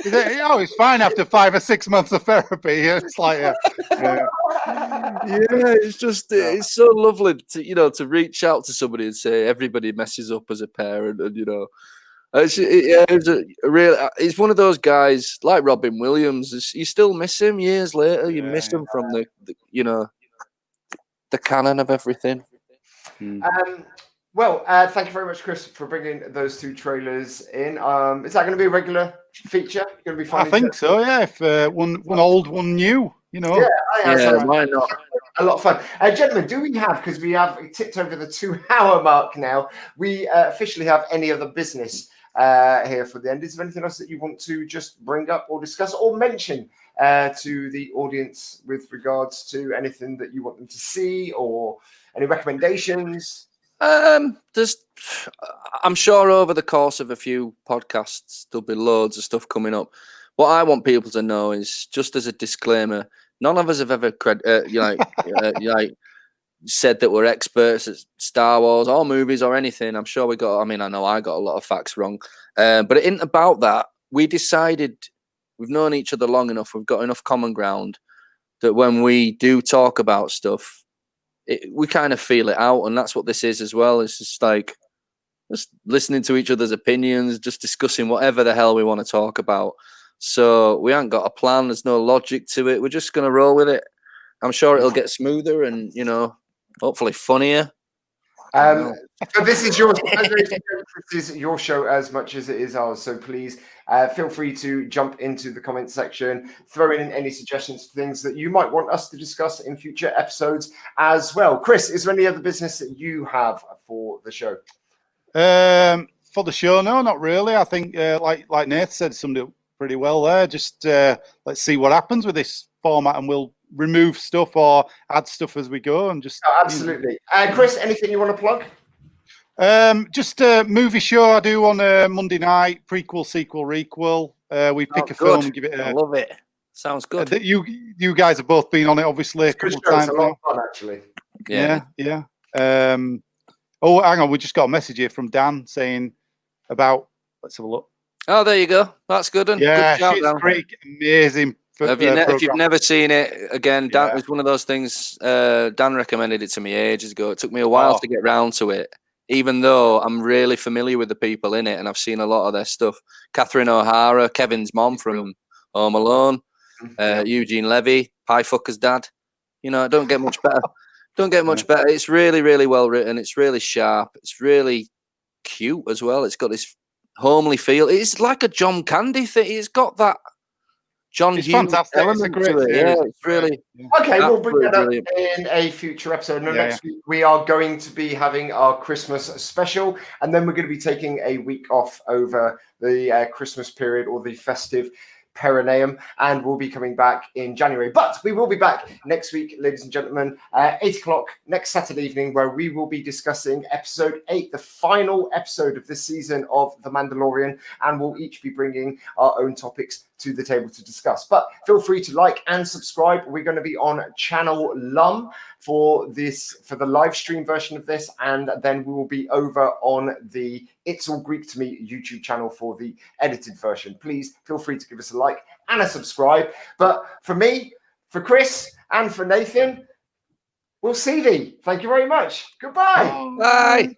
It's fine after 5 or 6 months of therapy. It's like, it's just it's so lovely to reach out to somebody and say everybody messes up as a parent, and it's one of those guys like Robin Williams. You still miss him years later. You miss him from the canon of everything. Well, thank you very much, Chris, for bringing those two trailers in. Is that going to be a regular feature? Going to be fun? I think so. Yeah, if one old, one new. Yeah, why not? A lot of fun. Gentlemen, do we have, because we have tipped over the 2-hour mark now, we officially have any other business here for the end? Is there anything else that you want to just bring up or discuss or mention to the audience with regards to anything that you want them to see, or any recommendations? I'm sure over the course of a few podcasts there'll be loads of stuff coming up. What I want people to know is, just as a disclaimer, none of us have ever said that we're experts at Star Wars or movies or anything. I'm sure I know I got a lot of facts wrong, but it isn't about that. We decided, we've known each other long enough, we've got enough common ground that when we do talk about stuff, we kind of feel it out, and that's what this is as well. It's just listening to each other's opinions, just discussing whatever the hell we want to talk about. So we haven't got a plan. There's no logic to it. We're just going to roll with it. I'm sure it'll get smoother and, hopefully funnier. So this is your show as much as it is ours. So please feel free to jump into the comment section, throw in any suggestions for things that you might want us to discuss in future episodes as well. Chris, is there any other business that you have for the show? For the show, no, not really. I think, like Nath said, summed it up pretty well there. Just let's see what happens with this format, and we'll remove stuff or add stuff as we go, and just absolutely. Chris, anything you want to plug? Just a movie show I do on a Monday night, prequel, sequel, requel. We pick a film and give it I love it. Sounds good. That you guys have both been on it, obviously, a couple of times It's a lot now. of fun, actually. Yeah. Oh, hang on, we just got a message here from Dan saying about. Let's have a look. Oh, there you go. That's good. And Yeah, good shout Schitt's down. Creek, amazing. If you've never seen it, again, Dan, Yeah. it's one of those things. Dan recommended it to me ages ago. It took me a while to get round to it, even though I'm really familiar with the people in it and I've seen a lot of their stuff. Catherine O'Hara, Kevin's mom from Home Alone, Eugene Levy, Pie Fucker's dad. You know, don't get much better. Don't get much better. It's really, really well written. It's really sharp. It's really cute as well. It's got this homely feel. It's like a John Candy thing. It's got that John It's Hughes fantastic. element It's a great to it. series. Yeah, it's really. Okay, we'll bring that up brilliant. in a future episode. No, next week we are going to be having our Christmas special, and then we're going to be taking a week off over the Christmas period or the festive perineum, and we'll be coming back in January. But we will be back next week, ladies and gentlemen, 8 o'clock next Saturday evening, where we will be discussing episode 8, the final episode of this season of The Mandalorian, and we'll each be bringing our own topics to the table to discuss. But feel free to like and subscribe. We're going to be on Channel Lum for the live stream version of this, and then we will be over on the It's All Greek to Me YouTube channel for the edited version. Please feel free to give us a like and a subscribe. But for me, for Chris, and for Nathan, we'll see thee. Thank you very much. Goodbye. Bye.